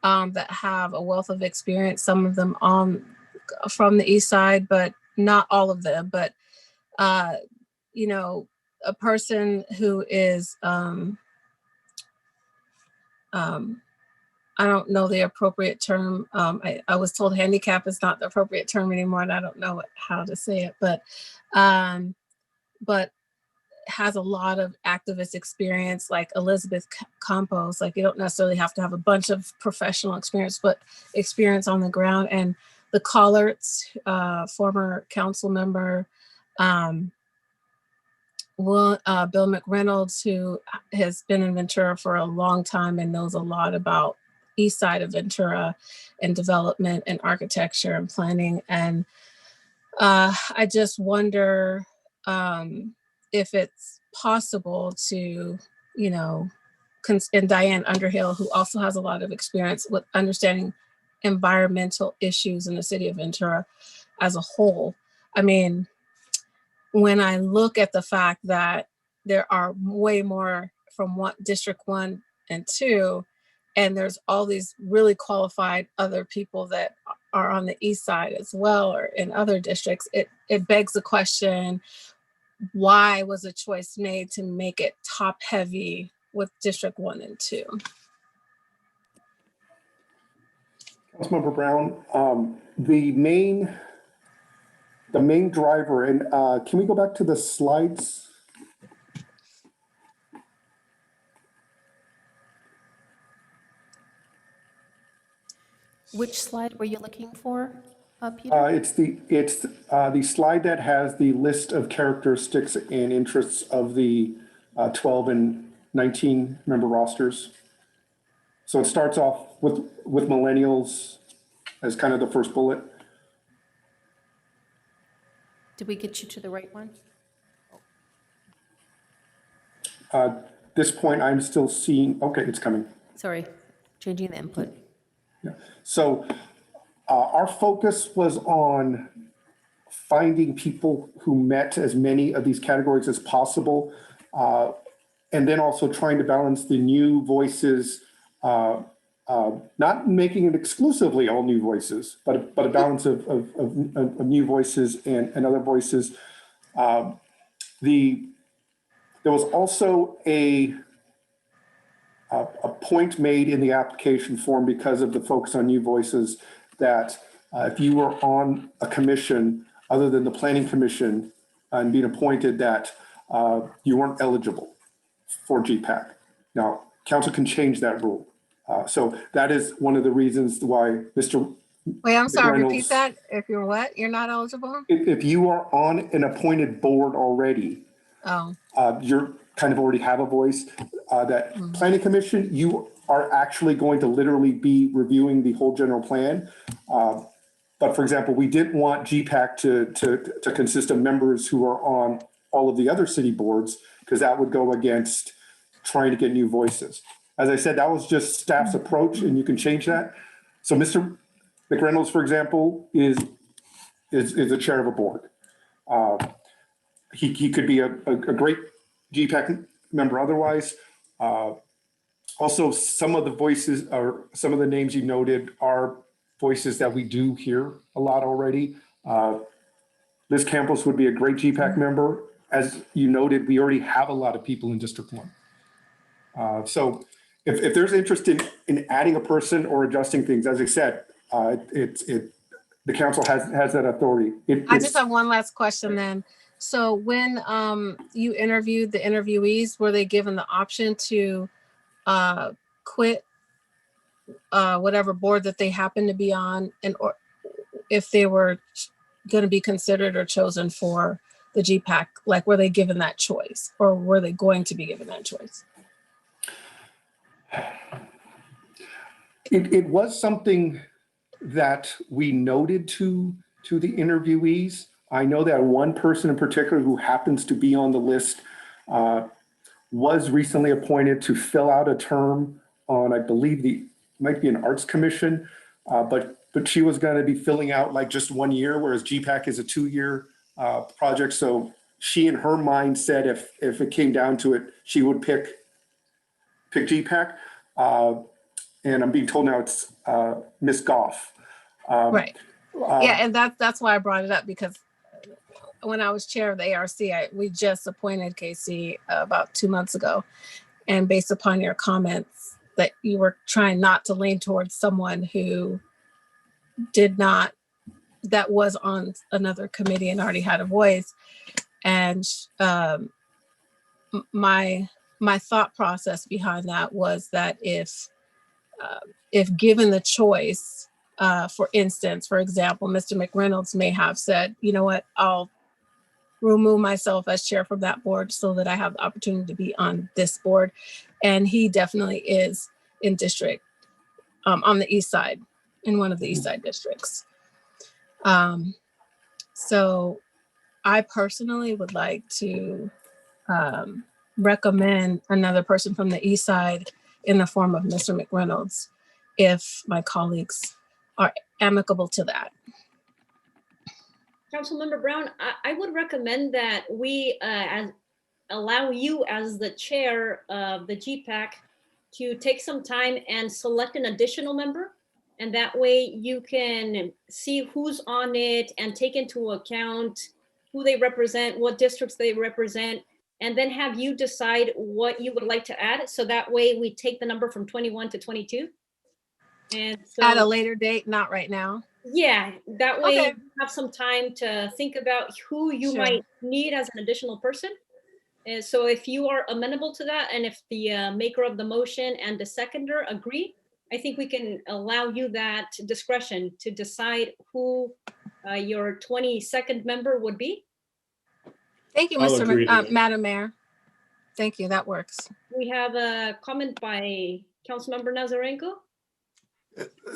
that have a wealth of experience, some of them from the east side, but not all of them, but you know, a person who is I don't know the appropriate term. I was told handicap is not the appropriate term anymore, and I don't know how to say it, but has a lot of activist experience, like Elizabeth Campos. Like, you don't necessarily have to have a bunch of professional experience, but experience on the ground. And the Collards, former council member, Bill McReynolds, who has been in Ventura for a long time and knows a lot about east side of Ventura and development and architecture and planning. And I just wonder if it's possible to, you know, and Diane Underhill, who also has a lot of experience with understanding environmental issues in the city of Ventura as a whole. I mean, when I look at the fact that there are way more from District 1 and 2, and there's all these really qualified other people that are on the east side as well, or in other districts, it begs the question, why was a choice made to make it top heavy with District 1 and 2? Councilmember Brown, the main driver, and can we go back to the slides? Which slide were you looking for, Peter? It's the slide that has the list of characteristics and interests of the 12 and 19 member rosters. So it starts off with millennials as kind of the first bullet. Did we get you to the right one? This point, I'm still seeing, okay, it's coming. Sorry, changing the input. Yeah. So our focus was on finding people who met as many of these categories as possible, and then also trying to balance the new voices, not making it exclusively all new voices, but a balance of new voices and other voices. There was also a point made in the application form because of the focus on new voices that if you were on a commission other than the planning commission and being appointed, that you weren't eligible for GPAC. Now, council can change that rule. So that is one of the reasons why Mr. Wait, I'm sorry, McReynolds, repeat that. If you're what? You're not eligible? if you are on an appointed board already, you're kind of already have a voice. That planning commission, you are actually going to literally be reviewing the whole general plan. But for example, we didn't want GPAC to consist of members who are on all of the other city boards, because that would go against trying to get new voices. As I said, that was just staff's approach, and you can change that. So Mr. McReynolds, for example, is the chair of a board. He could be a great GPAC member otherwise. Also, some of the voices or some of the names you noted are voices that we do hear a lot already. Liz Campos would be a great GPAC member. As you noted, we already have a lot of people in District 1. So if there's interest in adding a person or adjusting things, as I said, the council has that authority. I just have one last question then. So when you interviewed the interviewees, were they given the option to quit whatever board that they happen to be on, and or if they were going to be considered or chosen for the GPAC? Like, were they given that choice, or were they going to be given that choice? It was something that we noted to to the interviewees. I know that one person in particular who happens to be on the list was recently appointed to fill out a term on, I believe, might be an arts commission, but she was going to be filling out like just 1 year, whereas GPAC is a 2-year project. So she, in her mind, said if it came down to it, she would pick GPAC. And I'm being told now it's Miss Goff. Right. Yeah, and that's why I brought it up, because when I was chair of the ARC, we just appointed Casey about 2 months ago. And based upon your comments that you were trying not to lean towards someone who that was on another committee and already had a voice. And my thought process behind that was that if given the choice, for example, Mr. McReynolds may have said, you know what, I'll remove myself as chair from that board so that I have the opportunity to be on this board. And he definitely is in district, on the east side, in one of the east side districts. So I personally would like to recommend another person from the east side in the form of Mr. McReynolds, if my colleagues are amicable to that. Councilmember Brown, I would recommend that we allow you as the chair of the GPAC to take some time and select an additional member. And that way you can see who's on it and take into account who they represent, what districts they represent, and then have you decide what you would like to add. So that way we take the number from 21 to 22. And so, at a later date, not right now. Yeah, that way Okay. you have some time to think about who you Sure. might need as an additional person. And so if you are amenable to that, and if the maker of the motion and the seconder agree, I think we can allow you that discretion to decide who your 22nd member would be. Thank you, I'll agree to that. Madam Mayor. Thank you, that works. We have a comment by Councilmember Nazarenko.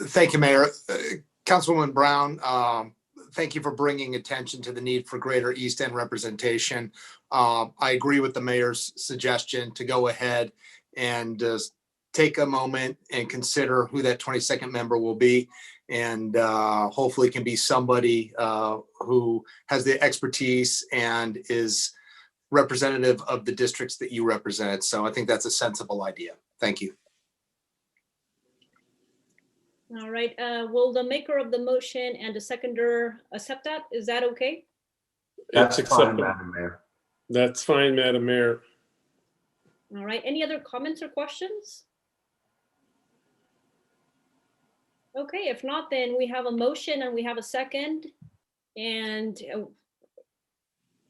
Thank you, Mayor. Councilwoman Brown, thank you for bringing attention to the need for greater East End representation. I agree with the mayor's suggestion to go ahead and take a moment and consider who that 22nd member will be. And hopefully it can be somebody who has the expertise and is representative of the districts that you represent. So I think that's a sensible idea. Thank you. All right, will the maker of the motion and the seconder accept that? Is that okay? It's That's fine, acceptable. Madam Mayor. That's fine, Madam Mayor. All right, any other comments or questions? Okay, if not, then we have a motion and we have a second. And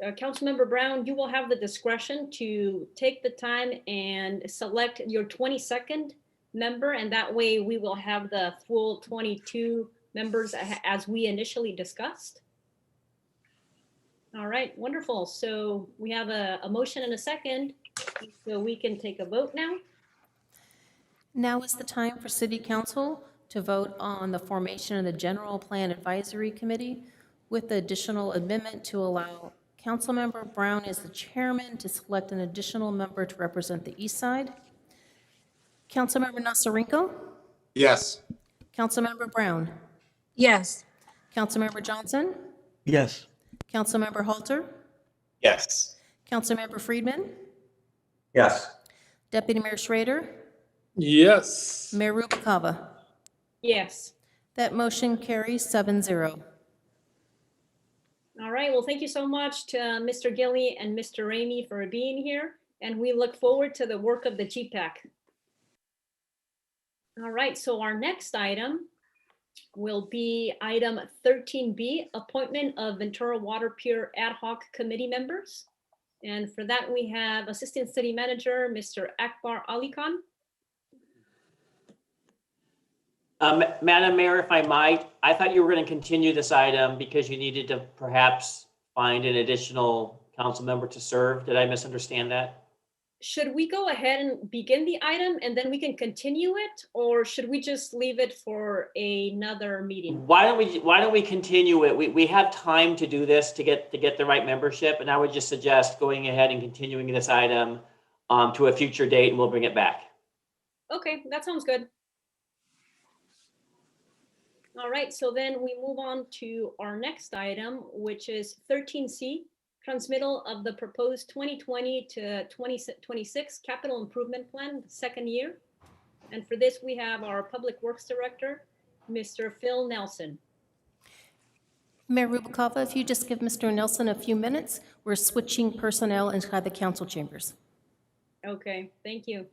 Councilmember Brown, you will have the discretion to take the time and select your 22nd member, and that way we will have the full 22 members as we initially discussed. All right, wonderful. So we have a motion and a second, so we can take a vote now. Now is the time for City Council to vote on the formation of the General Plan Advisory Committee with the additional amendment to allow Councilmember Brown as the chairman to select an additional member to represent the east side. Councilmember Nasarenko? Yes. Councilmember Brown? Yes. Councilmember Johnson? Yes. Councilmember Halter? Yes. Councilmember Friedman? Yes. Deputy Mayor Schrader? Yes. Mayor Rubalcava? Yes. That motion carries 7-0. All right, well, thank you so much to Mr. Gilly and Mr. Ramey for being here, and we look forward to the work of the GPAC. All right, so our next item will be item 13B, appointment of Ventura Water Pure Ad Hoc Committee members. And for that, we have Assistant City Manager, Mr. Akbar Ali Khan. Madam Mayor, if I might, I thought you were going to continue this item because you needed to perhaps find an additional council member to serve. Did I misunderstand that? should we go ahead and begin the item and then we can continue it? Or should we just leave it for another meeting? Why don't we continue it? We have time to do this to get the right membership, and I would just suggest going ahead and continuing this item to a future date, and we'll bring it back. Okay, that sounds good. All right, so then we move on to our next item, which is 13C, transmittal of the proposed 2020 to 2026 capital improvement plan, second year. And for this, we have our Public Works Director, Mr. Phil Nelson. Mayor Rubalcava, if you just give Mr. Nelson a few minutes, we're switching personnel inside the council chambers. Okay, thank you.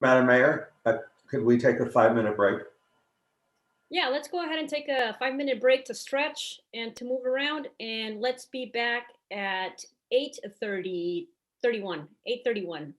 Madam Mayor, could we take a 5-minute break? Yeah, let's go ahead and take a 5-minute break to stretch and to move around, and let's be back at 8:31.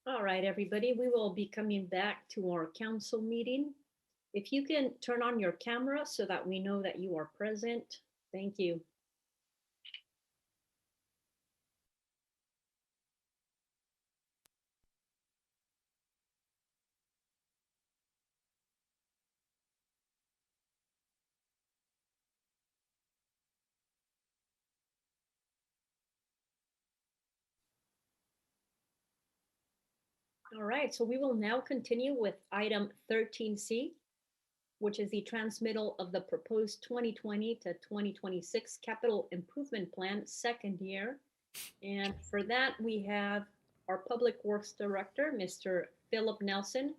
All right, everybody, we will be coming back to our council meeting. If you can turn on your camera so that we know that you are present. Thank you. All right, so we will now continue with item 13C, which is the transmittal of the proposed 2020 to 2026 capital improvement plan, second year. And for that, we have our Public Works Director, Mr. Philip Nelson.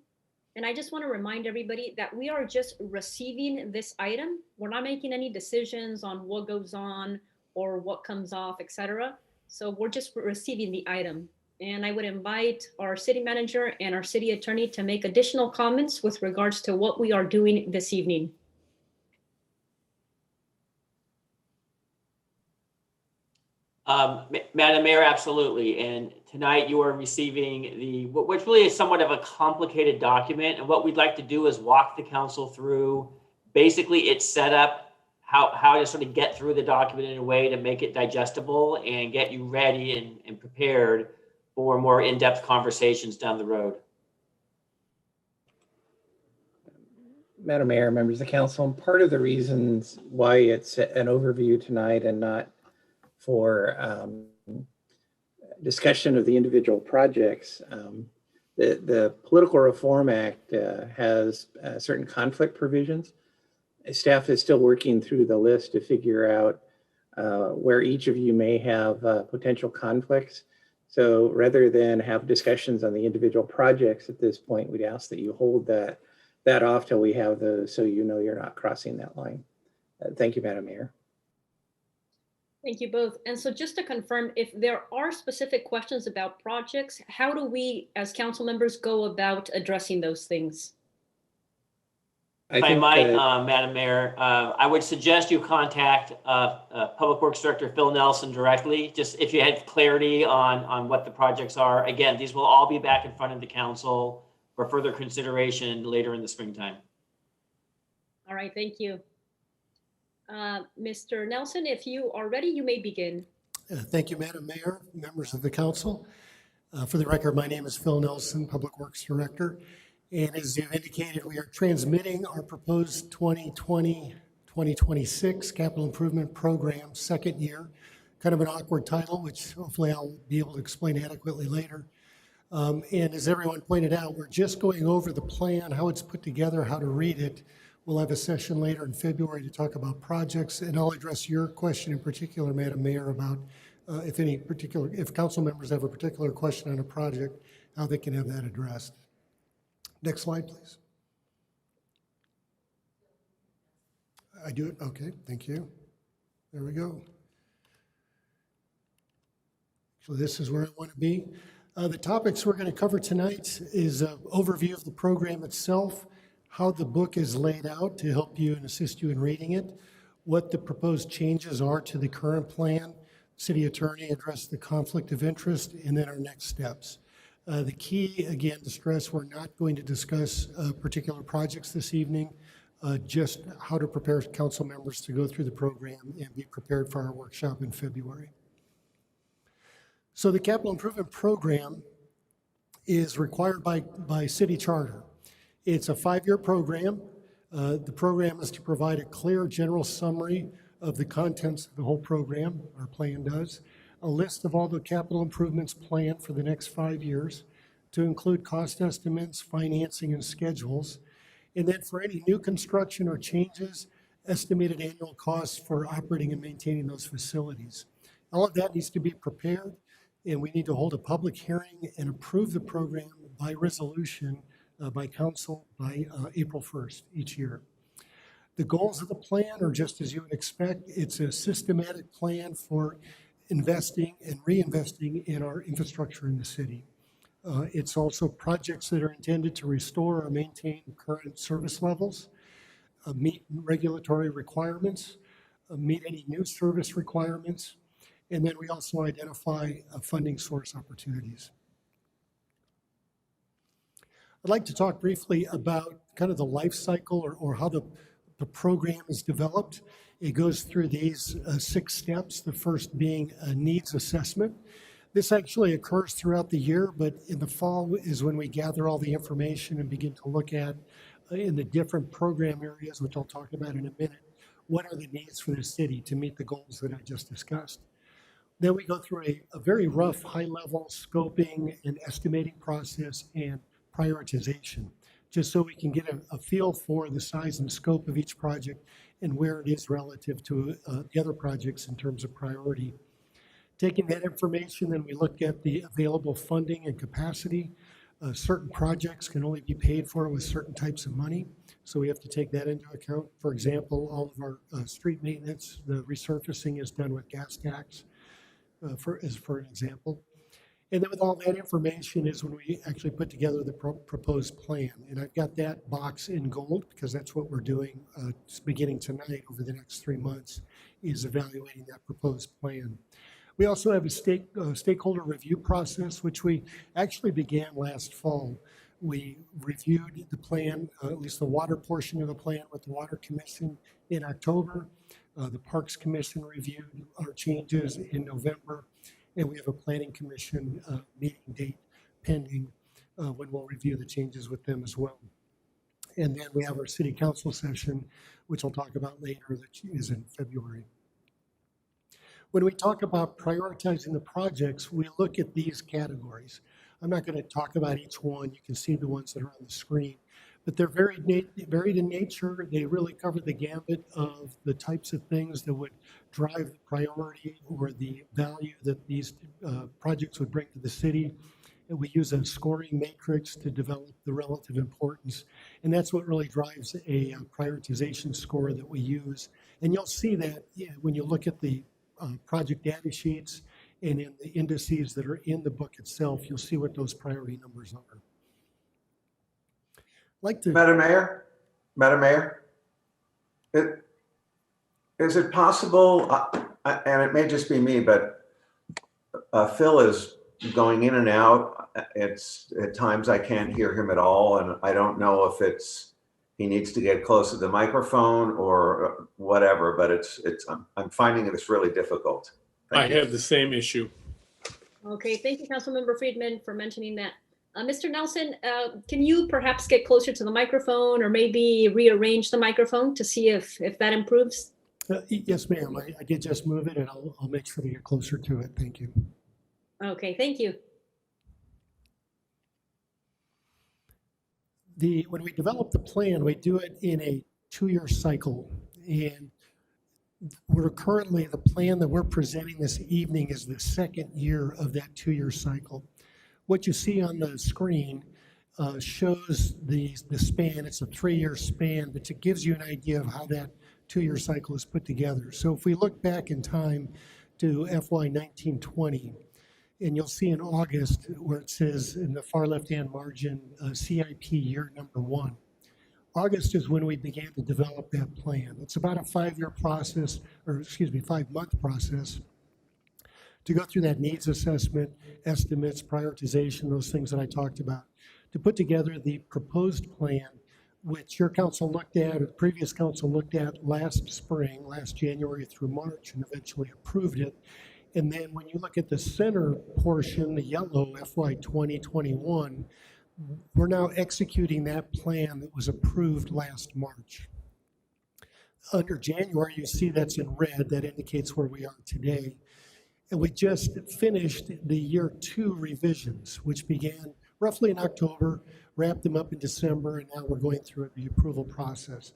And I just want to remind everybody that we are just receiving this item. We're not making any decisions on what goes on or what comes off, etc. So we're just receiving the item. And I would invite our city manager and our city attorney to make additional comments with regards to what we are doing this evening. Madam Mayor, absolutely. And tonight you are receiving which really is somewhat of a complicated document. And what we'd like to do is walk the council through basically its setup, how to sort of get through the document in a way to make it digestible and get you ready and prepared for more in-depth conversations down the road. Madam Mayor, members of the council, part of the reasons why it's an overview tonight and not for discussion of the individual projects, the Political Reform Act has certain conflict provisions. Staff is still working through the list to figure out where each of you may have potential conflicts. So rather than have discussions on the individual projects at this point, we'd ask that you hold that off till we have those, so you know you're not crossing that line. Thank you, Madam Mayor. Thank you both. And so just to confirm, if there are specific questions about projects, how do we as council members go about addressing those things? If I might, Madam Mayor, I would suggest you contact Public Works Director Phil Nelson directly, just if you had clarity on what the projects are. Again, these will all be back in front of the council for further consideration later in the springtime. All right, thank you. Mr. Nelson, if you are ready, you may begin. Thank you, Madam Mayor, members of the council. For the record, my name is Phil Nelson, Public Works Director. And as you've indicated, we are transmitting our proposed 2020-2026 Capital Improvement Program, second year. Kind of an awkward title, which hopefully I'll be able to explain adequately later. And as everyone pointed out, we're just going over the plan, how it's put together, how to read it. We'll have a session later in February to talk about projects, and I'll address your question in particular, Madam Mayor, about if council members have a particular question on a project, how they can have that addressed. Next slide, please. I do it? Okay, thank you. There we go. So this is where I want to be. The topics we're going to cover tonight is an overview of the program itself, how the book is laid out to help you and assist you in reading it, what the proposed changes are to the current plan, city attorney address the conflict of interest, and then our next steps. The key, again, to stress, we're not going to discuss particular projects this evening, just how to prepare council members to go through the program and be prepared for our workshop in February. So the Capital Improvement Program is required by city charter. It's a 5-year program. The program is to provide a clear general summary of the contents of the whole program, our plan does, a list of all the capital improvements planned for the next 5 years, to include cost estimates, financing, and schedules. And then for any new construction or changes, estimated annual costs for operating and maintaining those facilities. All of that needs to be prepared, and we need to hold a public hearing and approve the program by resolution by council by April 1st each year. The goals of the plan are just as you would expect. It's a systematic plan for investing and reinvesting in our infrastructure in the city. It's also projects that are intended to restore or maintain current service levels, meet regulatory requirements, meet any new service requirements, and then we also identify funding source opportunities. I'd like to talk briefly about kind of the life cycle or how the program is developed. It goes through these 6 steps, the first being a needs assessment. This actually occurs throughout the year, but in the fall is when we gather all the information and begin to look at in the different program areas, which I'll talk about in a minute, what are the needs for the city to meet the goals that I just discussed. Then we go through a very rough high-level scoping and estimating process and prioritization, just so we can get a feel for the size and scope of each project and where it is relative to the other projects in terms of priority. Taking that information, then we look at the available funding and capacity. Certain projects can only be paid for with certain types of money, so we have to take that into account. For example, all of our street maintenance, the resurfacing is done with gas tax, for an example. And then with all that information is when we actually put together the proposed plan. And I've got that box in gold because that's what we're doing beginning tonight over the next 3 months, is evaluating that proposed plan. We also have a stakeholder review process, which we actually began last fall. We reviewed the plan, at least the water portion of the plan, with the Water Commission in October. The Parks Commission reviewed our changes in November, and we have a Planning Commission meeting date pending when we'll review the changes with them as well. And then we have our City Council session, which I'll talk about later, that is in February. When we talk about prioritizing the projects, we look at these categories. I'm not going to talk about each one. You can see the ones that are on the screen, but they're varied in nature. They really cover the gambit of the types of things that would drive the priority or the value that these projects would bring to the city. And we use a scoring matrix to develop the relative importance. And that's what really drives a prioritization score that we use. And you'll see that when you look at the project data sheets and in the indices that are in the book itself, you'll see what those priority numbers are. Madam Mayor, is it possible, and it may just be me, but Phil is going in and out. It's at times I can't hear him at all, and I don't know if he needs to get close to the microphone or whatever, but I'm finding it's really difficult. I have the same issue. Okay, thank you, Councilmember Friedman, for mentioning that. Mr. Nelson, can you perhaps get closer to the microphone or maybe rearrange the microphone to see if that improves? Yes, ma'am. I did just move it, and I'll make sure to get closer to it. Thank you. Okay, thank you. When we develop the plan, we do it in a 2-year cycle. And the plan that we're presenting this evening is the 2nd year of that 2-year cycle. What you see on the screen shows the span. It's a 3-year span, but it gives you an idea of how that 2-year cycle is put together. So if we look back in time to FY 1920, and you'll see in August where it says in the far left-hand margin, CIP year number 1. August is when we began to develop that plan. It's about a 5-year process, or excuse me, 5-month process to go through that needs assessment, estimates, prioritization, those things that I talked about, to put together the proposed plan, which your council looked at, or the previous council looked at last spring, last January through March, and eventually approved it. And then when you look at the center portion, the yellow FY 2021, we're now executing that plan that was approved last March. Under January, you see that's in red. That indicates where we are today. And we just finished the year 2 revisions, which began roughly in October, wrapped them up in December, and now we're going through the approval process.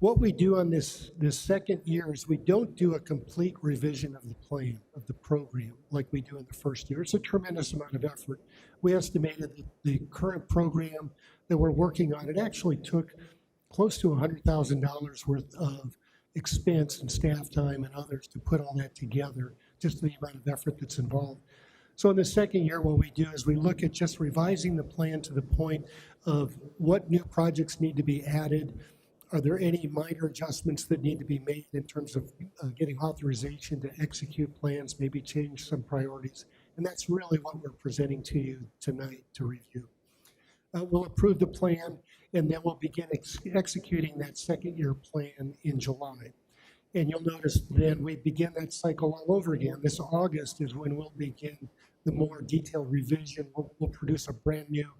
What we do on this 2nd year is we don't do a complete revision of the plan, of the program, like we do in the 1st year. It's a tremendous amount of effort. We estimated that the current program that we're working on, it actually took close to $100,000 worth of expense and staff time and others to put all that together, just the amount of effort that's involved. So in the 2nd year, what we do is we look at just revising the plan to the point of what new projects need to be added. Are there any minor adjustments that need to be made in terms of getting authorization to execute plans, maybe change some priorities? And that's really what we're presenting to you tonight to review. We'll approve the plan, and then we'll begin executing that second year plan in July. And you'll notice then we begin that cycle all over again. This August is when we'll begin the more detailed revision. We'll produce a brand new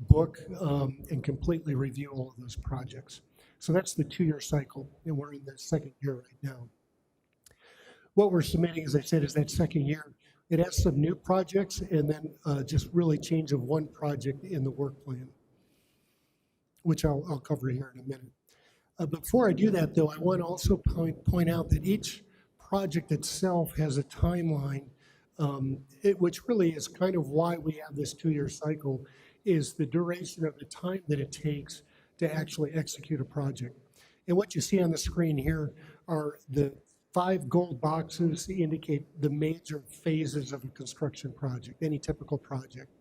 book and completely review all of those projects. So that's the 2-year cycle, and we're in the second year right now. What we're submitting, as I said, is that second year. It has some new projects and then just really change of one project in the work plan, which I'll cover here in a minute. Before I do that, though, I want to also point out that each project itself has a timeline, which really is kind of why we have this 2-year cycle, is the duration of the time that it takes to actually execute a project. And what you see on the screen here are the 5 gold boxes that indicate the major phases of a construction project, any typical project.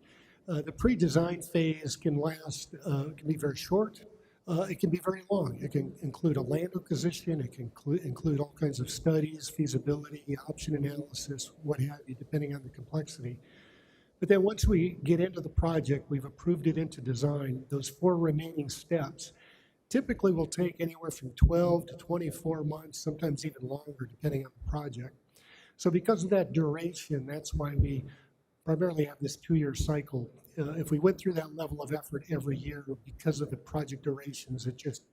The pre-design phase can last, can be very short. It can be very long. It can include a land acquisition. It can include all kinds of studies, feasibility, option analysis, what have you, depending on the complexity. But then once we get into the project, we've approved it into design, those 4 remaining steps typically will take anywhere from 12 to 24 months, sometimes even longer, depending on the project. So because of that duration, that's why we primarily have this 2-year cycle. If we went through that level of effort every year, because of the project durations, it just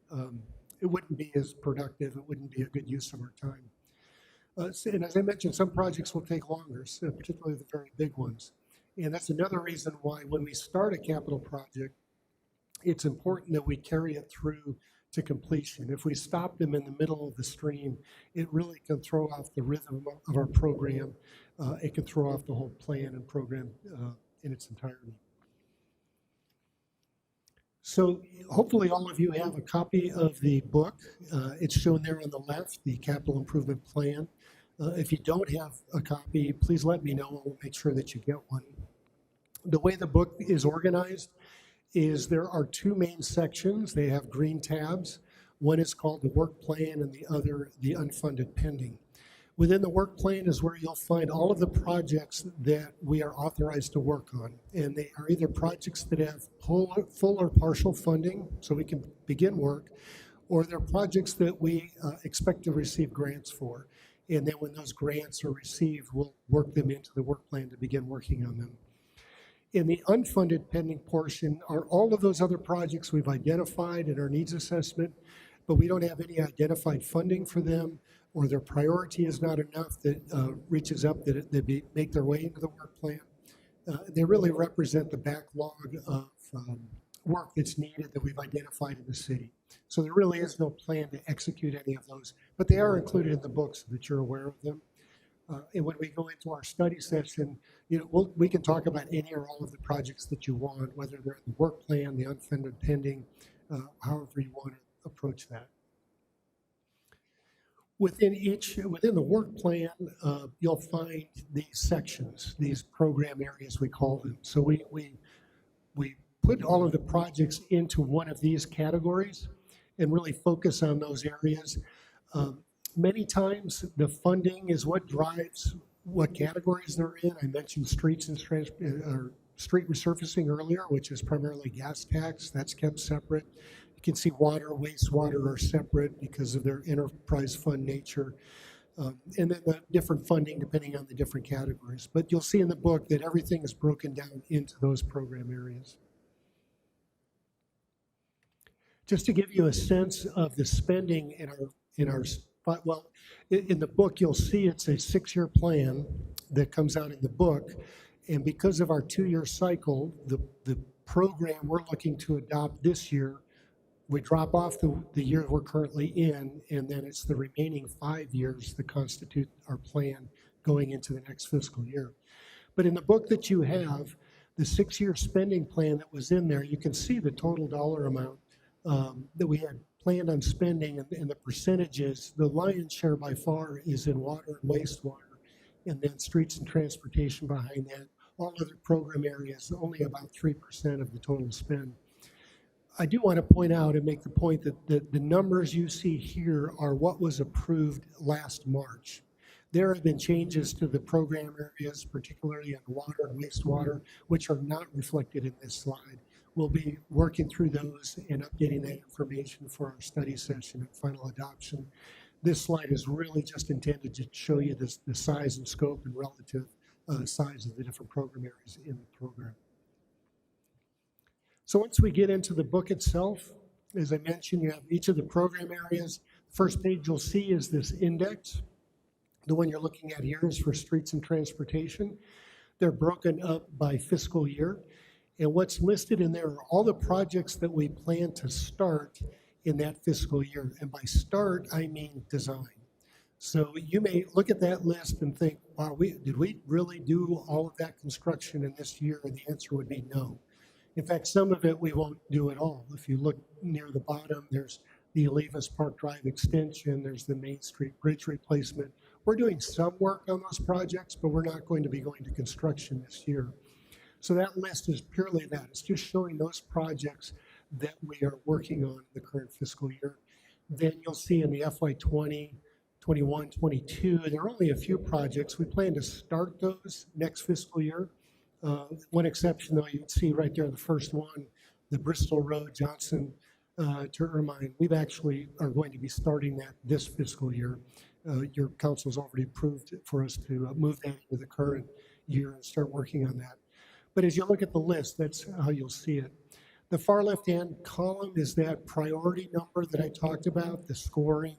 it wouldn't be as productive. It wouldn't be a good use of our time. And as I mentioned, some projects will take longer, so particularly the very big ones. And that's another reason why when we start a capital project, it's important that we carry it through to completion. If we stop them in the middle of the stream, it really can throw off the rhythm of our program. It can throw off the whole plan and program in its entirety. So hopefully all of you have a copy of the book. It's shown there on the left, the Capital Improvement Plan. If you don't have a copy, please let me know. We'll make sure that you get one. The way the book is organized is there are 2 main sections. They have green tabs. One is called the work plan and the other the unfunded pending. Within the work plan is where you'll find all of the projects that we are authorized to work on. And they are either projects that have full or partial funding, so we can begin work, or they're projects that we expect to receive grants for. And then when those grants are received, we'll work them into the work plan to begin working on them. In the unfunded pending portion are all of those other projects we've identified in our needs assessment, but we don't have any identified funding for them, or their priority is not enough that reaches up that they make their way into the work plan. They really represent the backlog of work that's needed that we've identified in the city. So there really is no plan to execute any of those, but they are included in the book so that you're aware of them. And when we go into our study session, we can talk about any or all of the projects that you want, whether they're in the work plan, the unfunded pending, however you want to approach that. Within the work plan, you'll find these sections, these program areas we call them. So we put all of the projects into one of these categories and really focus on those areas. Many times the funding is what drives what categories they're in. I mentioned streets and street resurfacing earlier, which is primarily gas tax. That's kept separate. You can see water, wastewater are separate because of their enterprise fund nature. And then the different funding depending on the different categories. But you'll see in the book that everything is broken down into those program areas. Just to give you a sense of the spending in the book, you'll see it's a 6-year plan that comes out in the book. And because of our 2-year cycle, the program we're looking to adopt this year, we drop off the year we're currently in, and then it's the remaining 5 years that constitute our plan going into the next fiscal year. But in the book that you have, the 6-year spending plan that was in there, you can see the total dollar amount that we had planned on spending and the percentages. The lion's share by far is in water and wastewater, and then streets and transportation behind that. All other program areas, only about 3% of the total spend. I do want to point out and make the point that the numbers you see here are what was approved last March. There have been changes to the program areas, particularly in water and wastewater, which are not reflected in this slide. We'll be working through those and updating that information for our study session and final adoption. This slide is really just intended to show you the size and scope and relative size of the different program areas in the program. So once we get into the book itself, as I mentioned, you have each of the program areas. The first page you'll see is this index. The one you're looking at here is for streets and transportation. They're broken up by fiscal year. And what's listed in there are all the projects that we plan to start in that fiscal year. And by start, I mean design. So you may look at that list and think, wow, did we really do all of that construction in this year? And the answer would be no. In fact, some of it we won't do at all. If you look near the bottom, there's the Olivas Park Drive extension, there's the Main Street Bridge replacement. We're doing some work on those projects, but we're not going to be going to construction this year. So that list is purely that. It's just showing those projects that we are working on in the current fiscal year. Then you'll see in the FY 20, 21, 22, there are only a few projects. We plan to start those next fiscal year. One exception, though, you can see right there, the first one, the Bristol Road, Johnson to Ermine. We've actually are going to be starting that this fiscal year. Your council's already approved for us to move that into the current year and start working on that. But as you look at the list, that's how you'll see it. The far left-hand column is that priority number that I talked about, the scoring,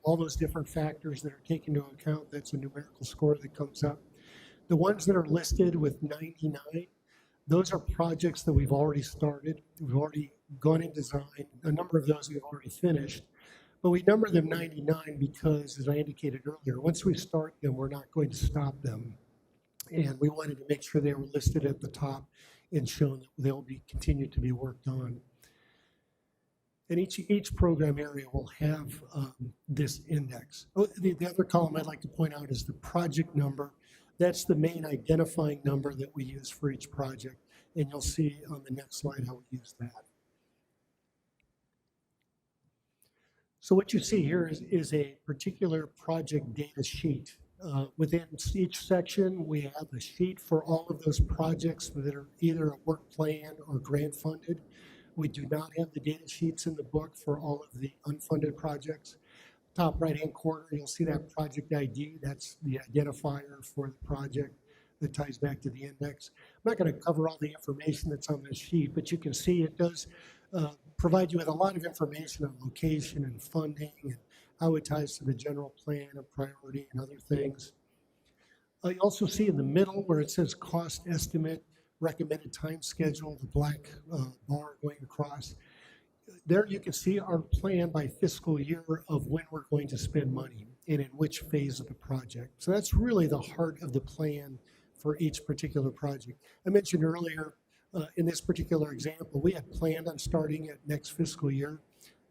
all those different factors that are taken into account. That's a numerical score that comes up. The ones that are listed with 99, those are projects that we've already started. We've already gone in design. A number of those we've already finished. But we number them 99 because, as I indicated earlier, once we start them, we're not going to stop them. And we wanted to make sure they were listed at the top and shown that they'll be continued to be worked on. And each program area will have this index. Oh, the other column I'd like to point out is the project number. That's the main identifying number that we use for each project. And you'll see on the next slide how we use that. So what you see here is a particular project data sheet. Within each section, we have a sheet for all of those projects that are either a work plan or grant funded. We do not have the data sheets in the book for all of the unfunded projects. Top right-hand corner, you'll see that project ID. That's the identifier for the project that ties back to the index. I'm not going to cover all the information that's on this sheet, but you can see it does provide you with a lot of information on location and funding and how it ties to the general plan and priority and other things. You also see in the middle where it says cost estimate, recommended time schedule, the black bar going across. There you can see our plan by fiscal year of when we're going to spend money and in which phase of the project. So that's really the heart of the plan for each particular project. I mentioned earlier, in this particular example, we had planned on starting it next fiscal year.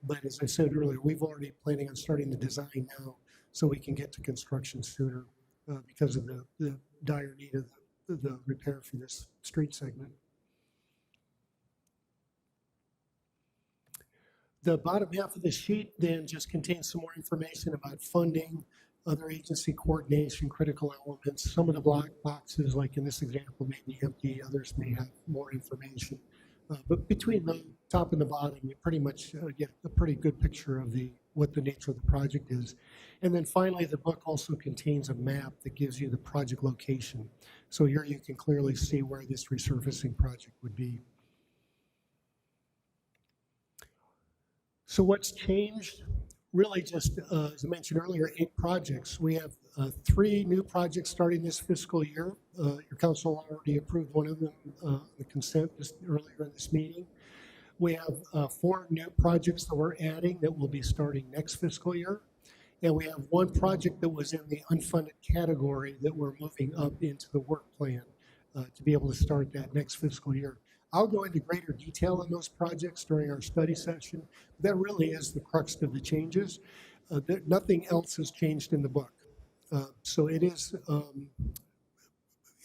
But as I said earlier, we've already planning on starting the design now so we can get to construction sooner because of the dire need of the repair for this street segment. The bottom half of the sheet then just contains some more information about funding, other agency coordination, critical elements. Some of the black boxes, like in this example, may be empty. Others may have more information. But between the top and the bottom, you pretty much get a pretty good picture of what the nature of the project is. And then finally, the book also contains a map that gives you the project location. So here you can clearly see where this resurfacing project would be. So what's changed? Really just, as I mentioned earlier, 8 projects. We have 3 new projects starting this fiscal year. Your council already approved one of them, the consent just earlier in this meeting. We have 4 new projects that we're adding that will be starting next fiscal year. And we have 1 project that was in the unfunded category that we're moving up into the work plan to be able to start that next fiscal year. I'll go into greater detail on those projects during our study session. That really is the crux of the changes. Nothing else has changed in the book. So it is,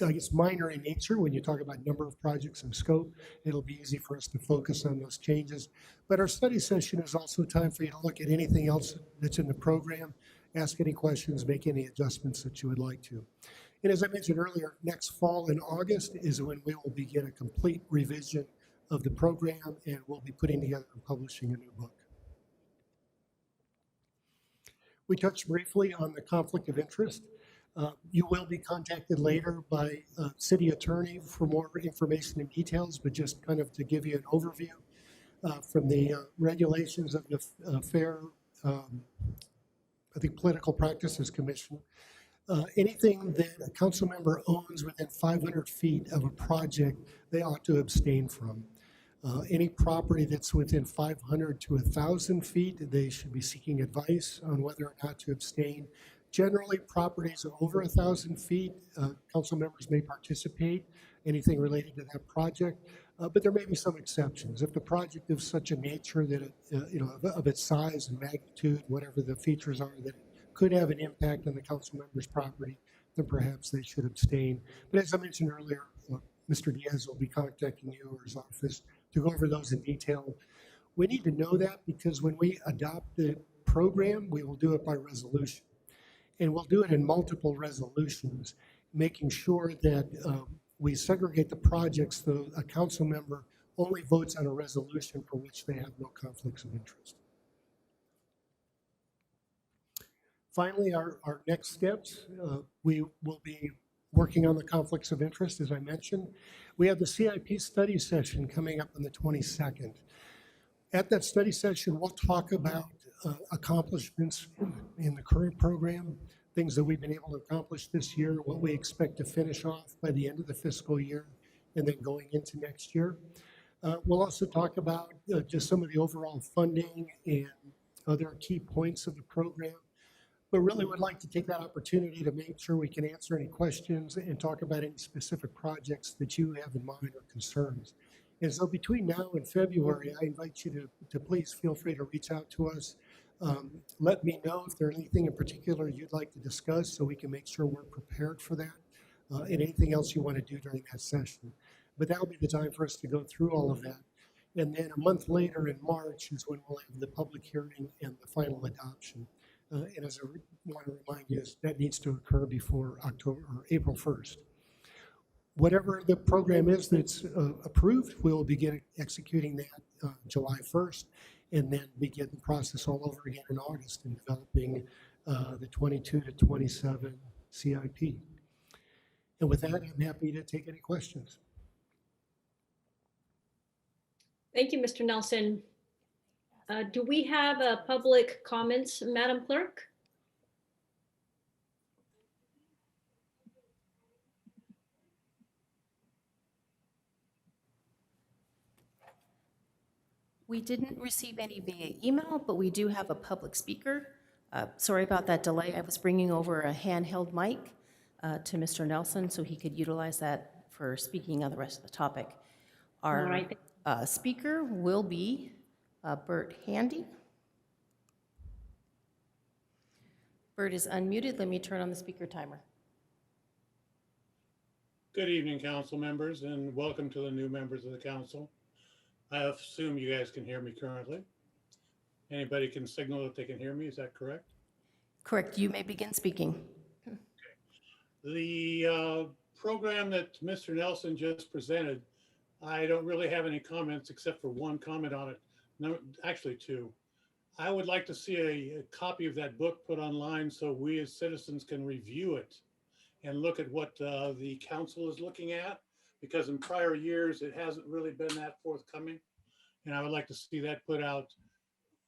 I guess, minor in nature when you talk about number of projects and scope. It'll be easy for us to focus on those changes. But our study session is also time for you to look at anything else that's in the program, ask any questions, make any adjustments that you would like to. And as I mentioned earlier, next fall in August is when we will begin a complete revision of the program, and we'll be putting together and publishing a new book. We touched briefly on the conflict of interest. You will be contacted later by city attorney for more information and details, but just kind of to give you an overview from the regulations of the Fair, I think, Political Practices Commission. Anything that a council member owns within 500 feet of a project, they ought to abstain from. Any property that's within 500 to 1,000 feet, they should be seeking advice on whether or not to abstain. Generally, properties over 1,000 feet, council members may participate, anything related to that project, but there may be some exceptions. If the project is such a nature that it, of its size and magnitude, whatever the features are, that it could have an impact on the council member's property, then perhaps they should abstain. But as I mentioned earlier, Mr. Diaz will be contacting you or his office to go over those in detail. We need to know that because when we adopt the program, we will do it by resolution. And we'll do it in multiple resolutions, making sure that we segregate the projects so a council member only votes on a resolution for which they have no conflicts of interest. Finally, our next steps, we will be working on the conflicts of interest, as I mentioned. We have the CIP study session coming up on the 22nd. At that study session, we'll talk about accomplishments in the current program, things that we've been able to accomplish this year, what we expect to finish off by the end of the fiscal year, and then going into next year. We'll also talk about just some of the overall funding and other key points of the program. But really would like to take that opportunity to make sure we can answer any questions and talk about any specific projects that you have in mind or concerns. And so between now and February, I invite you to please feel free to reach out to us. Let me know if there's anything in particular you'd like to discuss so we can make sure we're prepared for that and anything else you want to do during that session. But that'll be the time for us to go through all of that. And then a month later in March is when we'll have the public hearing and the final adoption. And as I want to remind you, that needs to occur before October or April 1st. Whatever the program is that's approved, we will begin executing that July 1st and then begin the process all over again in August in developing the 22 to 27 CIP. And with that, I'm happy to take any questions. Thank you, Mr. Nelson. Do we have public comments, Madam Clerk? We didn't receive any via email, but we do have a public speaker. Sorry about that delay. I was bringing over a handheld mic to Mr. Nelson so he could utilize that for speaking on the rest of the topic. Our All right. Speaker will be Bert Handy. Bert is unmuted. Let me turn on the speaker timer. Good evening, council members, and welcome to the new members of the council. I assume you guys can hear me currently. Anybody can signal that they can hear me, is that correct? Correct. You may begin speaking. The program that Mr. Nelson just presented, I don't really have any comments except for one comment on it. No, actually two. I would like to see a copy of that book put online so we as citizens can review it and look at what the council is looking at, because in prior years, it hasn't really been that forthcoming. And I would like to see that put out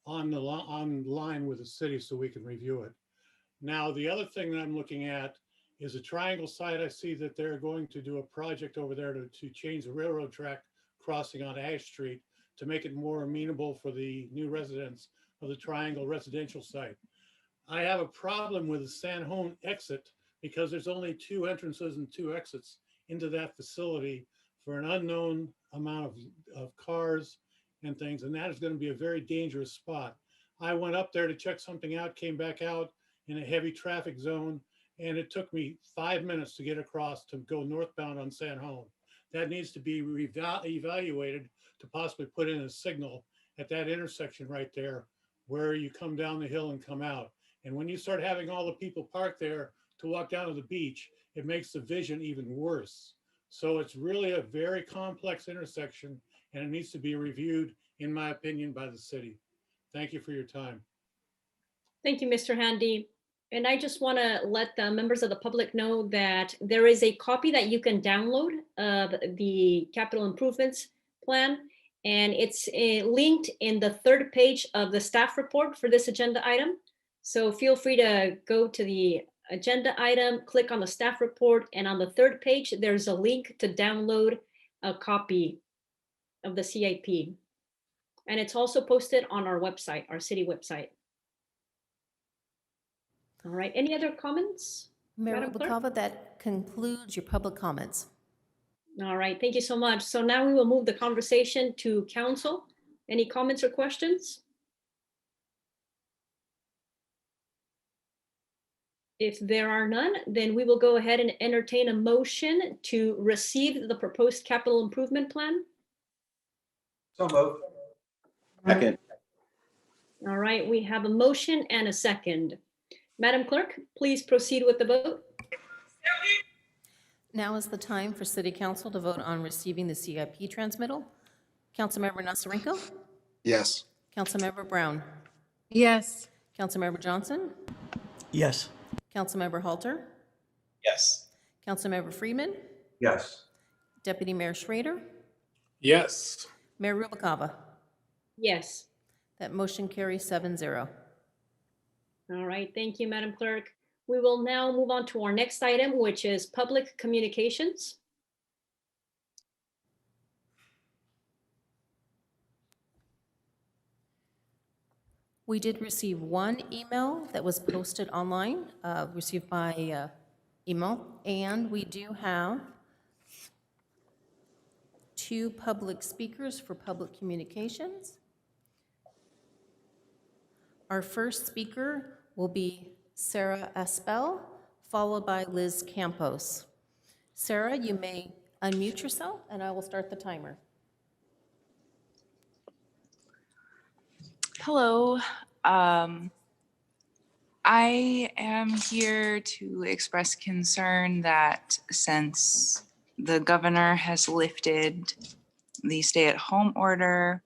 online with the city so we can review it. Now, the other thing that I'm looking at is a Triangle site. I see that they're going to do a project over there to change the railroad track crossing on Ash Street to make it more amenable for the new residents of the Triangle residential site. I have a problem with the San Juan exit because there's only 2 entrances and 2 exits into that facility for an unknown amount of cars and things, and that is going to be a very dangerous spot. I went up there to check something out, came back out in a heavy traffic zone, and it took me 5 minutes to get across to go northbound on San Juan. That needs to be evaluated to possibly put in a signal at that intersection right there where you come down the hill and come out. And when you start having all the people parked there to walk down to the beach, it makes the vision even worse. So it's really a very complex intersection, and it needs to be reviewed, in my opinion, by the city. Thank you for your time. Thank you, Mr. Handy. And I just want to let the members of the public know that there is a copy that you can download of the capital improvements plan. And it's linked in the third page of the staff report for this agenda item. So feel free to go to the agenda item, click on the staff report, and on the third page, there's a link to download a copy of the CIP. And it's also posted on our website, our city website. All right, any other comments? Mayor Madam Clerk? Rubalcava, that concludes your public comments. All right, thank you so much. So now we will move the conversation to council. Any comments or questions? If there are none, then we will go ahead and entertain a motion to receive the proposed capital improvement plan. So moved. Second. All right, we have a motion and a second. Madam Clerk, please proceed with the vote. Now is the time for City Council to vote on receiving the CIP transmittal. Councilmember Nasarenko? Yes. Councilmember Brown? Yes. Councilmember Johnson? Yes. Councilmember Halter? Yes. Councilmember Freeman? Yes. Deputy Mayor Schrader? Yes. Mayor Rubalcava? Yes. That motion carries 7-0. All right, thank you, Madam Clerk. We will now move on to our next item, which is public communications. We did receive one email that was posted online, received by email, and we do have 2 public speakers for public communications. Our first speaker will be Sarah Aspel, followed by Liz Campos. Sarah, you may unmute yourself, and I will start the timer. Hello. I am here to express concern that since the governor has lifted the stay-at-home order,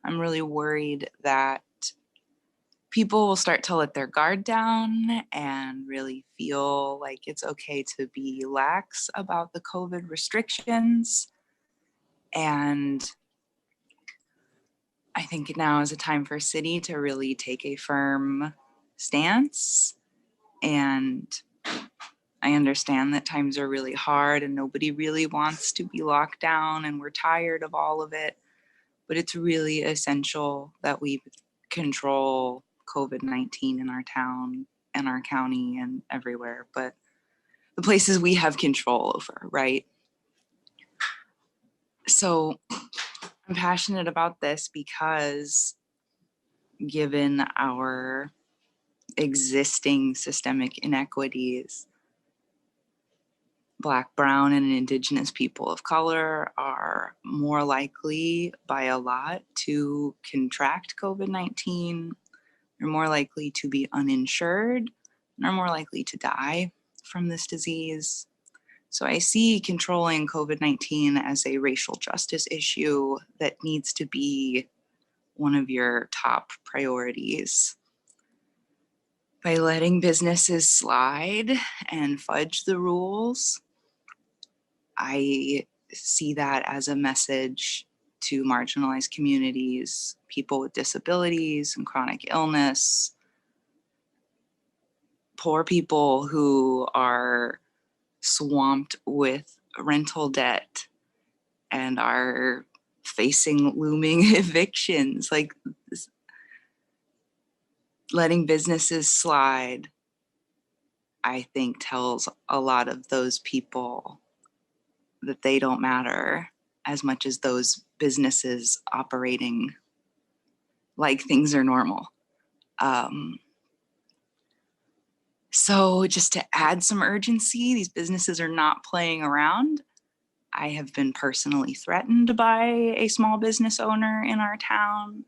I'm really worried that people will start to let their guard down and really feel like it's okay to be lax about the COVID restrictions. And I think now is a time for city to really take a firm stance. And I understand that times are really hard and nobody really wants to be locked down and we're tired of all of it. But it's really essential that we control COVID-19 in our town and our county and everywhere, but the places we have control over, right? So I'm passionate about this because given our existing systemic inequities, Black, Brown, and Indigenous people of color are more likely by a lot to contract COVID-19. They're more likely to be uninsured and are more likely to die from this disease. So I see controlling COVID-19 as a racial justice issue that needs to be one of your top priorities. By letting businesses slide and fudge the rules, I see that as a message to marginalized communities, people with disabilities and chronic illness, poor people who are swamped with rental debt and are facing looming evictions. Like this, letting businesses slide, I think, tells a lot of those people that they don't matter as much as those businesses operating like things are normal. So just to add some urgency, these businesses are not playing around. I have been personally threatened by a small business owner in our town.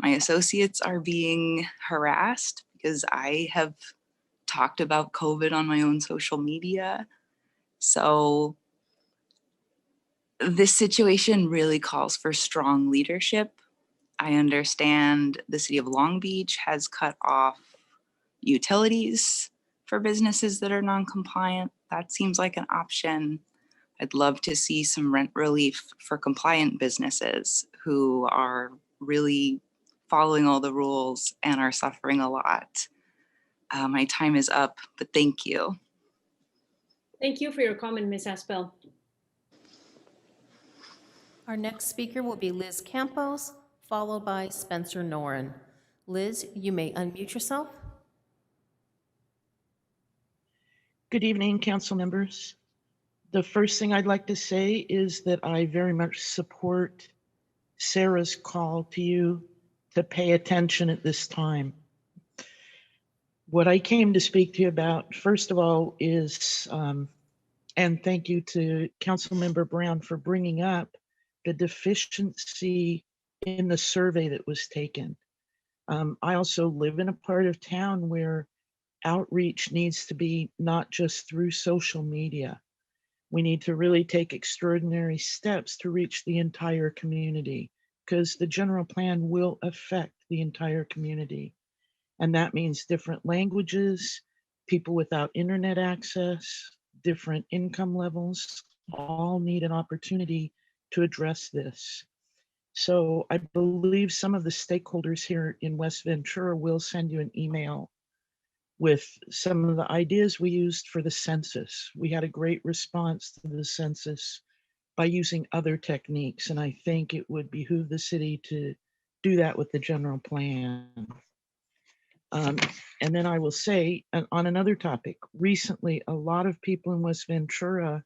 My associates are being harassed because I have talked about COVID on my own social media. So This situation really calls for strong leadership. I understand the city of Long Beach has cut off utilities for businesses that are non-compliant. That seems like an option. I'd love to see some rent relief for compliant businesses who are really following all the rules and are suffering a lot. My time is up, but thank you. Thank you for your comment, Ms. Aspel. Our next speaker will be Liz Campos, followed by Spencer Noren. Liz, you may unmute yourself. Good evening, council members. The first thing I'd like to say is that I very much support Sarah's call to you to pay attention at this time. What I came to speak to you about, first of all, is, and thank you to Councilmember Brown for bringing up the deficiency in the survey that was taken. I also live in a part of town where outreach needs to be not just through social media. We need to really take extraordinary steps to reach the entire community, because the general plan will affect the entire community. And that means different languages, people without internet access, different income levels, all need an opportunity to address this. So I believe some of the stakeholders here in West Ventura will send you an email with some of the ideas we used for the census. We had a great response to the census by using other techniques, and I think it would behoove the city to do that with the general plan. And then I will say, on another topic, recently a lot of people in West Ventura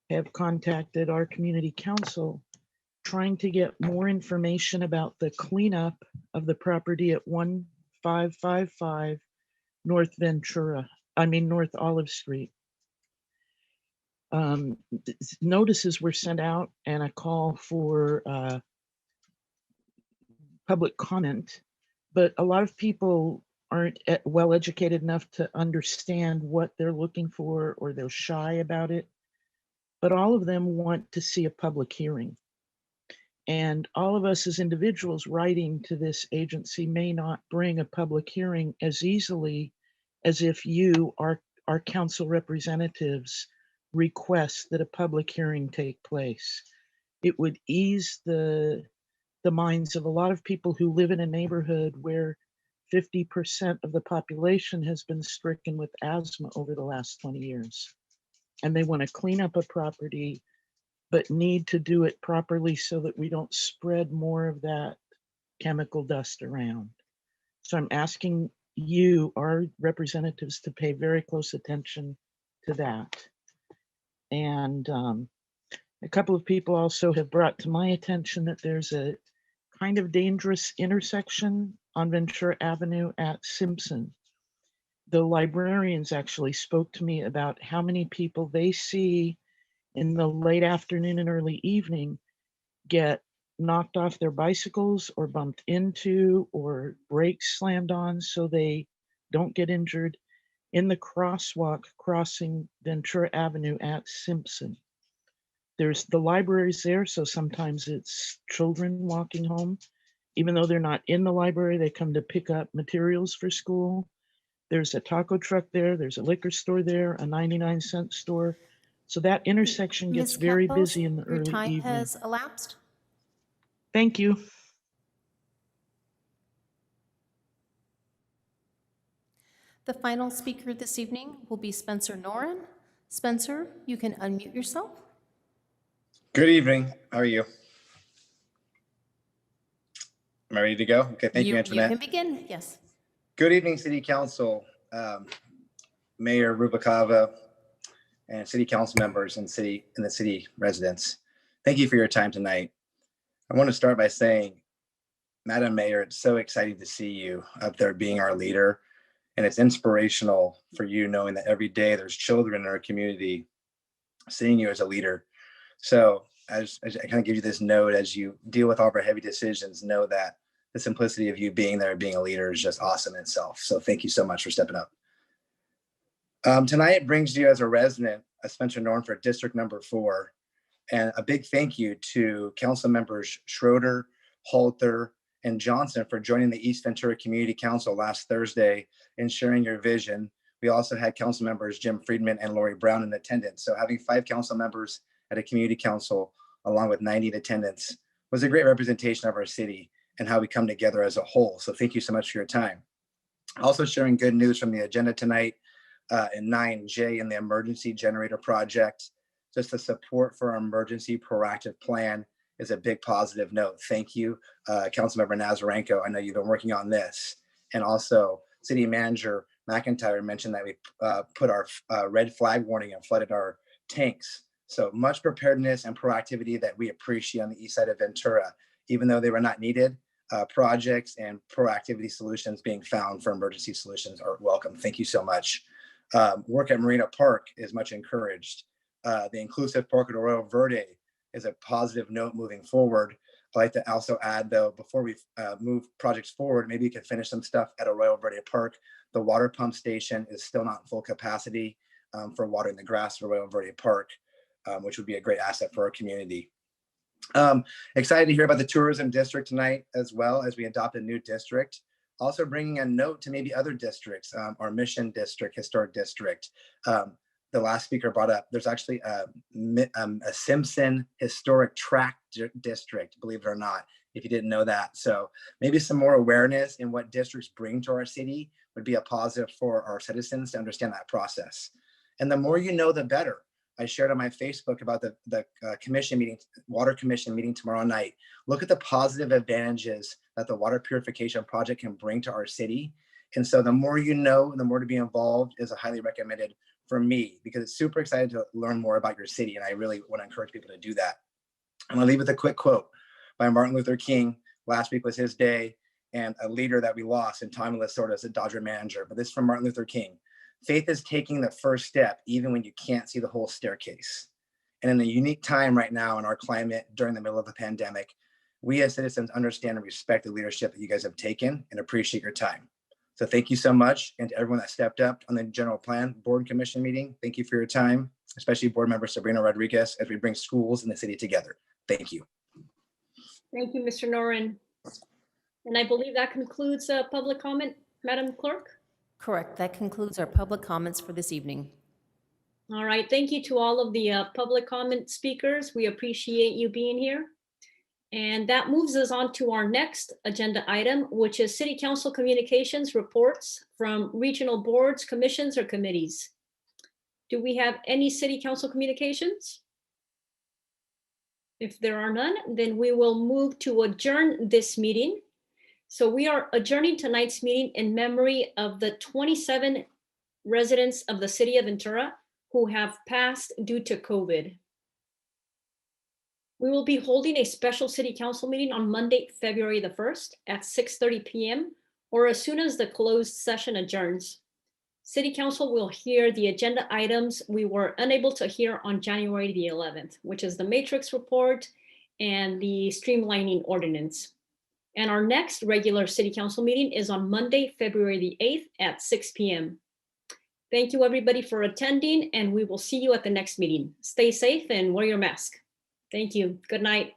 have contacted our community council trying to get more information about the cleanup of the property at 1555 North Olive Street. Notices were sent out and a call for public comment, but a lot of people aren't well educated enough to understand what they're looking for, or they're shy about it. But all of them want to see a public hearing. And all of us as individuals writing to this agency may not bring a public hearing as easily as if you, our council representatives, request that a public hearing take place. It would ease the minds of a lot of people who live in a neighborhood where 50% of the population has been stricken with asthma over the last 20 years. And they want to clean up a property, but need to do it properly so that we don't spread more of that chemical dust around. So I'm asking you, our representatives, to pay very close attention to that. And a couple of people also have brought to my attention that there's a kind of dangerous intersection on Ventura Avenue at Simpson. The librarians actually spoke to me about how many people they see in the late afternoon and early evening get knocked off their bicycles or bumped into or brakes slammed on so they don't get injured in the crosswalk crossing Ventura Avenue at Simpson. There's the libraries there, so sometimes it's children walking home. Even though they're not in the library, they come to pick up materials for school. There's a taco truck there, there's a liquor store there, a 99-cent store. So that intersection gets Ms. very Campos, busy in the your early time evening. has elapsed. Thank you. The final speaker this evening will be Spencer Noren. Spencer, you can unmute yourself. Good evening. How are you? Am I ready to go? Okay, thank you, Antoinette. You can begin, yes. Good evening, City Council, Mayor Rubalcava, and City Council members and the city residents. Thank you for your time tonight. I want to start by saying, Madam Mayor, it's so exciting to see you up there being our leader. And it's inspirational for you knowing that every day there's children in our community seeing you as a leader. So as I kind of give you this note, as you deal with all of our heavy decisions, know that the simplicity of you being there, being a leader is just awesome in itself. So thank you so much for stepping up. Tonight brings you as a resident of Spencer Noren for District Number 4. And a big thank you to council members Schroeder, Halter, and Johnson for joining the East Ventura Community Council last Thursday and sharing your vision. We also had council members Jim Friedman and Lori Brown in attendance. So having 5 council members at a community council along with 90 in attendance was a great representation of our city and how we come together as a whole. So thank you so much for your time. Also sharing good news from the agenda tonight in 9J in the emergency generator project. Just the support for our emergency proactive plan is a big positive note. Thank you, Councilmember Nazarenko. I know you've been working on this. And also City Manager McIntyre mentioned that we put our red flag warning and flooded our tanks. So much preparedness and proactivity that we appreciate on the east side of Ventura, even though they were not needed. Projects and proactivity solutions being found for emergency solutions are welcome. Thank you so much. Work at Marina Park is much encouraged. The inclusive park at Arroyo Verde is a positive note moving forward. I'd like to also add though, before we move projects forward, maybe you can finish some stuff at Arroyo Verde Park. The water pump station is still not full capacity for watering the grass at Arroyo Verde Park, which would be a great asset for our community. Excited to hear about the tourism district tonight, as well as we adopt a new district. Also bringing a note to maybe other districts, our Mission District, Historic District. The last speaker brought up, there's actually a Simpson Historic Tract District, believe it or not, if you didn't know that. So maybe some more awareness in what districts bring to our city would be a positive for our citizens to understand that process. And the more you know, the better. I shared on my Facebook about the commission meeting, water commission meeting tomorrow night. Look at the positive advantages that the water purification project can bring to our city. And so the more you know, the more to be involved is a highly recommended for me, because it's super excited to learn more about your city. And I really want to encourage people to do that. I'm gonna leave with a quick quote by Martin Luther King. Last week was his day, and a leader that we lost in Tommy Lasorda as a Dodger manager. But this is from Martin Luther King. Faith is taking the first step, even when you can't see the whole staircase. And in a unique time right now in our climate during the middle of a pandemic, we as citizens understand and respect the leadership that you guys have taken and appreciate your time. So thank you so much. And to everyone that stepped up on the general plan board and commission meeting, thank you for your time, especially board member Sabrina Rodriguez, as we bring schools and the city together. Thank you. Thank you, Mr. Noren. And I believe that concludes public comment, Madam Clerk. Correct. That concludes our public comments for this evening. All right, thank you to all of the public comment speakers. We appreciate you being here. And that moves us on to our next agenda item, which is City Council communications reports from regional boards, commissions, or committees. Do we have any City Council communications? If there are none, then we will move to adjourn this meeting. So we are adjourning tonight's meeting in memory of the 27 residents of the city of Ventura who have passed due to COVID. We will be holding a special city council meeting on Monday, February the 1st at 6:30 p.m. or as soon as the closed session adjourns. City Council will hear the agenda items we were unable to hear on January the 11th, which is the matrix report and the streamlining ordinance. And our next regular City Council meeting is on Monday, February the 8th at 6 p.m. Thank you everybody for attending, and we will see you at the next meeting. Stay safe and wear your mask. Thank you. Good night.